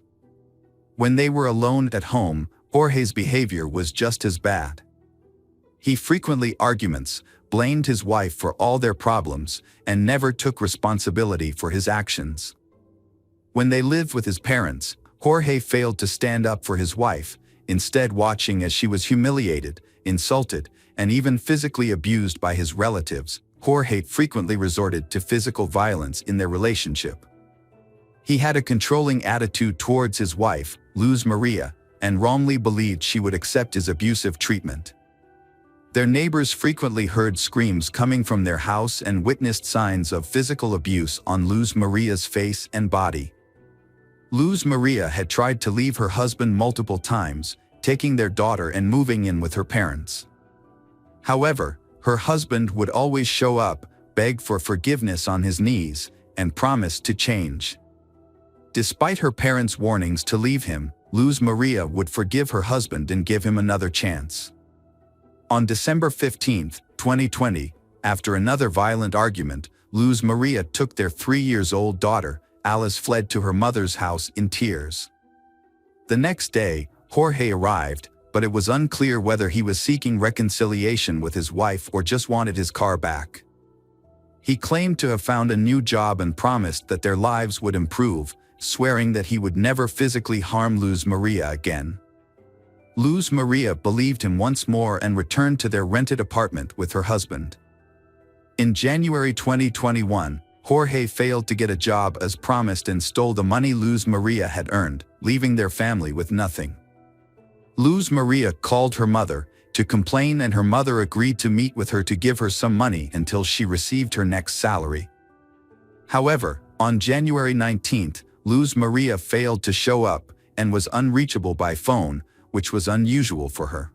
[SPEAKER 1] When they were alone at home, Jorge's behavior was just as bad. He frequently arguments, blamed his wife for all their problems, and never took responsibility for his actions. When they lived with his parents, Jorge failed to stand up for his wife, instead watching as she was humiliated, insulted, and even physically abused by his relatives. Jorge frequently resorted to physical violence in their relationship. He had a controlling attitude towards his wife, Luz Maria, and wrongly believed she would accept his abusive treatment. Their neighbors frequently heard screams coming from their house and witnessed signs of physical abuse on Luz Maria's face and body. Luz Maria had tried to leave her husband multiple times, taking their daughter and moving in with her parents. However, her husband would always show up, beg for forgiveness on his knees, and promise to change. Despite her parents' warnings to leave him, Luz Maria would forgive her husband and give him another chance. On December 15, 2020, after another violent argument, Luz Maria took their 3-year-old daughter, Alice, fled to her mother's house in tears. The next day, Jorge arrived, but it was unclear whether he was seeking reconciliation with his wife or just wanted his car back. He claimed to have found a new job and promised that their lives would improve, swearing that he would never physically harm Luz Maria again. Luz Maria believed him once more and returned to their rented apartment with her husband. In January 2021, Jorge failed to get a job as promised and stole the money Luz Maria had earned, leaving their family with nothing. Luz Maria called her mother to complain, and her mother agreed to meet with her to give her some money until she received her next salary. However, on January 19, Luz Maria failed to show up and was unreachable by phone, which was unusual for her.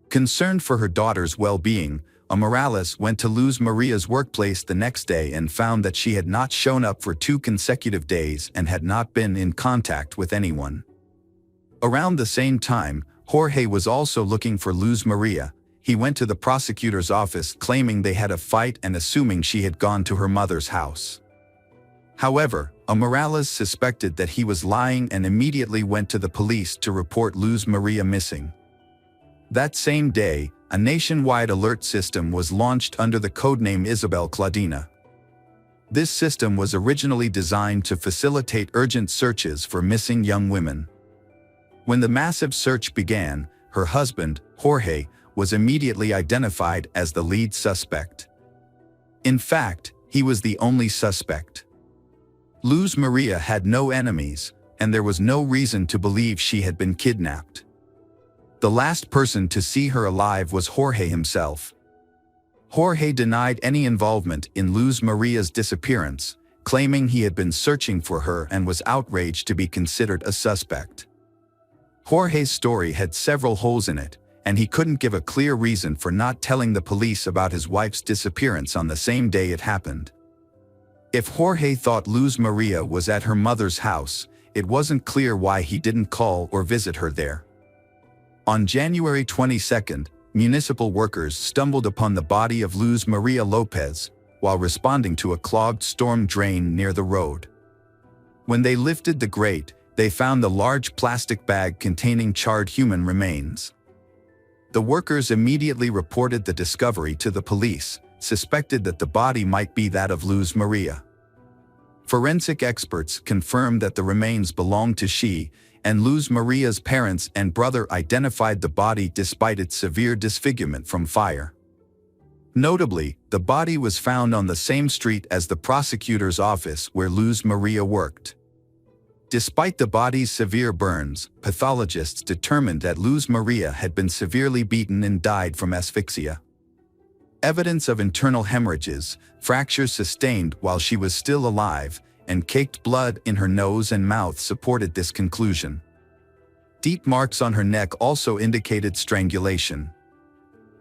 [SPEAKER 1] Concerned for her daughter's well-being, Morales went to Luz Maria's workplace the next day and found that she had not shown up for 2 consecutive days and had not been in contact with anyone. Around the same time, Jorge was also looking for Luz Maria. He went to the prosecutor's office claiming they had a fight and assuming she had gone to her mother's house. However, Morales suspected that he was lying and immediately went to the police to report Luz Maria missing. That same day, a nationwide alert system was launched under the codename Isabel Claudina. This system was originally designed to facilitate urgent searches for missing young women. When the massive search began, her husband, Jorge, was immediately identified as the lead suspect. In fact, he was the only suspect. Luz Maria had no enemies, and there was no reason to believe she had been kidnapped. The last person to see her alive was Jorge himself. Jorge denied any involvement in Luz Maria's disappearance, claiming he had been searching for her and was outraged to be considered a suspect. Jorge's story had several holes in it, and he couldn't give a clear reason for not telling the police about his wife's disappearance on the same day it happened. If Jorge thought Luz Maria was at her mother's house, it wasn't clear why he didn't call or visit her there. On January 22, municipal workers stumbled upon the body of Luz Maria Lopez while responding to a clogged storm drain near the road. When they lifted the grate, they found the large plastic bag containing charred human remains. The workers immediately reported the discovery to the police, suspected that the body might be that of Luz Maria. Forensic experts confirmed that the remains belonged to she, and Luz Maria's parents and brother identified the body despite its severe disfigurement from fire. Notably, the body was found on the same street as the prosecutor's office where Luz Maria worked. Despite the body's severe burns, pathologists determined that Luz Maria had been severely beaten and died from asphyxia. Evidence of internal hemorrhages, fractures sustained while she was still alive, and caked blood in her nose and mouth supported this conclusion. Deep marks on her neck also indicated strangulation.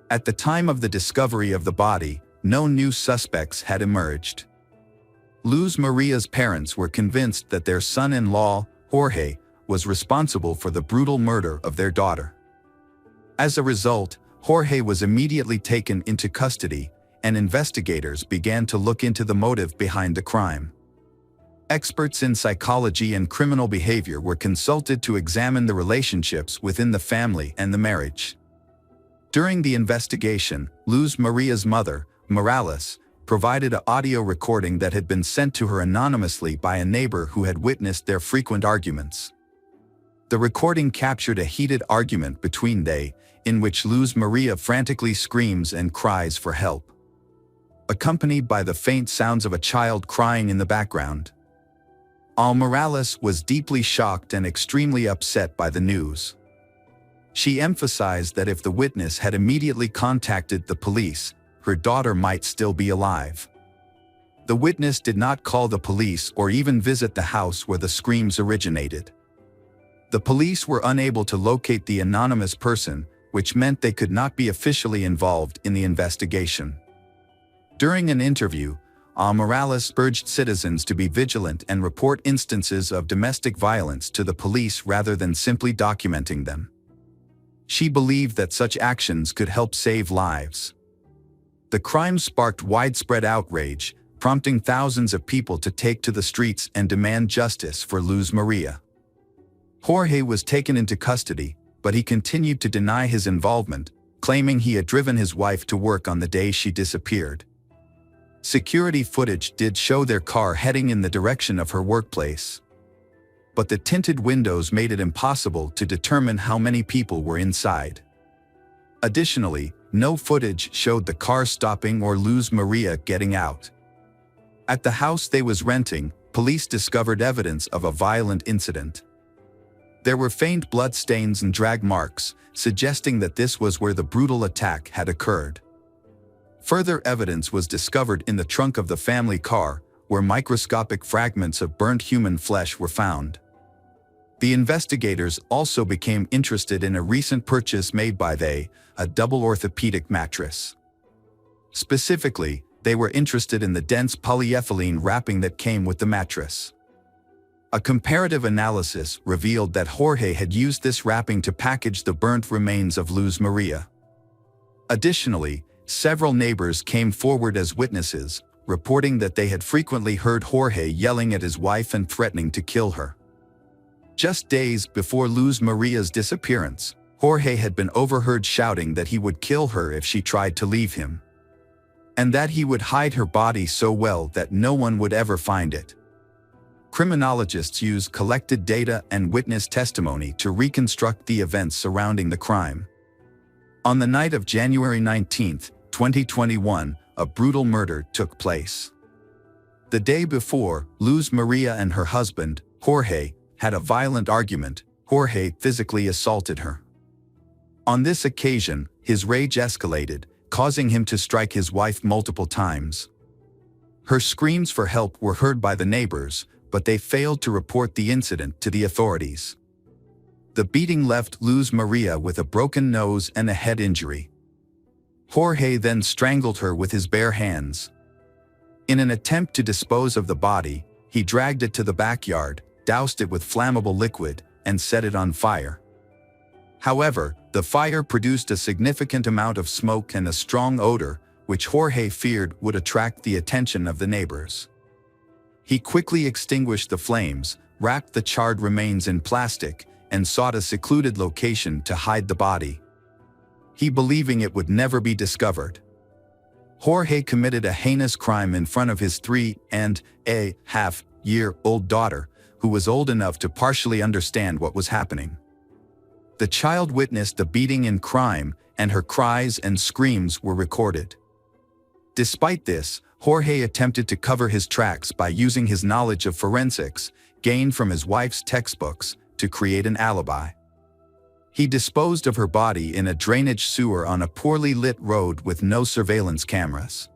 [SPEAKER 1] At the time of the discovery of the body, no new suspects had emerged. Luz Maria's parents were convinced that their son-in-law, Jorge, was responsible for the brutal murder of their daughter. As a result, Jorge was immediately taken into custody, and investigators began to look into the motive behind the crime. Experts in psychology and criminal behavior were consulted to examine the relationships within the family and the marriage. During the investigation, Luz Maria's mother, Morales, provided an audio recording that had been sent to her anonymously by a neighbor who had witnessed their frequent arguments. The recording captured a heated argument between they, in which Luz Maria frantically screams and cries for help, accompanied by the faint sounds of a child crying in the background. Morales was deeply shocked and extremely upset by the news. She emphasized that if the witness had immediately contacted the police, her daughter might still be alive. The witness did not call the police or even visit the house where the screams originated. The police were unable to locate the anonymous person, which meant they could not be officially involved in the investigation. During an interview, Morales urged citizens to be vigilant and report instances of domestic violence to the police rather than simply documenting them. She believed that such actions could help save lives. The crime sparked widespread outrage, prompting thousands of people to take to the streets and demand justice for Luz Maria. Jorge was taken into custody, but he continued to deny his involvement, claiming he had driven his wife to work on the day she disappeared. Security footage did show their car heading in the direction of her workplace, but the tinted windows made it impossible to determine how many people were inside. Additionally, no footage showed the car stopping or Luz Maria getting out. At the house they was renting, police discovered evidence of a violent incident. There were faint blood stains and drag marks, suggesting that this was where the brutal attack had occurred. Further evidence was discovered in the trunk of the family car, where microscopic fragments of burnt human flesh were found. The investigators also became interested in a recent purchase made by a double orthopedic mattress. Specifically, they were interested in the dense polyethylene wrapping that came with the mattress. A comparative analysis revealed that Jorge had used this wrapping to package the burnt remains of Luz Maria. Additionally, several neighbors came forward as witnesses, reporting that they had frequently heard Jorge yelling at his wife and threatening to kill her. Just days before Luz Maria's disappearance, Jorge had been overheard shouting that he would kill her if she tried to leave him, and that he would hide her body so well that no one would ever find it. Criminologists used collected data and witness testimony to reconstruct the events surrounding the crime. On the night of January 19, 2021, a brutal murder took place. The day before, Luz Maria and her husband, Jorge, had a violent argument. Jorge physically assaulted her. On this occasion, his rage escalated, causing him to strike his wife multiple times. Her screams for help were heard by the neighbors, but they failed to report the incident to the authorities. The beating left Luz Maria with a broken nose and a head injury. Jorge then strangled her with his bare hands. In an attempt to dispose of the body, he dragged it to the backyard, doused it with flammable liquid, and set it on fire. However, the fire produced a significant amount of smoke and a strong odor, which Jorge feared would attract the attention of the neighbors. He quickly extinguished the flames, wrapped the charred remains in plastic, and sought a secluded location to hide the body, he believing it would never be discovered. Jorge committed a heinous crime in front of his 3.5-year-old daughter, who was old enough to partially understand what was happening. The child witnessed the beating and crime, and her cries and screams were recorded. Despite this, Jorge attempted to cover his tracks by using his knowledge of forensics, gained from his wife's textbooks, to create an alibi. He disposed of her body in a drainage sewer on a poorly lit road with no surveillance cameras.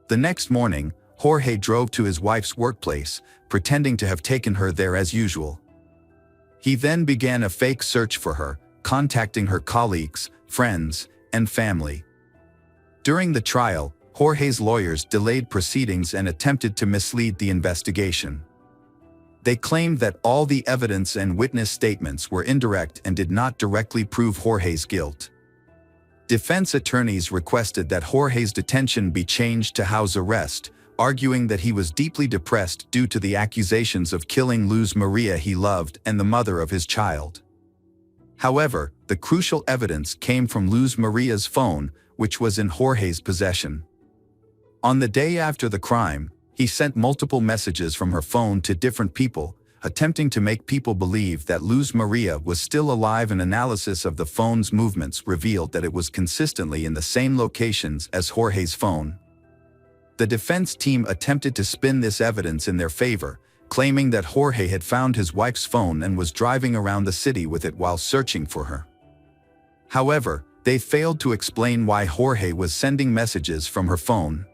[SPEAKER 1] The next morning, Jorge drove to his wife's workplace, pretending to have taken her there as usual. He then began a fake search for her, contacting her colleagues, friends, and family. During the trial, Jorge's lawyers delayed proceedings and attempted to mislead the investigation. They claimed that all the evidence and witness statements were indirect and did not directly prove Jorge's guilt. Defense attorneys requested that Jorge's detention be changed to house arrest, arguing that he was deeply depressed due to the accusations of killing Luz Maria he loved and the mother of his child. However, the crucial evidence came from Luz Maria's phone, which was in Jorge's possession. On the day after the crime, he sent multiple messages from her phone to different people, attempting to make people believe that Luz Maria was still alive. An analysis of the phone's movements revealed that it was consistently in the same locations as Jorge's phone. The defense team attempted to spin this evidence in their favor, claiming that Jorge had found his wife's phone and was driving around the city with it while searching for her. However, they failed to explain why Jorge was sending messages from her phone.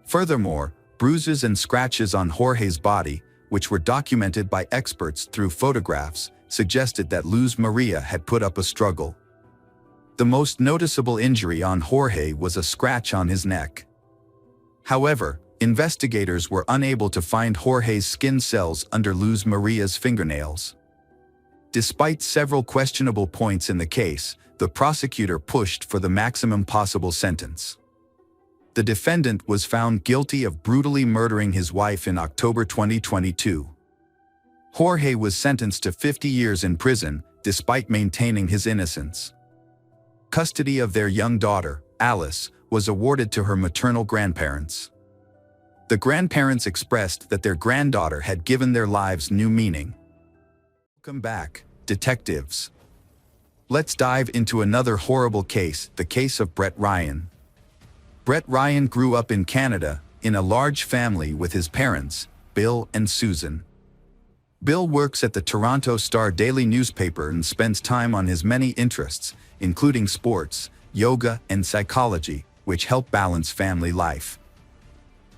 [SPEAKER 1] Furthermore, bruises and scratches on Jorge's body, which were documented by experts through photographs, suggested that Luz Maria had put up a struggle. The most noticeable injury on Jorge was a scratch on his neck. However, investigators were unable to find Jorge's skin cells under Luz Maria's fingernails. Despite several questionable points in the case, the prosecutor pushed for the maximum possible sentence. The defendant was found guilty of brutally murdering his wife in October 2022. Jorge was sentenced to 50 years in prison, despite maintaining his innocence. Custody of their young daughter, Alice, was awarded to her maternal grandparents. The grandparents expressed that their granddaughter had given their lives new meaning. Welcome back, detectives. Let's dive into another horrible case, the case of Brett Ryan. Brett Ryan grew up in Canada, in a large family with his parents, Bill and Susan. Bill works at the Toronto Star daily newspaper and spends time on his many interests, including sports, yoga, and psychology, which help balance family life.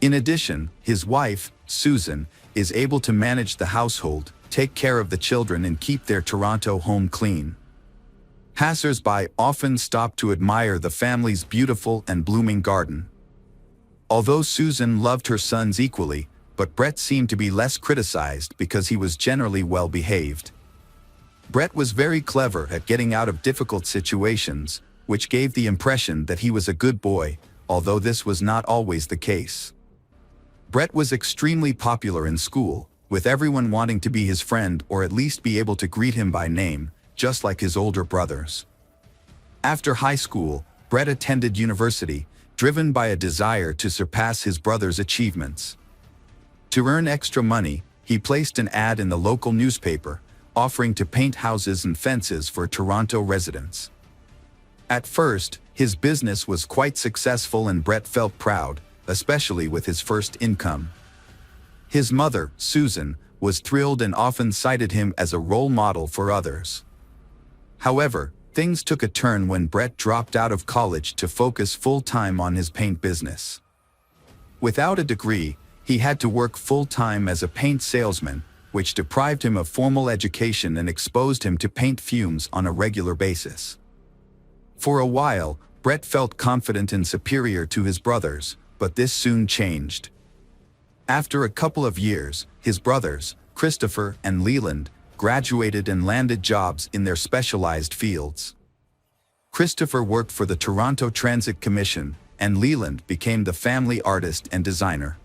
[SPEAKER 1] In addition, his wife, Susan, is able to manage the household, take care of the children, and keep their Toronto home clean. Passers-by often stop to admire the family's beautiful and blooming garden. Although Susan loved her sons equally, but Brett seemed to be less criticized because he was generally well-behaved. Brett was very clever at getting out of difficult situations, which gave the impression that he was a good boy, although this was not always the case. Brett was extremely popular in school, with everyone wanting to be his friend or at least be able to greet him by name, just like his older brothers. After high school, Brett attended university, driven by a desire to surpass his brother's achievements. To earn extra money, he placed an ad in the local newspaper, offering to paint houses and fences for Toronto residents. At first, his business was quite successful and Brett felt proud, especially with his first income. His mother, Susan, was thrilled and often cited him as a role model for others. However, things took a turn when Brett dropped out of college to focus full-time on his paint business. Without a degree, he had to work full-time as a paint salesman, which deprived him of formal education and exposed him to paint fumes on a regular basis. For a while, Brett felt confident and superior to his brothers, but this soon changed. After a couple of years, his brothers, Christopher and Leland, graduated and landed jobs in their specialized fields. Christopher worked for the Toronto Transit Commission, and Leland became the family artist and designer.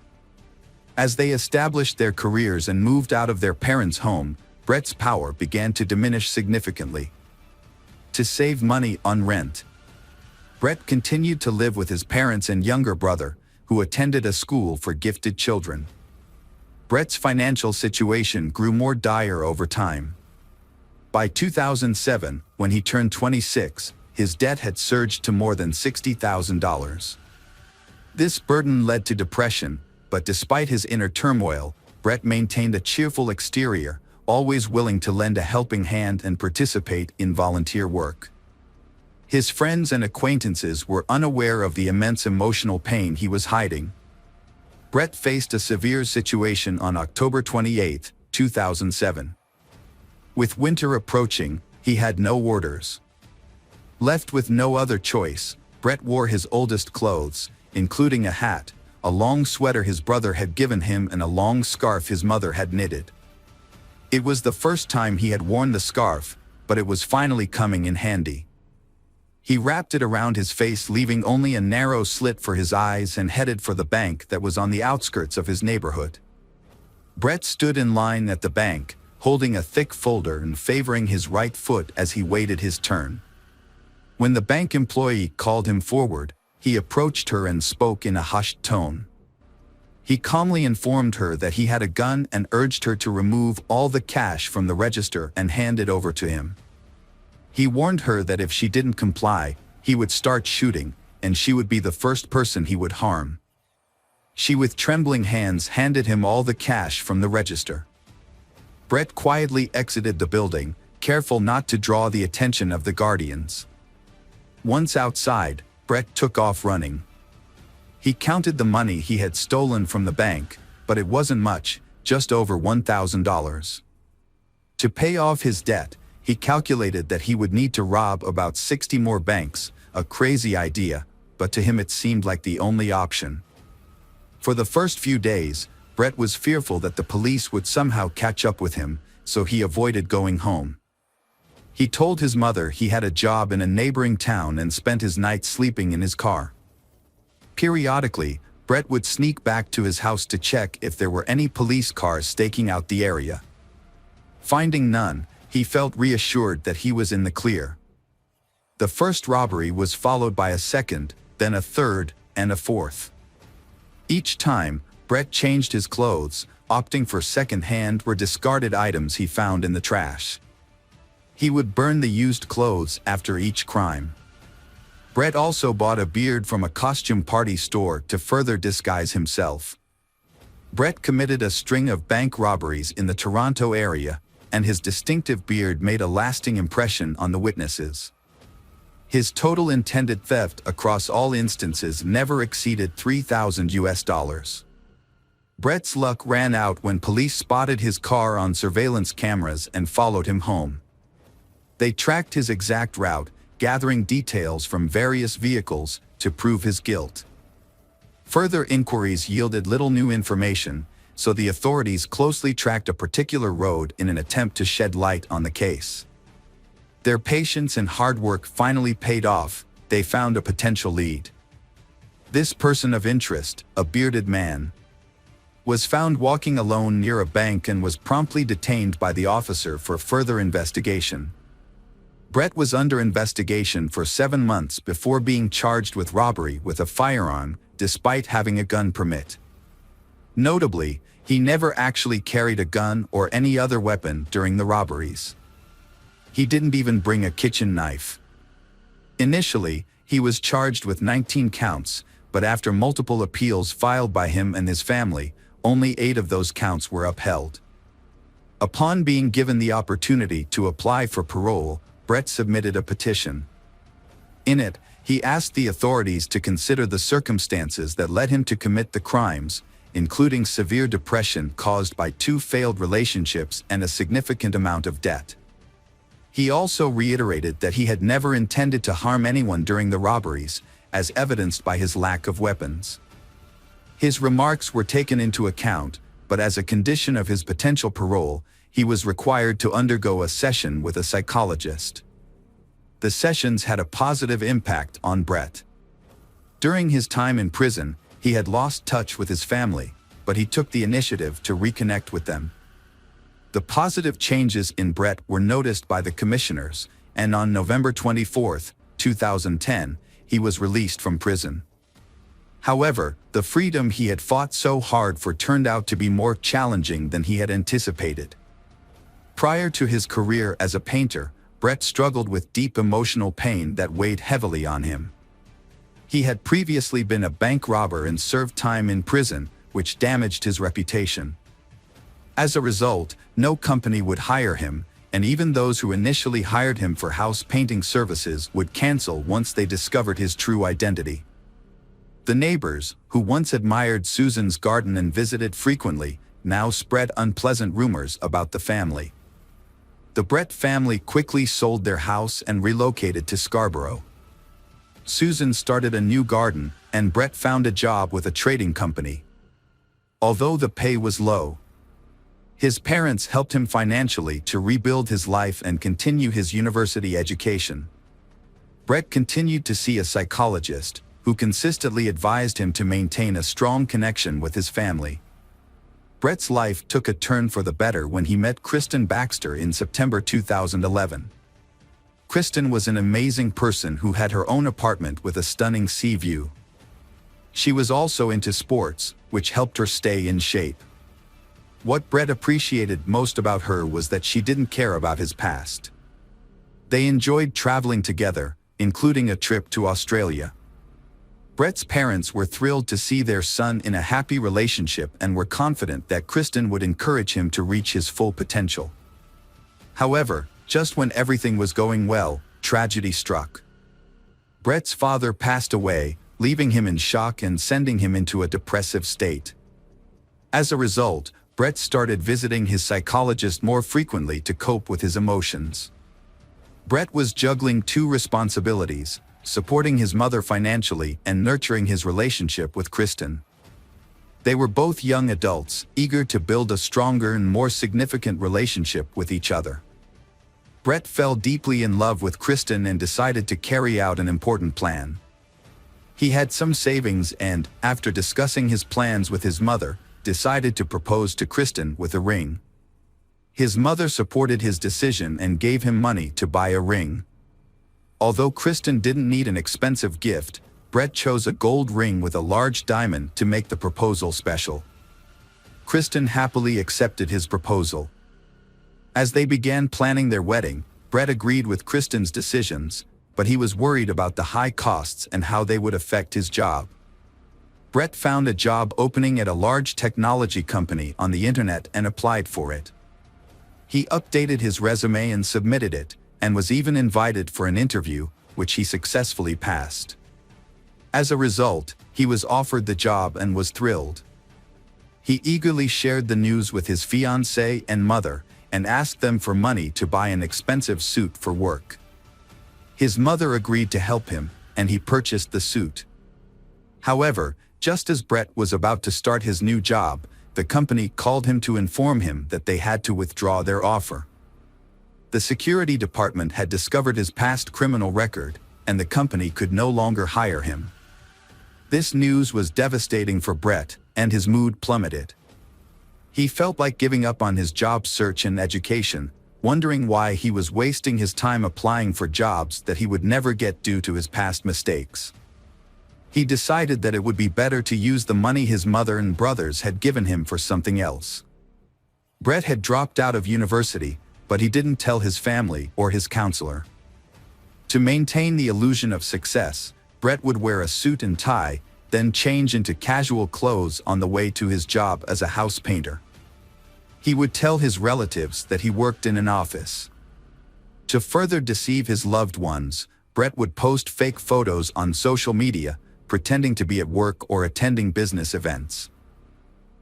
[SPEAKER 1] As they established their careers and moved out of their parents' home, Brett's power began to diminish significantly. To save money on rent, Brett continued to live with his parents and younger brother, who attended a school for gifted children. Brett's financial situation grew more dire over time. By 2007, when he turned 26, his debt had surged to more than $60,000. This burden led to depression, but despite his inner turmoil, Brett maintained a cheerful exterior, always willing to lend a helping hand and participate in volunteer work. His friends and acquaintances were unaware of the immense emotional pain he was hiding. Brett faced a severe situation on October 28, 2007. With winter approaching, he had no orders. Left with no other choice, Brett wore his oldest clothes, including a hat, a long sweater his brother had given him and a long scarf his mother had knitted. It was the first time he had worn the scarf, but it was finally coming in handy. He wrapped it around his face, leaving only a narrow slit for his eyes, and headed for the bank that was on the outskirts of his neighborhood. Brett stood in line at the bank, holding a thick folder and favoring his right foot as he waited his turn. When the bank employee called him forward, he approached her and spoke in a hushed tone. He calmly informed her that he had a gun and urged her to remove all the cash from the register and hand it over to him. He warned her that if she didn't comply, he would start shooting, and she would be the first person he would harm. She, with trembling hands, handed him all the cash from the register. Brett quietly exited the building, careful not to draw the attention of the guardians. Once outside, Brett took off running. He counted the money he had stolen from the bank, but it wasn't much, just over $1,000. To pay off his debt, he calculated that he would need to rob about 60 more banks, a crazy idea, but to him it seemed like the only option. For the first few days, Brett was fearful that the police would somehow catch up with him, so he avoided going home. He told his mother he had a job in a neighboring town and spent his nights sleeping in his car. Periodically, Brett would sneak back to his house to check if there were any police cars staking out the area. Finding none, he felt reassured that he was in the clear. The first robbery was followed by a second, then a third, and a fourth. Each time, Brett changed his clothes, opting for second-hand or discarded items he found in the trash. He would burn the used clothes after each crime. Brett also bought a beard from a costume party store to further disguise himself. Brett committed a string of bank robberies in the Toronto area, and his distinctive beard made a lasting impression on the witnesses. His total intended theft across all instances never exceeded $3,000. Brett's luck ran out when police spotted his car on surveillance cameras and followed him home. They tracked his exact route, gathering details from various vehicles to prove his guilt. Further inquiries yielded little new information, so the authorities closely tracked a particular road in an attempt to shed light on the case. Their patience and hard work finally paid off. They found a potential lead. This person of interest, a bearded man, was found walking alone near a bank and was promptly detained by the officer for further investigation. Brett was under investigation for 7 months before being charged with robbery with a firearm, despite having a gun permit. Notably, he never actually carried a gun or any other weapon during the robberies. He didn't even bring a kitchen knife. Initially, he was charged with 19 counts, but after multiple appeals filed by him and his family, only 8 of those counts were upheld. Upon being given the opportunity to apply for parole, Brett submitted a petition. In it, he asked the authorities to consider the circumstances that led him to commit the crimes, including severe depression caused by 2 failed relationships and a significant amount of debt. He also reiterated that he had never intended to harm anyone during the robberies, as evidenced by his lack of weapons. His remarks were taken into account, but as a condition of his potential parole, he was required to undergo a session with a psychologist. The sessions had a positive impact on Brett. During his time in prison, he had lost touch with his family, but he took the initiative to reconnect with them. The positive changes in Brett were noticed by the commissioners, and on November 24, 2010, he was released from prison. However, the freedom he had fought so hard for turned out to be more challenging than he had anticipated. Prior to his career as a painter, Brett struggled with deep emotional pain that weighed heavily on him. He had previously been a bank robber and served time in prison, which damaged his reputation. As a result, no company would hire him, and even those who initially hired him for house painting services would cancel once they discovered his true identity. The neighbors, who once admired Susan's garden and visited frequently, now spread unpleasant rumors about the family. The Brett family quickly sold their house and relocated to Scarborough. Susan started a new garden, and Brett found a job with a trading company. Although the pay was low, his parents helped him financially to rebuild his life and continue his university education. Brett continued to see a psychologist, who consistently advised him to maintain a strong connection with his family. Brett's life took a turn for the better when he met Kristen Baxter in September 2011. Kristen was an amazing person who had her own apartment with a stunning sea view. She was also into sports, which helped her stay in shape. What Brett appreciated most about her was that she didn't care about his past. They enjoyed traveling together, including a trip to Australia. Brett's parents were thrilled to see their son in a happy relationship and were confident that Kristen would encourage him to reach his full potential. However, just when everything was going well, tragedy struck. Brett's father passed away, leaving him in shock and sending him into a depressive state. As a result, Brett started visiting his psychologist more frequently to cope with his emotions. Brett was juggling two responsibilities: supporting his mother financially and nurturing his relationship with Kristen. They were both young adults, eager to build a stronger and more significant relationship with each other. Brett fell deeply in love with Kristen and decided to carry out an important plan. He had some savings and, after discussing his plans with his mother, decided to propose to Kristen with a ring. His mother supported his decision and gave him money to buy a ring. Although Kristen didn't need an expensive gift, Brett chose a gold ring with a large diamond to make the proposal special. Kristen happily accepted his proposal. As they began planning their wedding, Brett agreed with Kristen's decisions, but he was worried about the high costs and how they would affect his job. Brett found a job opening at a large technology company on the internet and applied for it. He updated his resume and submitted it, and was even invited for an interview, which he successfully passed. As a result, he was offered the job and was thrilled. He eagerly shared the news with his fiancée and mother, and asked them for money to buy an expensive suit for work. His mother agreed to help him, and he purchased the suit. However, just as Brett was about to start his new job, the company called him to inform him that they had to withdraw their offer. The security department had discovered his past criminal record, and the company could no longer hire him. This news was devastating for Brett, and his mood plummeted. He felt like giving up on his job search and education, wondering why he was wasting his time applying for jobs that he would never get due to his past mistakes. He decided that it would be better to use the money his mother and brothers had given him for something else. Brett had dropped out of university, but he didn't tell his family or his counselor. To maintain the illusion of success, Brett would wear a suit and tie, then change into casual clothes on the way to his job as a house painter. He would tell his relatives that he worked in an office. To further deceive his loved ones, Brett would post fake photos on social media, pretending to be at work or attending business events.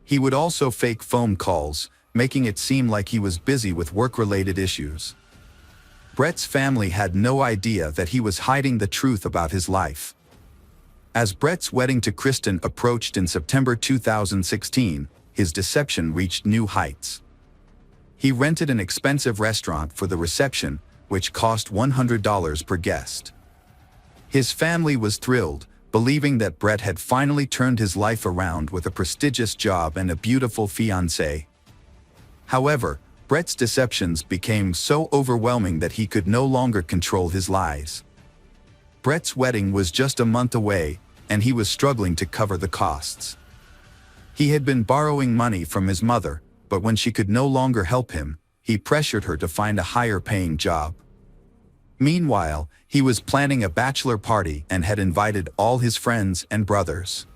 [SPEAKER 1] He would also fake phone calls, making it seem like he was busy with work-related issues. Brett's family had no idea that he was hiding the truth about his life. As Brett's wedding to Kristen approached in September 2016, his deception reached new heights. He rented an expensive restaurant for the reception, which cost $100 per guest. His family was thrilled, believing that Brett had finally turned his life around with a prestigious job and a beautiful fiancée. However, Brett's deceptions became so overwhelming that he could no longer control his lies. Brett's wedding was just a month away, and he was struggling to cover the costs. He had been borrowing money from his mother, but when she could no longer help him, he pressured her to find a higher-paying job. Meanwhile, he was planning a bachelor party and had invited all his friends and brothers.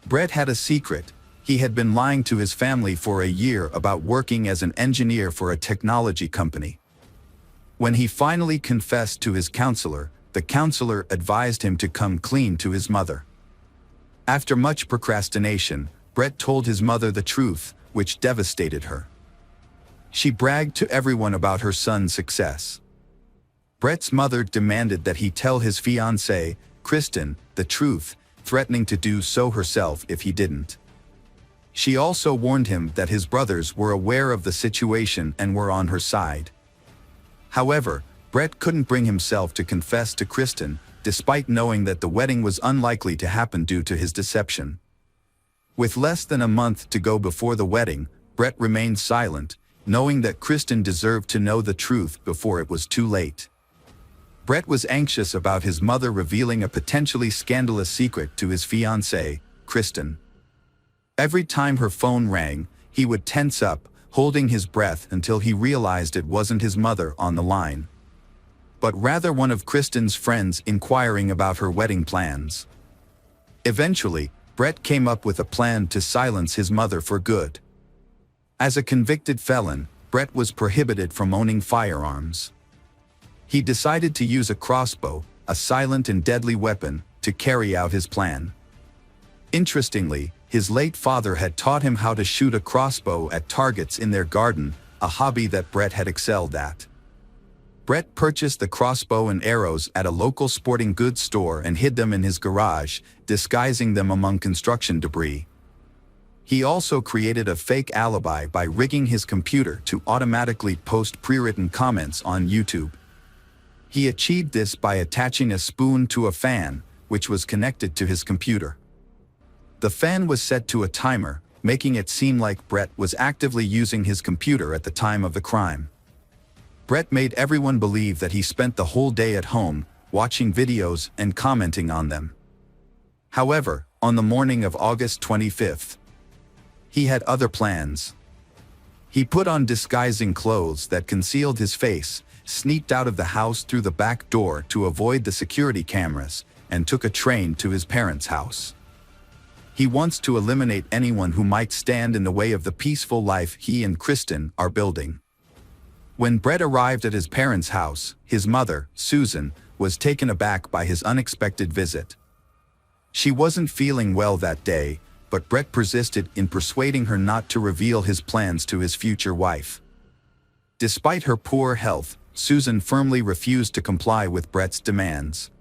[SPEAKER 1] Brett had a secret. He had been lying to his family for a year about working as an engineer for a technology company. When he finally confessed to his counselor, the counselor advised him to come clean to his mother. After much procrastination, Brett told his mother the truth, which devastated her. She bragged to everyone about her son's success. Brett's mother demanded that he tell his fiancée, Kristen, the truth, threatening to do so herself if he didn't. She also warned him that his brothers were aware of the situation and were on her side. However, Brett couldn't bring himself to confess to Kristen, despite knowing that the wedding was unlikely to happen due to his deception. With less than a month to go before the wedding, Brett remained silent, knowing that Kristen deserved to know the truth before it was too late. Brett was anxious about his mother revealing a potentially scandalous secret to his fiancée, Kristen. Every time her phone rang, he would tense up, holding his breath until he realized it wasn't his mother on the line, but rather one of Kristen's friends inquiring about her wedding plans. Eventually, Brett came up with a plan to silence his mother for good. As a convicted felon, Brett was prohibited from owning firearms. He decided to use a crossbow, a silent and deadly weapon, to carry out his plan. Interestingly, his late father had taught him how to shoot a crossbow at targets in their garden, a hobby that Brett had excelled at. Brett purchased the crossbow and arrows at a local sporting goods store and hid them in his garage, disguising them among construction debris. He also created a fake alibi by rigging his computer to automatically post pre-written comments on YouTube. He achieved this by attaching a spoon to a fan, which was connected to his computer. The fan was set to a timer, making it seem like Brett was actively using his computer at the time of the crime. Brett made everyone believe that he spent the whole day at home, watching videos and commenting on them. However, on the morning of August 25th, he had other plans. He put on disguising clothes that concealed his face, sneaked out of the house through the back door to avoid the security cameras, and took a train to his parents' house. He wants to eliminate anyone who might stand in the way of the peaceful life he and Kristen are building. When Brett arrived at his parents' house, his mother, Susan, was taken aback by his unexpected visit. She wasn't feeling well that day, but Brett persisted in persuading her not to reveal his plans to his future wife. Despite her poor health, Susan firmly refused to comply with Brett's demands.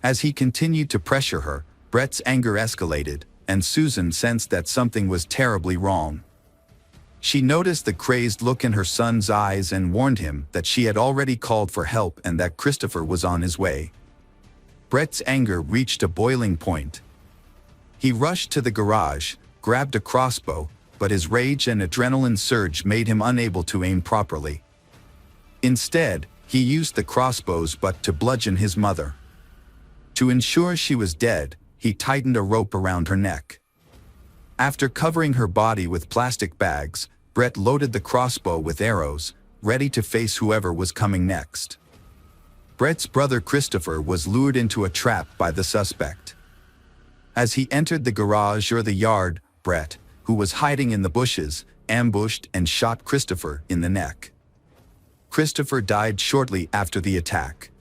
[SPEAKER 1] As he continued to pressure her, Brett's anger escalated, and Susan sensed that something was terribly wrong. She noticed the crazed look in her son's eyes and warned him that she had already called for help and that Christopher was on his way. Brett's anger reached a boiling point. He rushed to the garage, grabbed a crossbow, but his rage and adrenaline surge made him unable to aim properly. Instead, he used the crossbow's butt to bludgeon his mother. To ensure she was dead, he tightened a rope around her neck. After covering her body with plastic bags, Brett loaded the crossbow with arrows, ready to face whoever was coming next. Brett's brother Christopher was lured into a trap by the suspect. As he entered the garage or the yard, Brett, who was hiding in the bushes, ambushed and shot Christopher in the neck. Christopher died shortly after the attack.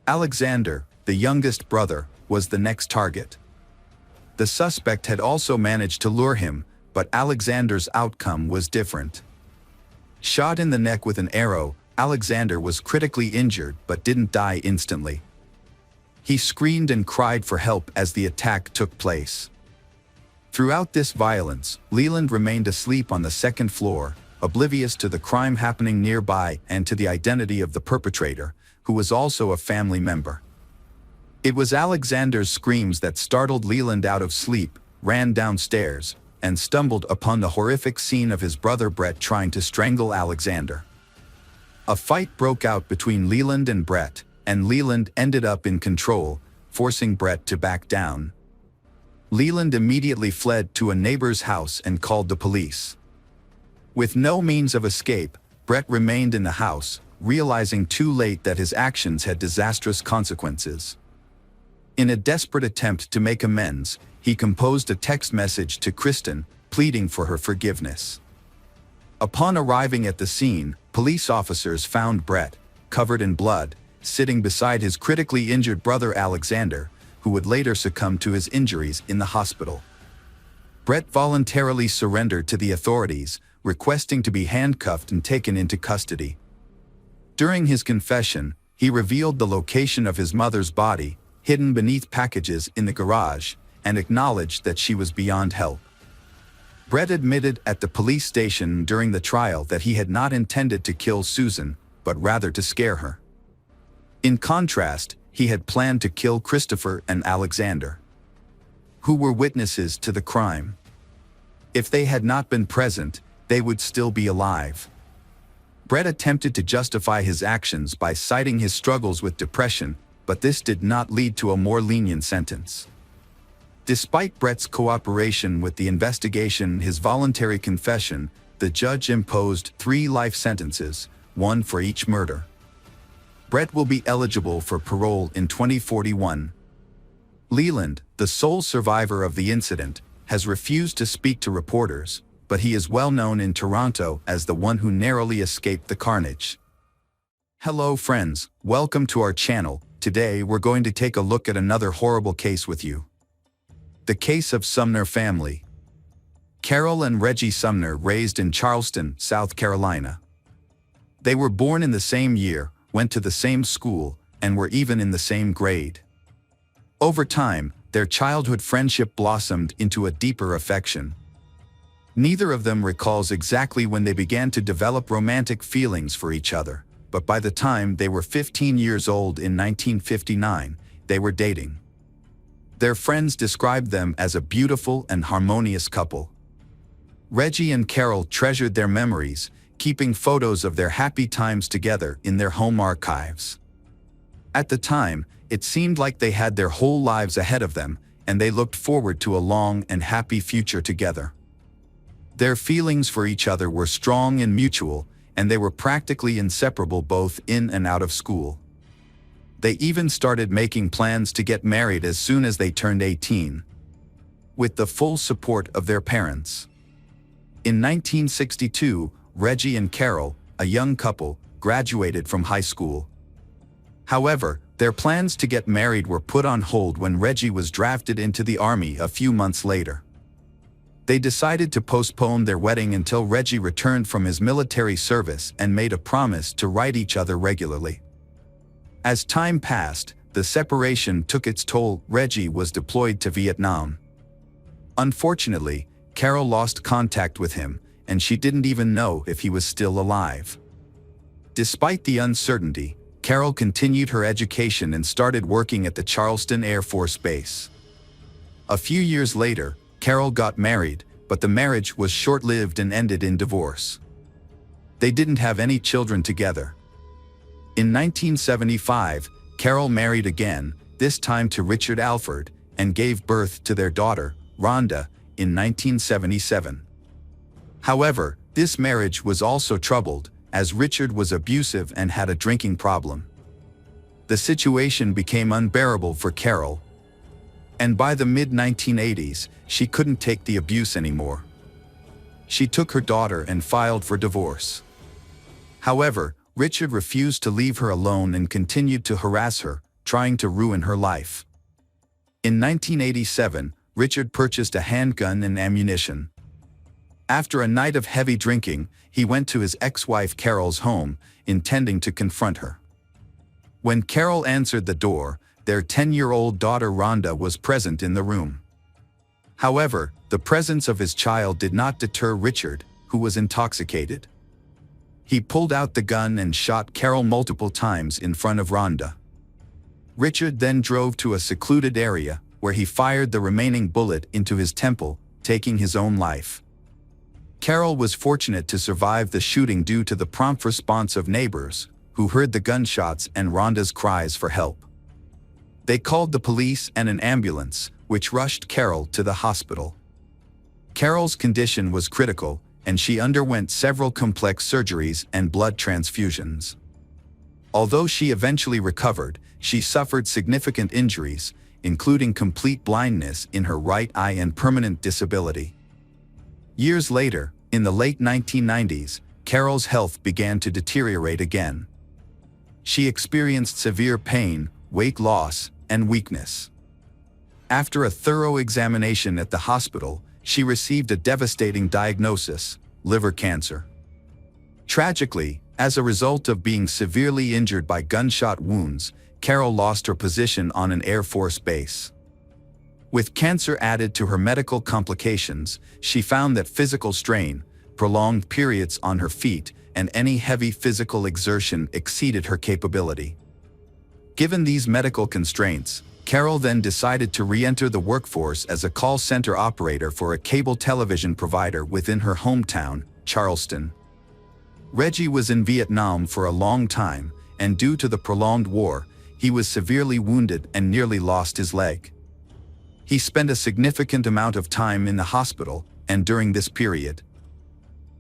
[SPEAKER 1] Alexander, the youngest brother, was the next target. The suspect had also managed to lure him, but Alexander's outcome was different. Shot in the neck with an arrow, Alexander was critically injured but didn't die instantly. He screamed and cried for help as the attack took place. Throughout this violence, Leland remained asleep on the second floor, oblivious to the crime happening nearby and to the identity of the perpetrator, who was also a family member. It was Alexander's screams that startled Leland out of sleep, ran downstairs, and stumbled upon the horrific scene of his brother Brett trying to strangle Alexander. A fight broke out between Leland and Brett, and Leland ended up in control, forcing Brett to back down. Leland immediately fled to a neighbor's house and called the police. With no means of escape, Brett remained in the house, realizing too late that his actions had disastrous consequences. In a desperate attempt to make amends, he composed a text message to Kristen, pleading for her forgiveness. Upon arriving at the scene, police officers found Brett, covered in blood, sitting beside his critically injured brother Alexander, who would later succumb to his injuries in the hospital. Brett voluntarily surrendered to the authorities, requesting to be handcuffed and taken into custody. During his confession, he revealed the location of his mother's body, hidden beneath packages in the garage, and acknowledged that she was beyond help. Brett admitted at the police station during the trial that he had not intended to kill Susan, but rather to scare her. In contrast, he had planned to kill Christopher and Alexander, who were witnesses to the crime. If they had not been present, they would still be alive. Brett attempted to justify his actions by citing his struggles with depression, but this did not lead to a more lenient sentence. Despite Brett's cooperation with the investigation and his voluntary confession, the judge imposed 3 life sentences, 1 for each murder. Brett will be eligible for parole in 2041. Leland, the sole survivor of the incident, has refused to speak to reporters, but he is well known in Toronto as the one who narrowly escaped the carnage. Hello friends, welcome to our channel. Today we're going to take a look at another horrible case with you. The case of Sumner family. Carol and Reggie Sumner raised in Charleston, South Carolina. They were born in the same year, went to the same school, and were even in the same grade. Over time, their childhood friendship blossomed into a deeper affection. Neither of them recalls exactly when they began to develop romantic feelings for each other, but by the time they were 15 years old in 1959, they were dating. Their friends described them as a beautiful and harmonious couple. Reggie and Carol treasured their memories, keeping photos of their happy times together in their home archives. At the time, it seemed like they had their whole lives ahead of them, and they looked forward to a long and happy future together. Their feelings for each other were strong and mutual, and they were practically inseparable both in and out of school. They even started making plans to get married as soon as they turned 18, with the full support of their parents. In 1962, Reggie and Carol, a young couple, graduated from high school. However, their plans to get married were put on hold when Reggie was drafted into the Army a few months later. They decided to postpone their wedding until Reggie returned from his military service and made a promise to write each other regularly. As time passed, the separation took its toll. Reggie was deployed to Vietnam. Unfortunately, Carol lost contact with him, and she didn't even know if he was still alive. Despite the uncertainty, Carol continued her education and started working at the Charleston Air Force Base. A few years later, Carol got married, but the marriage was short-lived and ended in divorce. They didn't have any children together. In 1975, Carol married again, this time to Richard Alford, and gave birth to their daughter, Rhonda, in 1977. However, this marriage was also troubled, as Richard was abusive and had a drinking problem. The situation became unbearable for Carol, and by the mid-1980s, she couldn't take the abuse anymore. She took her daughter and filed for divorce. However, Richard refused to leave her alone and continued to harass her, trying to ruin her life. In 1987, Richard purchased a handgun and ammunition. After a night of heavy drinking, he went to his ex-wife Carol's home, intending to confront her. When Carol answered the door, their 10-year-old daughter Rhonda was present in the room. However, the presence of his child did not deter Richard, who was intoxicated. He pulled out the gun and shot Carol multiple times in front of Rhonda. Richard then drove to a secluded area, where he fired the remaining bullet into his temple, taking his own life. Carol was fortunate to survive the shooting due to the prompt response of neighbors, who heard the gunshots and Rhonda's cries for help. They called the police and an ambulance, which rushed Carol to the hospital. Carol's condition was critical, and she underwent several complex surgeries and blood transfusions. Although she eventually recovered, she suffered significant injuries, including complete blindness in her right eye and permanent disability. Years later, in the late 1990s, Carol's health began to deteriorate again. She experienced severe pain, weight loss, and weakness. After a thorough examination at the hospital, she received a devastating diagnosis: liver cancer. Tragically, as a result of being severely injured by gunshot wounds, Carol lost her position on an Air Force base. With cancer added to her medical complications, she found that physical strain, prolonged periods on her feet, and any heavy physical exertion exceeded her capability. Given these medical constraints, Carol then decided to re-enter the workforce as a call center operator for a cable television provider within her hometown, Charleston. Reggie was in Vietnam for a long time, and due to the prolonged war, he was severely wounded and nearly lost his leg. He spent a significant amount of time in the hospital, and during this period,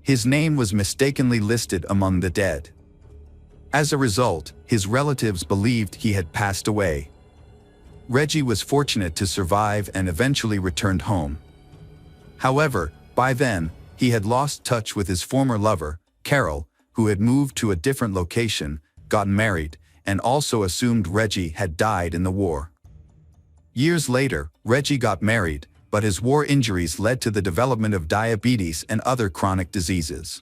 [SPEAKER 1] his name was mistakenly listed among the dead. As a result, his relatives believed he had passed away. Reggie was fortunate to survive and eventually returned home. However, by then, he had lost touch with his former lover, Carol, who had moved to a different location, got married, and also assumed Reggie had died in the war. Years later, Reggie got married, but his war injuries led to the development of diabetes and other chronic diseases.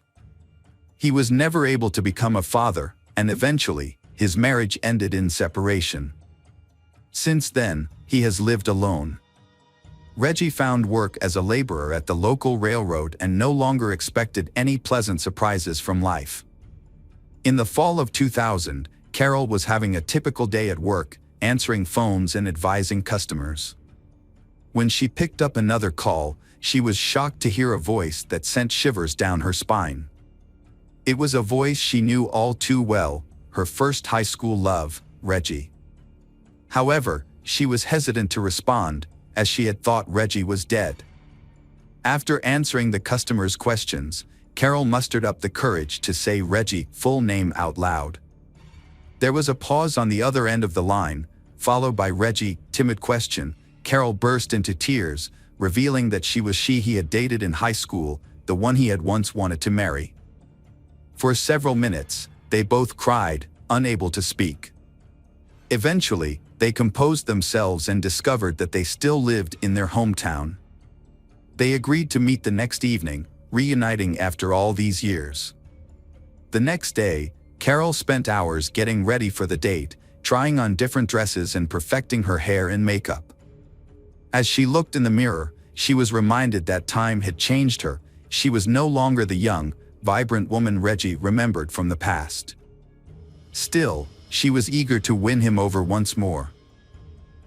[SPEAKER 1] He was never able to become a father, and eventually, his marriage ended in separation. Since then, he has lived alone. Reggie found work as a laborer at the local railroad and no longer expected any pleasant surprises from life. In the fall of 2000, Carol was having a typical day at work, answering phones and advising customers. When she picked up another call, she was shocked to hear a voice that sent shivers down her spine. It was a voice she knew all too well, her first high school love, Reggie. However, she was hesitant to respond, as she had thought Reggie was dead. After answering the customer's questions, Carol mustered up the courage to say Reggie's full name out loud. There was a pause on the other end of the line, followed by Reggie's timid question. Carol burst into tears, revealing that she was he had dated in high school, the one he had once wanted to marry. For several minutes, they both cried, unable to speak. Eventually, they composed themselves and discovered that they still lived in their hometown. They agreed to meet the next evening, reuniting after all these years. The next day, Carol spent hours getting ready for the date, trying on different dresses and perfecting her hair and makeup. As she looked in the mirror, she was reminded that time had changed her. She was no longer the young, vibrant woman Reggie remembered from the past. Still, she was eager to win him over once more.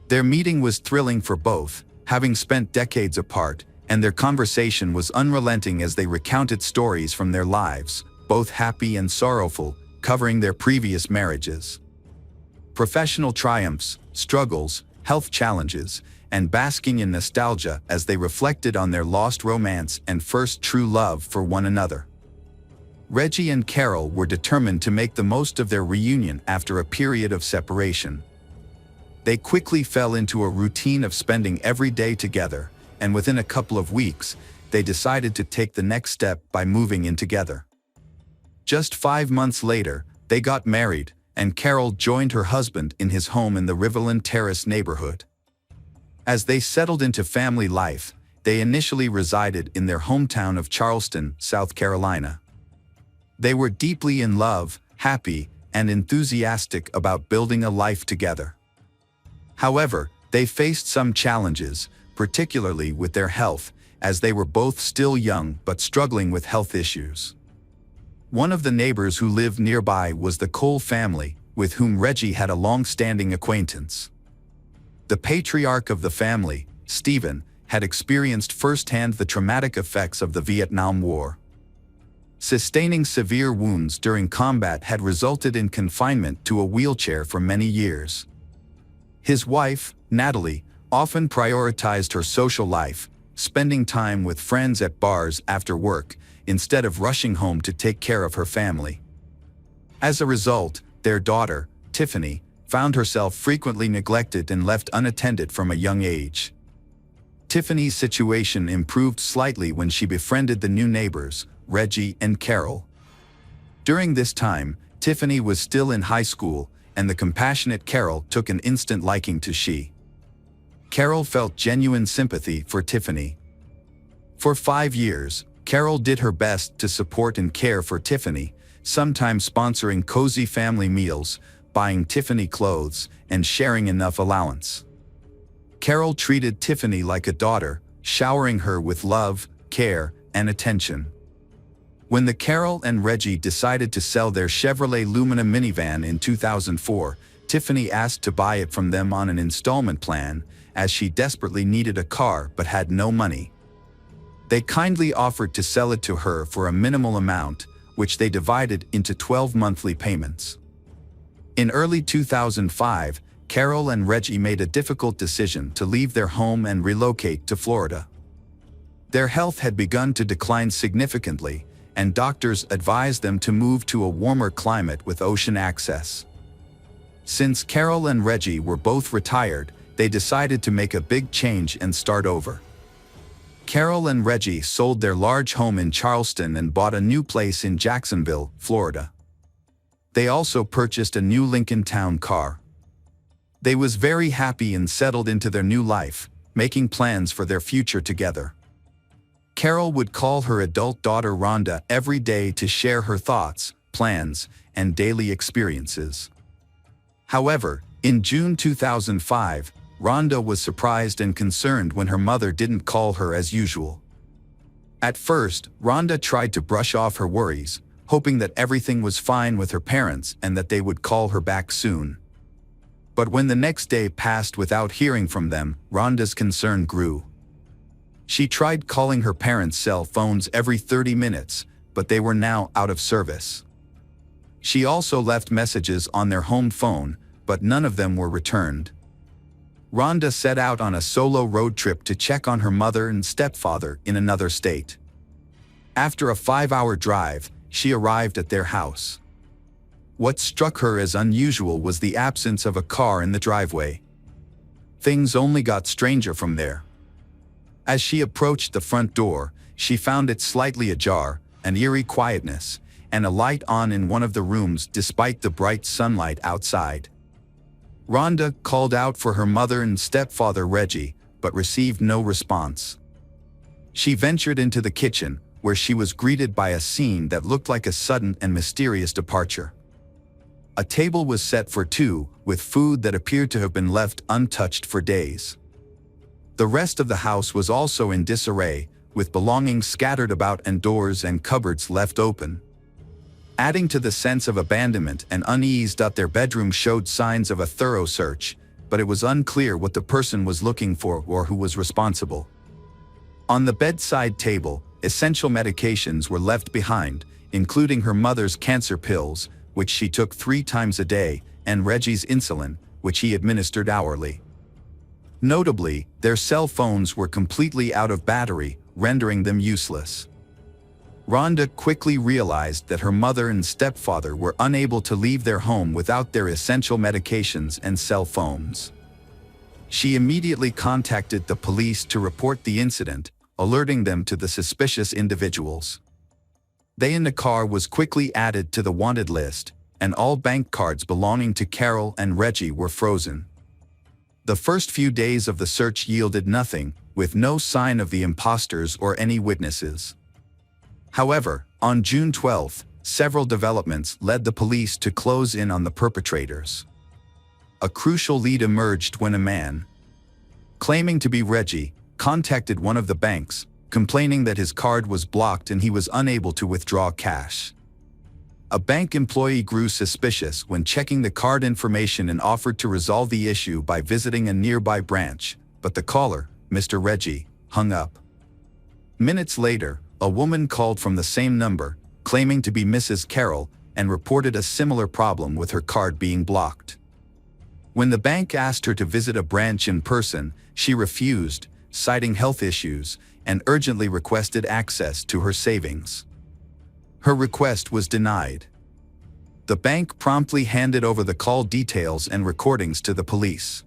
[SPEAKER 1] Their meeting was thrilling for both, having spent decades apart, and their conversation was unrelenting as they recounted stories from their lives, both happy and sorrowful, covering their previous marriages. Professional triumphs, struggles, health challenges, and basking in nostalgia as they reflected on their lost romance and first true love for one another. Reggie and Carol were determined to make the most of their reunion after a period of separation. They quickly fell into a routine of spending every day together, and within a couple of weeks, they decided to take the next step by moving in together. Just 5 months later, they got married, and Carol joined her husband in his home in the Riverland Terrace neighborhood. As they settled into family life, they initially resided in their hometown of Charleston, South Carolina. They were deeply in love, happy, and enthusiastic about building a life together. However, they faced some challenges, particularly with their health, as they were both still young but struggling with health issues. One of the neighbors who lived nearby was the Cole family, with whom Reggie had a long-standing acquaintance. The patriarch of the family, Stephen, had experienced firsthand the traumatic effects of the Vietnam War. Sustaining severe wounds during combat had resulted in confinement to a wheelchair for many years. His wife, Natalie, often prioritized her social life, spending time with friends at bars after work, instead of rushing home to take care of her family. As a result, their daughter, Tiffany, found herself frequently neglected and left unattended from a young age. Tiffany's situation improved slightly when she befriended the new neighbors, Reggie and Carol. During this time, Tiffany was still in high school, and the compassionate Carol took an instant liking to she. Carol felt genuine sympathy for Tiffany. For 5 years, Carol did her best to support and care for Tiffany, sometimes sponsoring cozy family meals, buying Tiffany clothes, and sharing enough allowance. Carol treated Tiffany like a daughter, showering her with love, care, and attention. When the Carol and Reggie decided to sell their Chevrolet Lumina minivan in 2004, Tiffany asked to buy it from them on an installment plan, as she desperately needed a car but had no money. They kindly offered to sell it to her for a minimal amount, which they divided into 12 monthly payments. In early 2005, Carol and Reggie made a difficult decision to leave their home and relocate to Florida. Their health had begun to decline significantly, and doctors advised them to move to a warmer climate with ocean access. Since Carol and Reggie were both retired, they decided to make a big change and start over. Carol and Reggie sold their large home in Charleston and bought a new place in Jacksonville, Florida. They also purchased a new Lincoln Town car. They was very happy and settled into their new life, making plans for their future together. Carol would call her adult daughter Rhonda every day to share her thoughts, plans, and daily experiences. However, in June 2005, Rhonda was surprised and concerned when her mother didn't call her as usual. At first, Rhonda tried to brush off her worries, hoping that everything was fine with her parents and that they would call her back soon. But when the next day passed without hearing from them, Rhonda's concern grew. She tried calling her parents' cell phones every 30 minutes, but they were now out of service. She also left messages on their home phone, but none of them were returned. Rhonda set out on a solo road trip to check on her mother and stepfather in another state. After a 5-hour drive, she arrived at their house. What struck her as unusual was the absence of a car in the driveway. Things only got stranger from there. As she approached the front door, she found it slightly ajar, an eerie quietness, and a light on in one of the rooms despite the bright sunlight outside. Rhonda called out for her mother and stepfather Reggie, but received no response. She ventured into the kitchen, where she was greeted by a scene that looked like a sudden and mysterious departure. A table was set for two, with food that appeared to have been left untouched for days. The rest of the house was also in disarray, with belongings scattered about and doors and cupboards left open. Adding to the sense of abandonment and unease, their bedroom showed signs of a thorough search, but it was unclear what the person was looking for or who was responsible. On the bedside table, essential medications were left behind, including her mother's cancer pills, which she took 3 times a day, and Reggie's insulin, which he administered hourly. Notably, their cell phones were completely out of battery, rendering them useless. Rhonda quickly realized that her mother and stepfather were unable to leave their home without their essential medications and cell phones. She immediately contacted the police to report the incident, alerting them to the suspicious individuals. They in the car was quickly added to the wanted list, and all bank cards belonging to Carol and Reggie were frozen. The first few days of the search yielded nothing, with no sign of the imposters or any witnesses. However, on June 12, several developments led the police to close in on the perpetrators. A crucial lead emerged when a man, claiming to be Reggie, contacted one of the banks, complaining that his card was blocked and he was unable to withdraw cash. A bank employee grew suspicious when checking the card information and offered to resolve the issue by visiting a nearby branch, but the caller, Mr. Reggie, hung up. Minutes later, a woman called from the same number, claiming to be Mrs. Carroll, and reported a similar problem with her card being blocked. When the bank asked her to visit a branch in person, she refused, citing health issues, and urgently requested access to her savings. Her request was denied. The bank promptly handed over the call details and recordings to the police.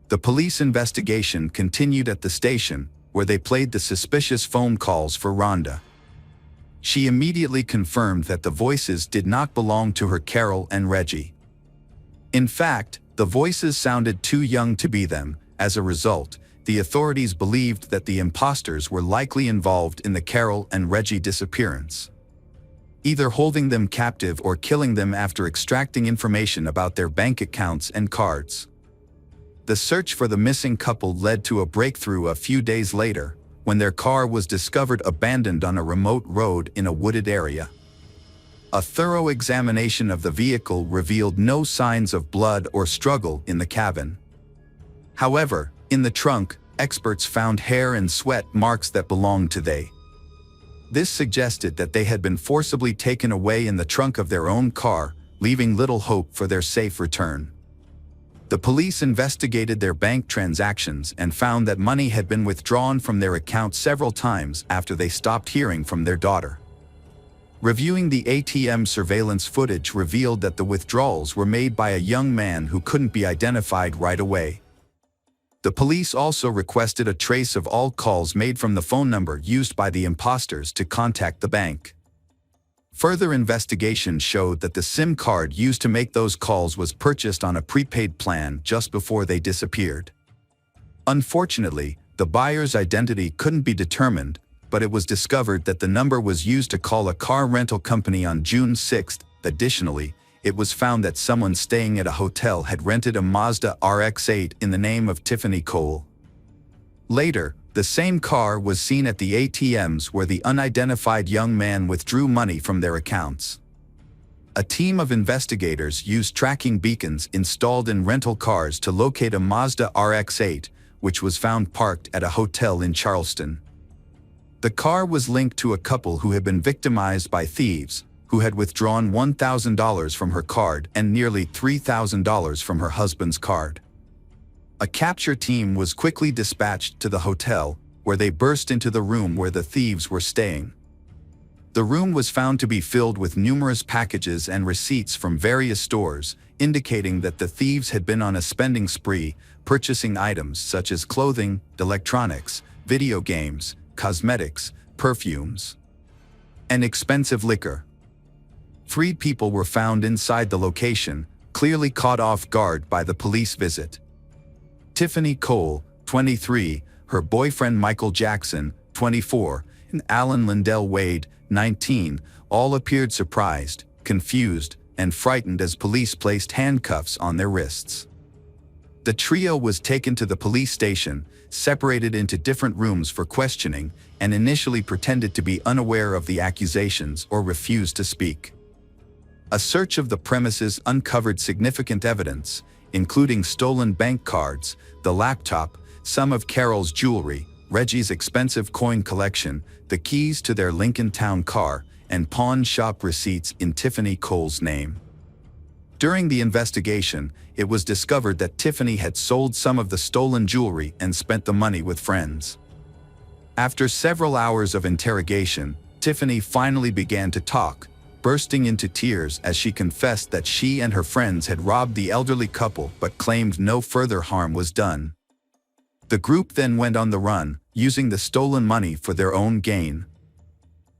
[SPEAKER 1] The police investigation continued at the station, where they played the suspicious phone calls for Rhonda. She immediately confirmed that the voices did not belong to her Carol and Reggie. In fact, the voices sounded too young to be them. As a result, the authorities believed that the imposters were likely involved in the Carol and Reggie disappearance, either holding them captive or killing them after extracting information about their bank accounts and cards. The search for the missing couple led to a breakthrough a few days later, when their car was discovered abandoned on a remote road in a wooded area. A thorough examination of the vehicle revealed no signs of blood or struggle in the cabin. However, in the trunk, experts found hair and sweat marks that belonged to they. This suggested that they had been forcibly taken away in the trunk of their own car, leaving little hope for their safe return. The police investigated their bank transactions and found that money had been withdrawn from their account several times after they stopped hearing from their daughter. Reviewing the ATM surveillance footage revealed that the withdrawals were made by a young man who couldn't be identified right away. The police also requested a trace of all calls made from the phone number used by the imposters to contact the bank. Further investigation showed that the SIM card used to make those calls was purchased on a prepaid plan just before they disappeared. Unfortunately, the buyer's identity couldn't be determined, but it was discovered that the number was used to call a car rental company on June 6. Additionally, it was found that someone staying at a hotel had rented a Mazda RX-8 in the name of Tiffany Cole. Later, the same car was seen at the ATMs where the unidentified young man withdrew money from their accounts. A team of investigators used tracking beacons installed in rental cars to locate a Mazda RX-8, which was found parked at a hotel in Charleston. The car was linked to a couple who had been victimized by thieves, who had withdrawn $1,000 from her card and nearly $3,000 from her husband's card. A capture team was quickly dispatched to the hotel, where they burst into the room where the thieves were staying. The room was found to be filled with numerous packages and receipts from various stores, indicating that the thieves had been on a spending spree, purchasing items such as clothing, electronics, video games, cosmetics, perfumes, and expensive liquor. 3 people were found inside the location, clearly caught off guard by the police visit. Tiffany Cole, 23, her boyfriend Michael Jackson, 24, and Alan Lindell Wade, 19, all appeared surprised, confused, and frightened as police placed handcuffs on their wrists. The trio was taken to the police station, separated into different rooms for questioning, and initially pretended to be unaware of the accusations or refused to speak. A search of the premises uncovered significant evidence, including stolen bank cards, the laptop, some of Carol's jewelry, Reggie's expensive coin collection, the keys to their Lincoln Town car, and pawn shop receipts in Tiffany Cole's name. During the investigation, it was discovered that Tiffany had sold some of the stolen jewelry and spent the money with friends. After several hours of interrogation, Tiffany finally began to talk, bursting into tears as she confessed that she and her friends had robbed the elderly couple but claimed no further harm was done. The group then went on the run, using the stolen money for their own gain.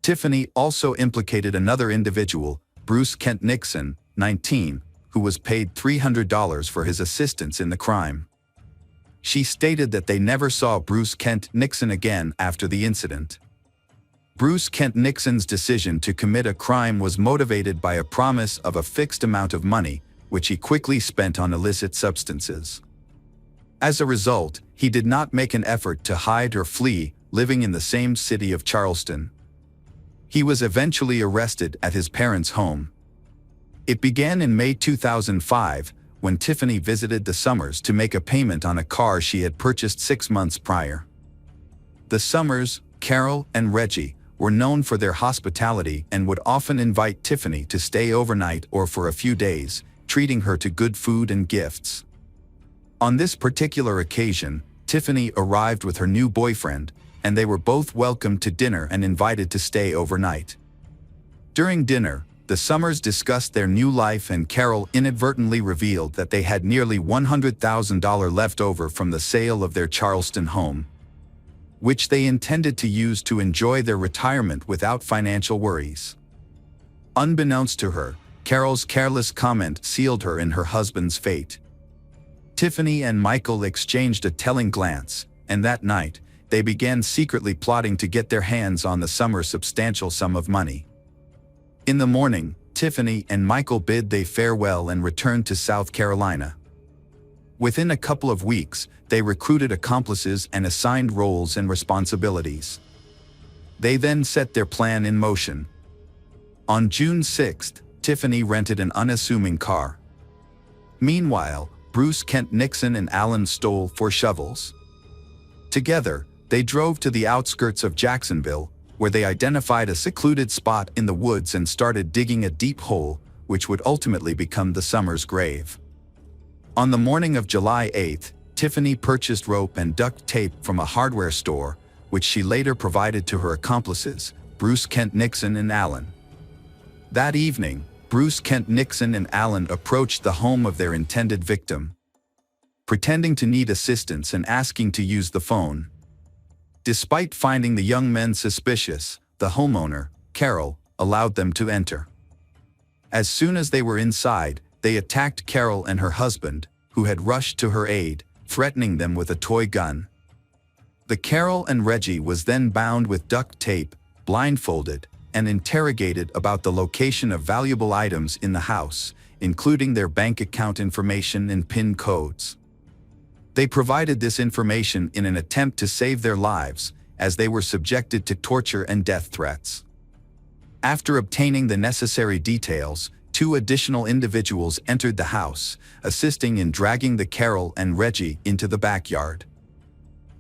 [SPEAKER 1] Tiffany also implicated another individual, Bruce Kent Nixon, 19, who was paid $300 for his assistance in the crime. She stated that they never saw Bruce Kent Nixon again after the incident. Bruce Kent Nixon's decision to commit a crime was motivated by a promise of a fixed amount of money, which he quickly spent on illicit substances. As a result, he did not make an effort to hide or flee, living in the same city of Charleston. He was eventually arrested at his parents' home. It began in May 2005, when Tiffany visited the Summers to make a payment on a car she had purchased 6 months prior. The Summers, Carol, and Reggie were known for their hospitality and would often invite Tiffany to stay overnight or for a few days, treating her to good food and gifts. On this particular occasion, Tiffany arrived with her new boyfriend, and they were both welcomed to dinner and invited to stay overnight. During dinner, The Summers discussed their new life, and Carol inadvertently revealed that they had nearly $100,000 left over from the sale of their Charleston home, which they intended to use to enjoy their retirement without financial worries. Unbeknownst to her, Carol's careless comment sealed her in her husband's fate. Tiffany and Michael exchanged a telling glance, and that night, they began secretly plotting to get their hands on the Summers' substantial sum of money. In the morning, Tiffany and Michael bid they farewell and returned to South Carolina. Within a couple of weeks, they recruited accomplices and assigned roles and responsibilities. They then set their plan in motion. On June 6th, Tiffany rented an unassuming car. Meanwhile, Bruce Kent Nixon and Alan stole 4 shovels. Together, they drove to the outskirts of Jacksonville, where they identified a secluded spot in the woods and started digging a deep hole, which would ultimately become the Summers' grave. On the morning of July 8th, Tiffany purchased rope and duct tape from a hardware store, which she later provided to her accomplices, Bruce Kent Nixon and Alan. That evening, Bruce Kent Nixon and Alan approached the home of their intended victim, pretending to need assistance and asking to use the phone. Despite finding the young men suspicious, the homeowner, Carol, allowed them to enter. As soon as they were inside, they attacked Carol and her husband, who had rushed to her aid, threatening them with a toy gun. The Carol and Reggie was then bound with duct tape, blindfolded, and interrogated about the location of valuable items in the house, including their bank account information and PIN codes. They provided this information in an attempt to save their lives, as they were subjected to torture and death threats. After obtaining the necessary details, 2 additional individuals entered the house, assisting in dragging the Carol and Reggie into the backyard.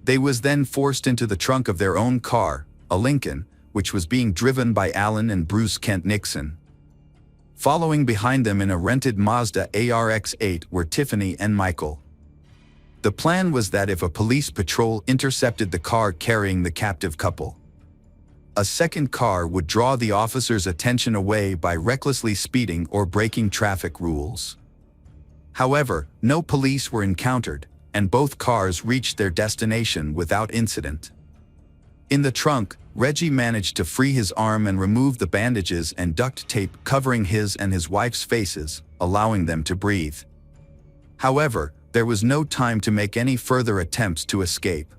[SPEAKER 1] They was then forced into the trunk of their own car, a Lincoln, which was being driven by Alan and Bruce Kent Nixon. Following behind them in a rented Mazda ARX-8 were Tiffany and Michael. The plan was that if a police patrol intercepted the car carrying the captive couple, a second car would draw the officers' attention away by recklessly speeding or breaking traffic rules. However, no police were encountered, and both cars reached their destination without incident. In the trunk, Reggie managed to free his arm and remove the bandages and duct tape covering his and his wife's faces, allowing them to breathe. However, there was no time to make any further attempts to escape.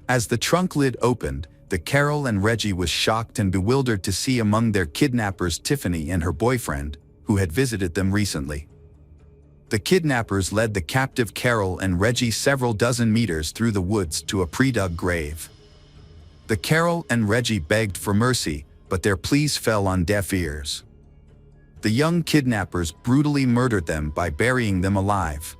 [SPEAKER 1] As the trunk lid opened, the Carol and Reggie was shocked and bewildered to see among their kidnappers Tiffany and her boyfriend, who had visited them recently. The kidnappers led the captive Carol and Reggie several dozen meters through the woods to a pre-dug grave. The Carol and Reggie begged for mercy, but their pleas fell on deaf ears. The young kidnappers brutally murdered them by burying them alive.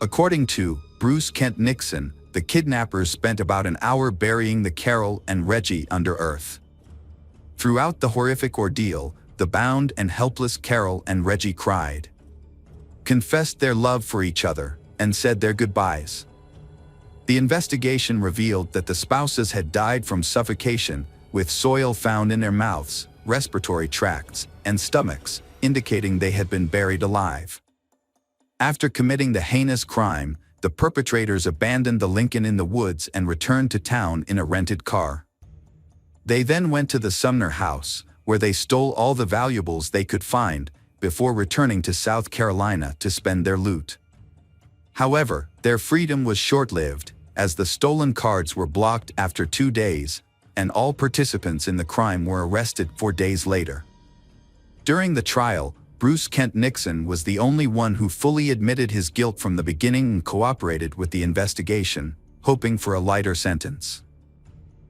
[SPEAKER 1] According to Bruce Kent Nixon, the kidnappers spent about an hour burying the Carol and Reggie under earth. Throughout the horrific ordeal, the bound and helpless Carol and Reggie cried, confessed their love for each other, and said their goodbyes. The investigation revealed that the spouses had died from suffocation, with soil found in their mouths, respiratory tracts, and stomachs, indicating they had been buried alive. After committing the heinous crime, the perpetrators abandoned the Lincoln in the woods and returned to town in a rented car. They then went to the Sumner house, where they stole all the valuables they could find, before returning to South Carolina to spend their loot. However, their freedom was short-lived, as the stolen cards were blocked after 2 days, and all participants in the crime were arrested 4 days later. During the trial, Bruce Kent Nixon was the only one who fully admitted his guilt from the beginning and cooperated with the investigation, hoping for a lighter sentence.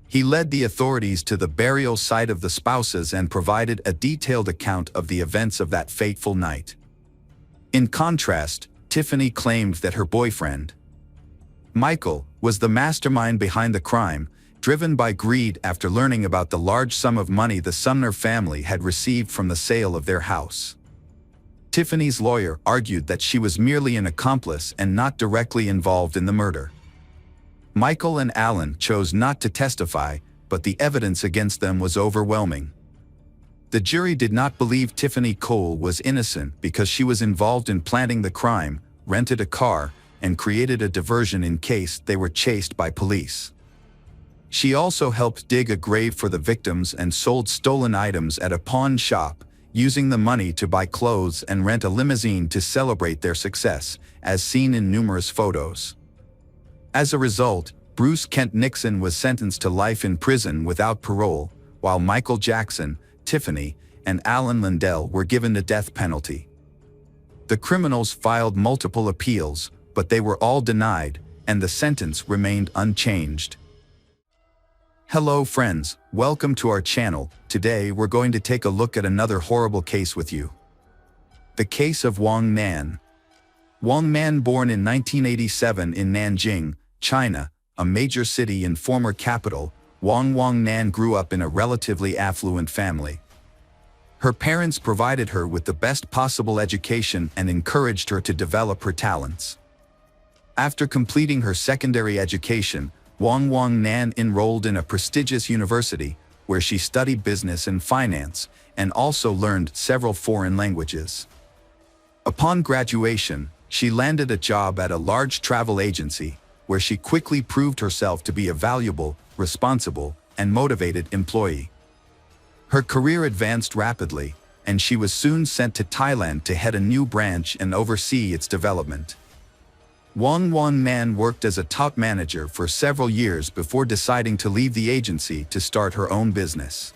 [SPEAKER 1] He led the authorities to the burial site of the spouses and provided a detailed account of the events of that fateful night. In contrast, Tiffany claimed that her boyfriend, Michael, was the mastermind behind the crime, driven by greed after learning about the large sum of money the Sumner family had received from the sale of their house. Tiffany's lawyer argued that she was merely an accomplice and not directly involved in the murder. Michael and Alan chose not to testify, but the evidence against them was overwhelming. The jury did not believe Tiffany Cole was innocent because she was involved in planning the crime, rented a car, and created a diversion in case they were chased by police. She also helped dig a grave for the victims and sold stolen items at a pawn shop, using the money to buy clothes and rent a limousine to celebrate their success, as seen in numerous photos. As a result, Bruce Kent Nixon was sentenced to life in prison without parole, while Michael Jackson, Tiffany, and Alan Lindell were given the death penalty. The criminals filed multiple appeals, but they were all denied, and the sentence remained unchanged. Hello friends, welcome to our channel. Today we're going to take a look at another horrible case with you. The case of Wang Nan. Wang Nan, born in 1987 in Nanjing, China, a major city and former capital, Wang Nan grew up in a relatively affluent family. Her parents provided her with the best possible education and encouraged her to develop her talents. After completing her secondary education, Wang Nan enrolled in a prestigious university, where she studied business and finance, and also learned several foreign languages. Upon graduation, she landed a job at a large travel agency, where she quickly proved herself to be a valuable, responsible, and motivated employee. Her career advanced rapidly, and she was soon sent to Thailand to head a new branch and oversee its development. Wang Nan worked as a top manager for several years before deciding to leave the agency to start her own business.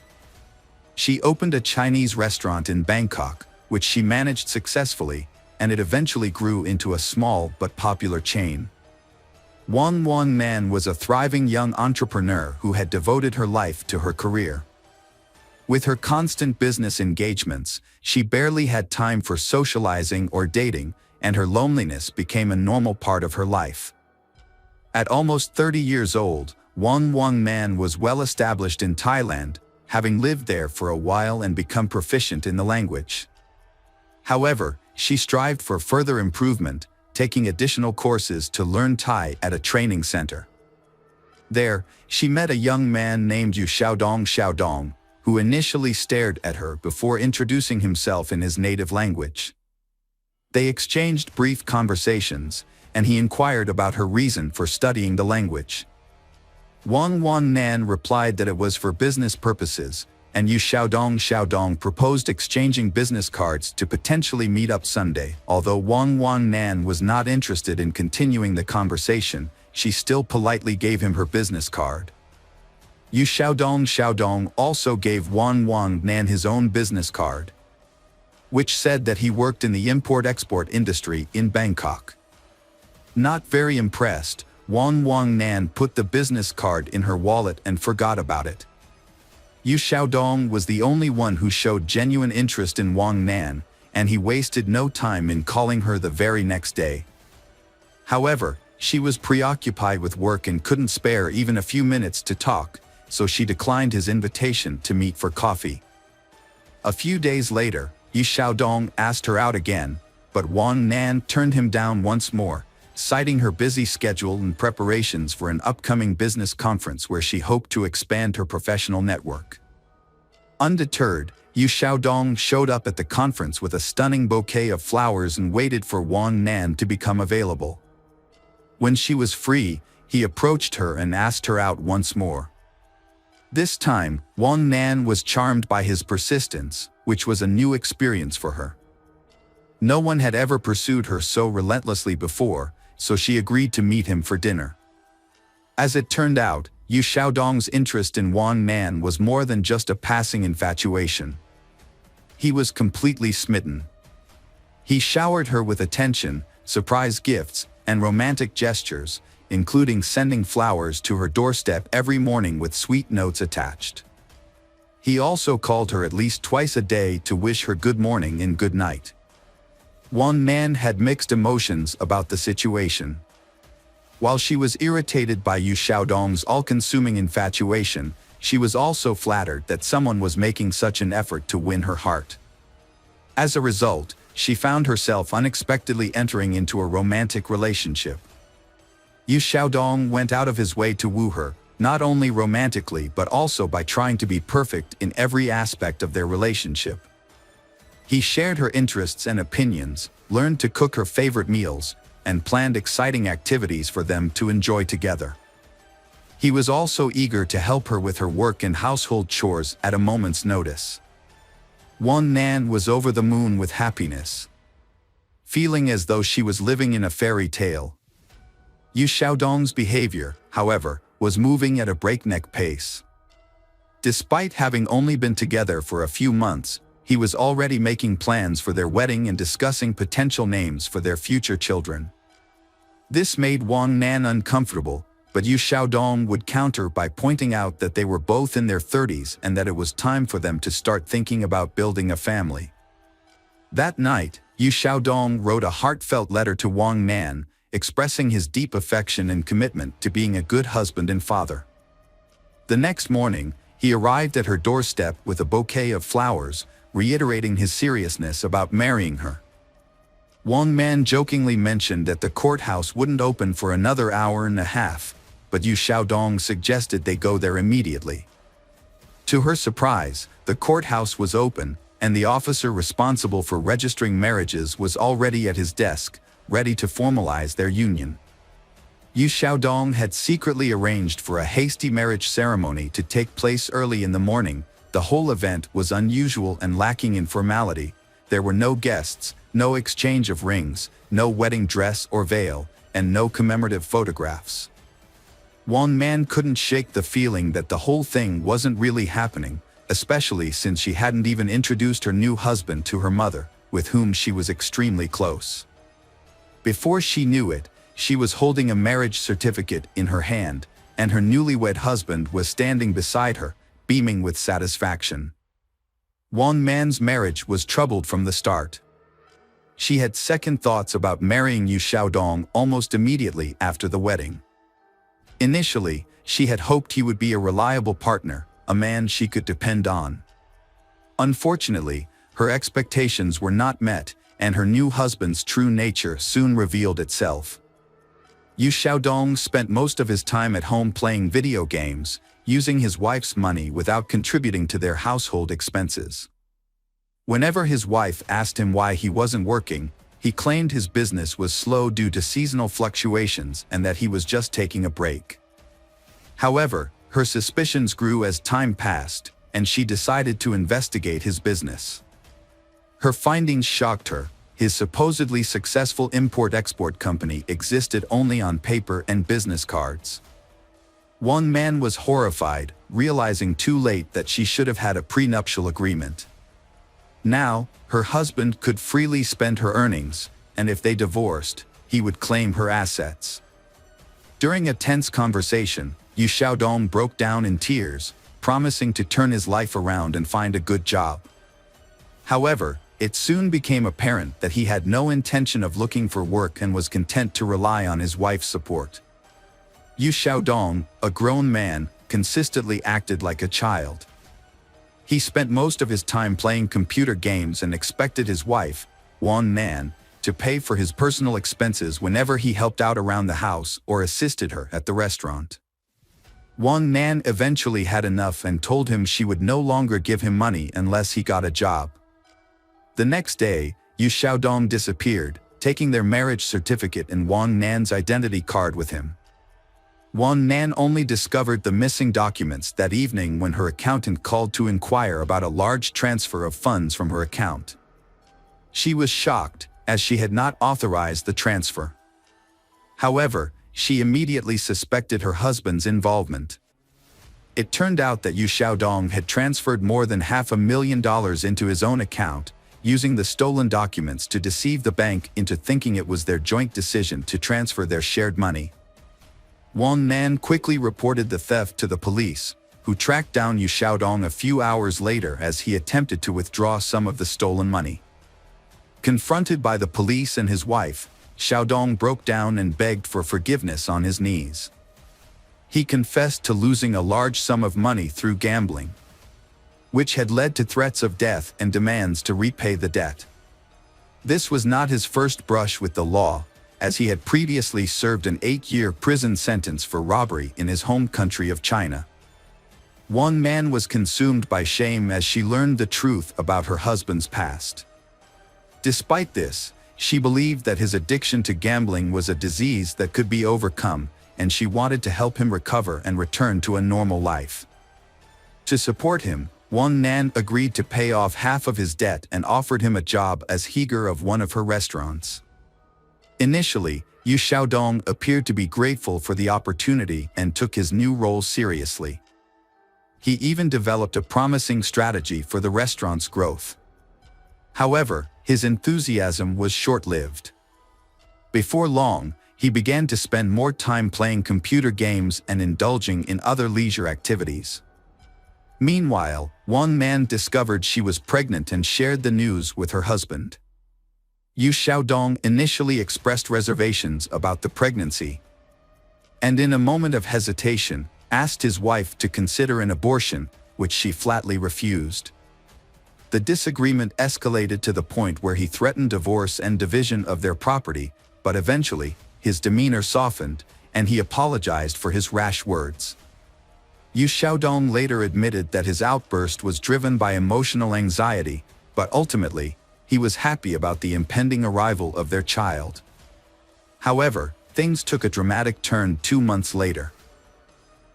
[SPEAKER 1] She opened a Chinese restaurant in Bangkok, which she managed successfully, and it eventually grew into a small but popular chain. Wang Nan was a thriving young entrepreneur who had devoted her life to her career. With her constant business engagements, she barely had time for socializing or dating, and her loneliness became a normal part of her life. At almost 30 years old, Wang Nan was well established in Thailand, having lived there for a while and become proficient in the language. However, she strived for further improvement, taking additional courses to learn Thai at a training center. There, she met a young man named Yu Xiaodong, who initially stared at her before introducing himself in his native language. They exchanged brief conversations, and he inquired about her reason for studying the language. Wang Nan replied that it was for business purposes, and Yu Xiaodong proposed exchanging business cards to potentially meet up Sunday. Although Wang Nan was not interested in continuing the conversation, she still politely gave him her business card. Yu Xiaodong also gave Wang Nan his own business card, which said that he worked in the import-export industry in Bangkok. Not very impressed, Wang Nan put the business card in her wallet and forgot about it. Yu Xiaodong was the only one who showed genuine interest in Wang Nan, and he wasted no time in calling her the very next day. However, she was preoccupied with work and couldn't spare even a few minutes to talk, so she declined his invitation to meet for coffee. A few days later, Yu Xiaodong asked her out again, but Wang Nan turned him down once more, citing her busy schedule and preparations for an upcoming business conference where she hoped to expand her professional network. Undeterred, Yu Xiaodong showed up at the conference with a stunning bouquet of flowers and waited for Wang Nan to become available. When she was free, he approached her and asked her out once more. This time, Wang Nan was charmed by his persistence, which was a new experience for her. No one had ever pursued her so relentlessly before, so she agreed to meet him for dinner. As it turned out, Yu Xiaodong's interest in Wang Nan was more than just a passing infatuation. He was completely smitten. He showered her with attention, surprise gifts, and romantic gestures, including sending flowers to her doorstep every morning with sweet notes attached. He also called her at least twice a day to wish her good morning and good night. Wang Nan had mixed emotions about the situation. While she was irritated by Yu Xiaodong's all-consuming infatuation, she was also flattered that someone was making such an effort to win her heart. As a result, she found herself unexpectedly entering into a romantic relationship. Yu Xiaodong went out of his way to woo her, not only romantically but also by trying to be perfect in every aspect of their relationship. He shared her interests and opinions, learned to cook her favorite meals, and planned exciting activities for them to enjoy together. He was also eager to help her with her work and household chores at a moment's notice. Won Nan was over the moon with happiness, feeling as though she was living in a fairy tale. Yu Xiaodong's behavior, however, was moving at a breakneck pace. Despite having only been together for a few months, he was already making plans for their wedding and discussing potential names for their future children. This made Wang Nan uncomfortable, but Yu Xiaodong would counter by pointing out that they were both in their 30s and that it was time for them to start thinking about building a family. That night, Yu Xiaodong wrote a heartfelt letter to Wang Nan, expressing his deep affection and commitment to being a good husband and father. The next morning, he arrived at her doorstep with a bouquet of flowers, reiterating his seriousness about marrying her. Wang Nan jokingly mentioned that the courthouse wouldn't open for another hour and a half, but Yu Xiaodong suggested they go there immediately. To her surprise, the courthouse was open, and the officer responsible for registering marriages was already at his desk, ready to formalize their union. Yu Xiaodong had secretly arranged for a hasty marriage ceremony to take place early in the morning. The whole event was unusual and lacking in formality. There were no guests, no exchange of rings, no wedding dress or veil, and no commemorative photographs. Wang Nan couldn't shake the feeling that the whole thing wasn't really happening, especially since she hadn't even introduced her new husband to her mother, with whom she was extremely close. Before she knew it, she was holding a marriage certificate in her hand, and her newlywed husband was standing beside her, beaming with satisfaction. Wang Nan's marriage was troubled from the start. She had second thoughts about marrying Yu Xiaodong almost immediately after the wedding. Initially, she had hoped he would be a reliable partner, a man she could depend on. Unfortunately, her expectations were not met, and her new husband's true nature soon revealed itself. Yu Xiaodong spent most of his time at home playing video games, using his wife's money without contributing to their household expenses. Whenever his wife asked him why he wasn't working, he claimed his business was slow due to seasonal fluctuations and that he was just taking a break. However, her suspicions grew as time passed, and she decided to investigate his business. Her findings shocked her. His supposedly successful import-export company existed only on paper and business cards. Wang Nan was horrified, realizing too late that she should have had a prenuptial agreement. Now, her husband could freely spend her earnings, and if they divorced, he would claim her assets. During a tense conversation, Yu Xiaodong broke down in tears, promising to turn his life around and find a good job. However, it soon became apparent that he had no intention of looking for work and was content to rely on his wife's support. Yu Xiaodong, a grown man, consistently acted like a child. He spent most of his time playing computer games and expected his wife, Wang Nan, to pay for his personal expenses whenever he helped out around the house or assisted her at the restaurant. Wang Nan eventually had enough and told him she would no longer give him money unless he got a job. The next day, Yu Xiaodong disappeared, taking their marriage certificate and Wang Nan's identity card with him. Wang Nan only discovered the missing documents that evening when her accountant called to inquire about a large transfer of funds from her account. She was shocked, as she had not authorized the transfer. However, she immediately suspected her husband's involvement. It turned out that Yu Xiaodong had transferred more than $500,000 into his own account, using the stolen documents to deceive the bank into thinking it was their joint decision to transfer their shared money. Wang Nan quickly reported the theft to the police, who tracked down Yu Xiaodong a few hours later as he attempted to withdraw some of the stolen money. Confronted by the police and his wife, Xiaodong broke down and begged for forgiveness on his knees. He confessed to losing a large sum of money through gambling, which had led to threats of death and demands to repay the debt. This was not his first brush with the law. as he had previously served an 8-year prison sentence for robbery in his home country of China. Wang Nan was consumed by shame as she learned the truth about her husband's past. Despite this, she believed that his addiction to gambling was a disease that could be overcome, and she wanted to help him recover and return to a normal life. To support him, Wang Nan agreed to pay off half of his debt and offered him a job as heater of one of her restaurants. Initially, Yu Xiaodong appeared to be grateful for the opportunity and took his new role seriously. He even developed a promising strategy for the restaurant's growth. However, his enthusiasm was short-lived. Before long, he began to spend more time playing computer games and indulging in other leisure activities. Meanwhile, Wang Nan discovered she was pregnant and shared the news with her husband. Yu Xiaodong initially expressed reservations about the pregnancy, and in a moment of hesitation, asked his wife to consider an abortion, which she flatly refused. The disagreement escalated to the point where he threatened divorce and division of their property, but eventually, his demeanor softened, and he apologized for his rash words. Yu Xiaodong later admitted that his outburst was driven by emotional anxiety, but ultimately, he was happy about the impending arrival of their child. However, things took a dramatic turn 2 months later.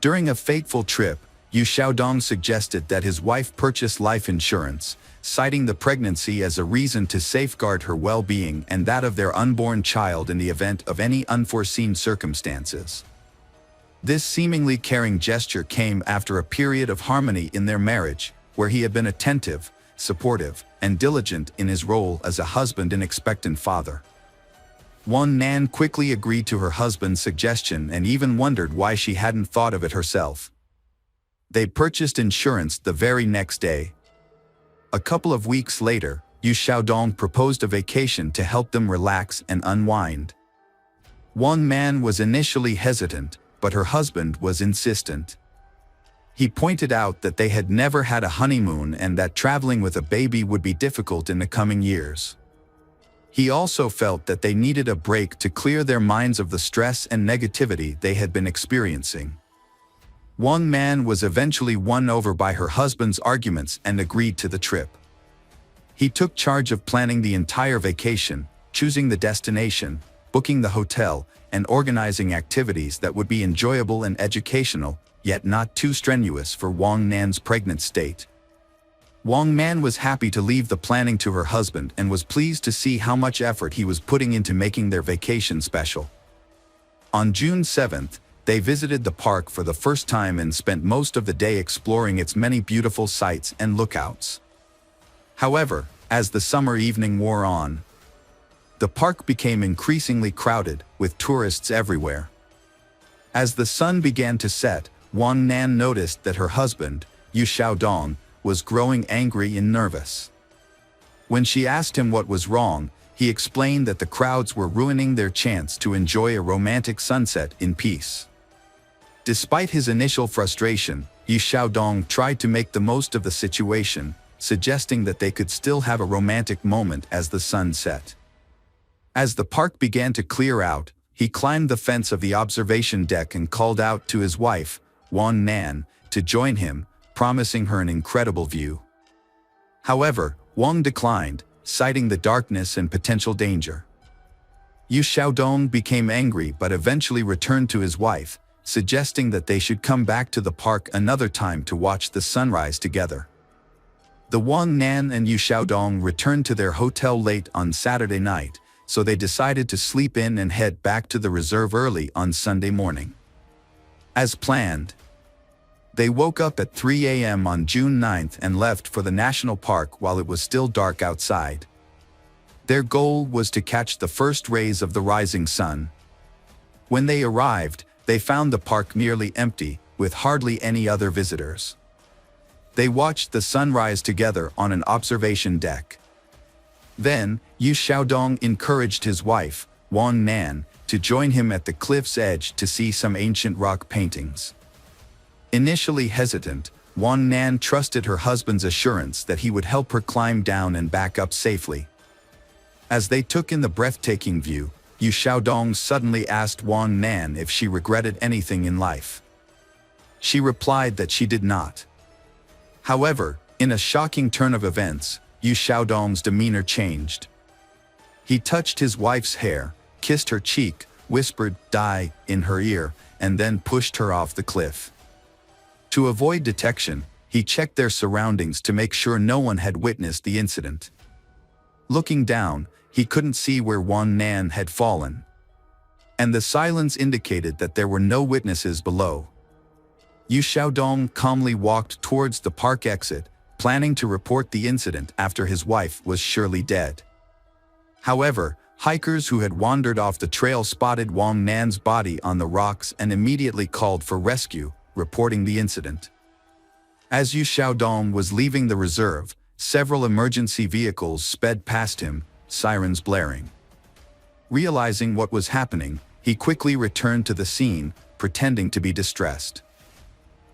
[SPEAKER 1] During a fateful trip, Yu Xiaodong suggested that his wife purchase life insurance, citing the pregnancy as a reason to safeguard her well-being and that of their unborn child in the event of any unforeseen circumstances. This seemingly caring gesture came after a period of harmony in their marriage, where he had been attentive, supportive, and diligent in his role as a husband and expectant father. Wang Nan quickly agreed to her husband's suggestion and even wondered why she hadn't thought of it herself. They purchased insurance the very next day. A couple of weeks later, Yu Xiaodong proposed a vacation to help them relax and unwind. Wang Nan was initially hesitant, but her husband was insistent. He pointed out that they had never had a honeymoon and that traveling with a baby would be difficult in the coming years. He also felt that they needed a break to clear their minds of the stress and negativity they had been experiencing. Wang Nan was eventually won over by her husband's arguments and agreed to the trip. He took charge of planning the entire vacation, choosing the destination, booking the hotel, and organizing activities that would be enjoyable and educational, yet not too strenuous for Wang Nan's pregnant state. Wang Nan was happy to leave the planning to her husband and was pleased to see how much effort he was putting into making their vacation special. On June 7th, they visited the park for the first time and spent most of the day exploring its many beautiful sights and lookouts. However, as the summer evening wore on, the park became increasingly crowded, with tourists everywhere. As the sun began to set, Wang Nan noticed that her husband, Yu Xiaodong, was growing angry and nervous. When she asked him what was wrong, he explained that the crowds were ruining their chance to enjoy a romantic sunset in peace. Despite his initial frustration, Yu Xiaodong tried to make the most of the situation, suggesting that they could still have a romantic moment as the sun set. As the park began to clear out, he climbed the fence of the observation deck and called out to his wife, Wang Nan, to join him, promising her an incredible view. However, Wang declined, citing the darkness and potential danger. Yu Xiaodong became angry but eventually returned to his wife, suggesting that they should come back to the park another time to watch the sunrise together. The Wang Nan and Yu Xiaodong returned to their hotel late on Saturday night, so they decided to sleep in and head back to the reserve early on Sunday morning. As planned, they woke up at 3 a.m. on June 9th and left for the national park while it was still dark outside. Their goal was to catch the first rays of the rising sun. When they arrived, they found the park nearly empty, with hardly any other visitors. They watched the sunrise together on an observation deck. Then, Yu Xiaodong encouraged his wife, Wang Nan, to join him at the cliff's edge to see some ancient rock paintings. Initially hesitant, Wang Nan trusted her husband's assurance that he would help her climb down and back up safely. As they took in the breathtaking view, Yu Xiaodong suddenly asked Wang Nan if she regretted anything in life. She replied that she did not. However, in a shocking turn of events, Yu Xiaodong's demeanor changed. He touched his wife's hair, kissed her cheek, whispered "die" in her ear, and then pushed her off the cliff. To avoid detection, he checked their surroundings to make sure no one had witnessed the incident. Looking down, he couldn't see where Wang Nan had fallen, and the silence indicated that there were no witnesses below. Yu Xiaodong calmly walked towards the park exit, planning to report the incident after his wife was surely dead. However, hikers who had wandered off the trail spotted Wang Nan's body on the rocks and immediately called for rescue, reporting the incident. As Yu Xiaodong was leaving the reserve, several emergency vehicles sped past him, sirens blaring. Realizing what was happening, he quickly returned to the scene, pretending to be distressed.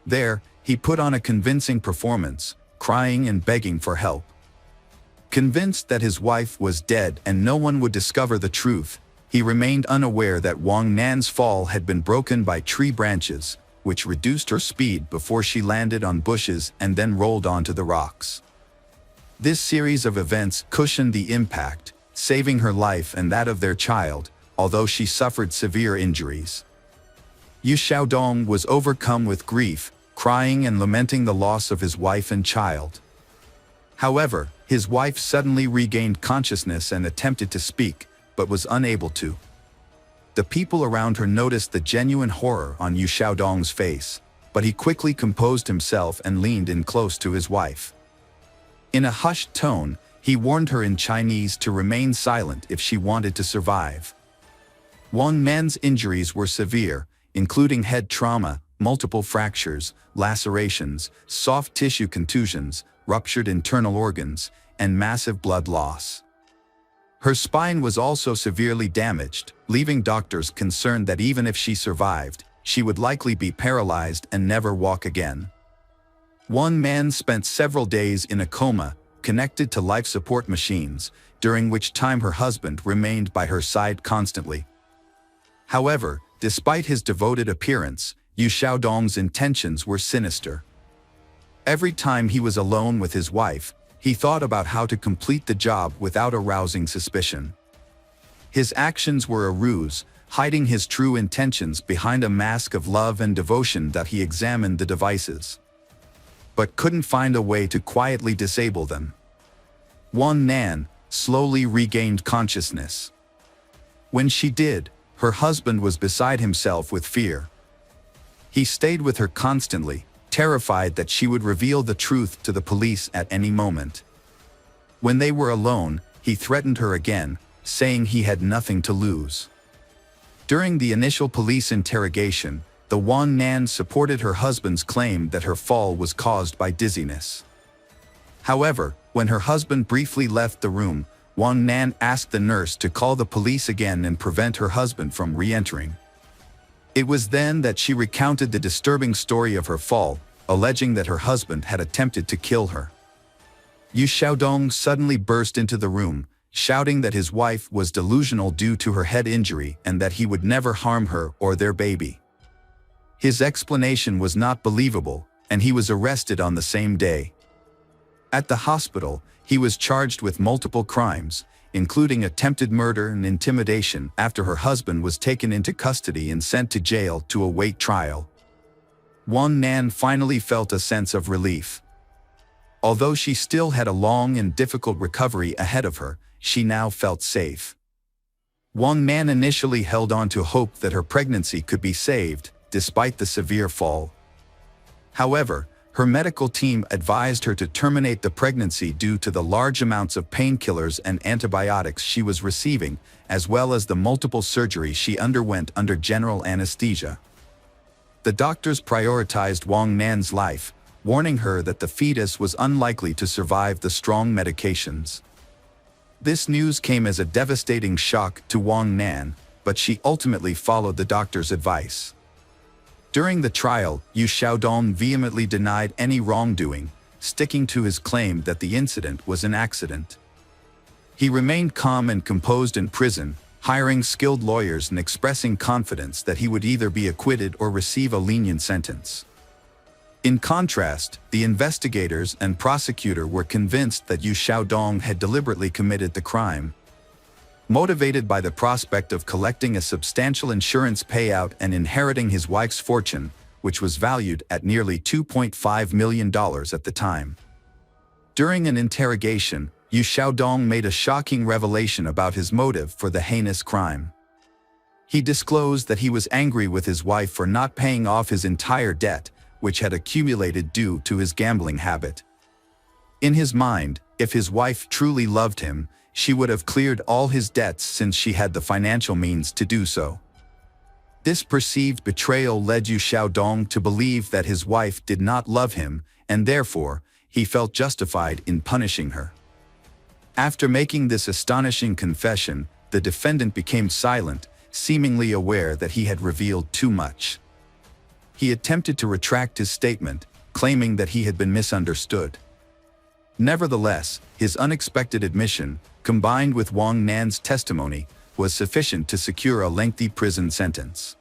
[SPEAKER 1] There, he put on a convincing performance, crying and begging for help. Convinced that his wife was dead and no one would discover the truth, he remained unaware that Wang Nan's fall had been broken by tree branches, which reduced her speed before she landed on bushes and then rolled onto the rocks. This series of events cushioned the impact, saving her life and that of their child, although she suffered severe injuries. Yu Xiaodong was overcome with grief, crying and lamenting the loss of his wife and child. However, his wife suddenly regained consciousness and attempted to speak, but was unable to. The people around her noticed the genuine horror on Yu Xiaodong's face, but he quickly composed himself and leaned in close to his wife. In a hushed tone, he warned her in Chinese to remain silent if she wanted to survive. Wang Nan's injuries were severe, including head trauma, multiple fractures, lacerations, soft tissue contusions, ruptured internal organs, and massive blood loss. Her spine was also severely damaged, leaving doctors concerned that even if she survived, she would likely be paralyzed and never walk again. Wang Nan spent several days in a coma, connected to life support machines, during which time her husband remained by her side constantly. However, despite his devoted appearance, Yu Xiaodong's intentions were sinister. Every time he was alone with his wife, he thought about how to complete the job without arousing suspicion. His actions were a ruse, hiding his true intentions behind a mask of love and devotion that he examined the devices, but couldn't find a way to quietly disable them. Wang Nan slowly regained consciousness. When she did, her husband was beside himself with fear. He stayed with her constantly, terrified that she would reveal the truth to the police at any moment. When they were alone, he threatened her again, saying he had nothing to lose. During the initial police interrogation, the Wang Nan supported her husband's claim that her fall was caused by dizziness. However, when her husband briefly left the room, Wang Nan asked the nurse to call the police again and prevent her husband from re-entering. It was then that she recounted the disturbing story of her fall, alleging that her husband had attempted to kill her. Yu Xiaodong suddenly burst into the room, shouting that his wife was delusional due to her head injury and that he would never harm her or their baby. His explanation was not believable, and he was arrested on the same day. At the hospital, he was charged with multiple crimes, including attempted murder and intimidation after her husband was taken into custody and sent to jail to await trial. Wang Nan finally felt a sense of relief. Although she still had a long and difficult recovery ahead of her, she now felt safe. Wang Nan initially held on to hope that her pregnancy could be saved, despite the severe fall. However, her medical team advised her to terminate the pregnancy due to the large amounts of painkillers and antibiotics she was receiving, as well as the multiple surgeries she underwent under general anesthesia. The doctors prioritized Wang Nan's life, warning her that the fetus was unlikely to survive the strong medications. This news came as a devastating shock to Wang Nan, but she ultimately followed the doctor's advice. During the trial, Yu Xiaodong vehemently denied any wrongdoing, sticking to his claim that the incident was an accident. He remained calm and composed in prison, hiring skilled lawyers and expressing confidence that he would either be acquitted or receive a lenient sentence. In contrast, the investigators and prosecutor were convinced that Yu Xiaodong had deliberately committed the crime. Motivated by the prospect of collecting a substantial insurance payout and inheriting his wife's fortune, which was valued at nearly $2.5 million at the time. During an interrogation, Yu Xiaodong made a shocking revelation about his motive for the heinous crime. He disclosed that he was angry with his wife for not paying off his entire debt, which had accumulated due to his gambling habit. In his mind, if his wife truly loved him, she would have cleared all his debts since she had the financial means to do so. This perceived betrayal led Yu Xiaodong to believe that his wife did not love him, and therefore, he felt justified in punishing her. After making this astonishing confession, the defendant became silent, seemingly aware that he had revealed too much. He attempted to retract his statement, claiming that he had been misunderstood. Nevertheless, his unexpected admission, combined with Wang Nan's testimony, was sufficient to secure a lengthy prison sentence.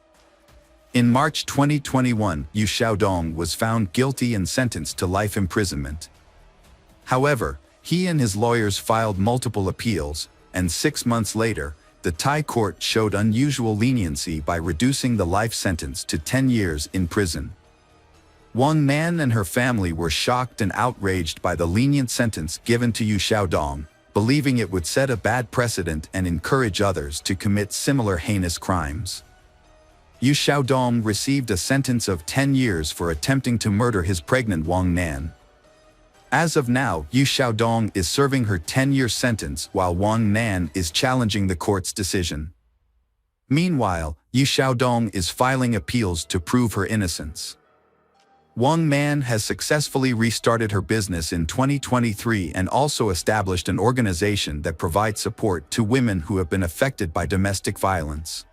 [SPEAKER 1] In March 2021, Yu Xiaodong was found guilty and sentenced to life imprisonment. However, he and his lawyers filed multiple appeals, and 6 months later, the Thai court showed unusual leniency by reducing the life sentence to 10 years in prison. Wang Nan and her family were shocked and outraged by the lenient sentence given to Yu Xiaodong, believing it would set a bad precedent and encourage others to commit similar heinous crimes. Yu Xiaodong received a sentence of 10 years for attempting to murder his pregnant Wang Nan. As of now, Yu Xiaodong is serving her 10-year sentence while Wang Nan is challenging the court's decision. Meanwhile, Yu Xiaodong is filing appeals to prove her innocence. Wang Nan has successfully restarted her business in 2023 and also established an organization that provides support to women who have been affected by domestic violence.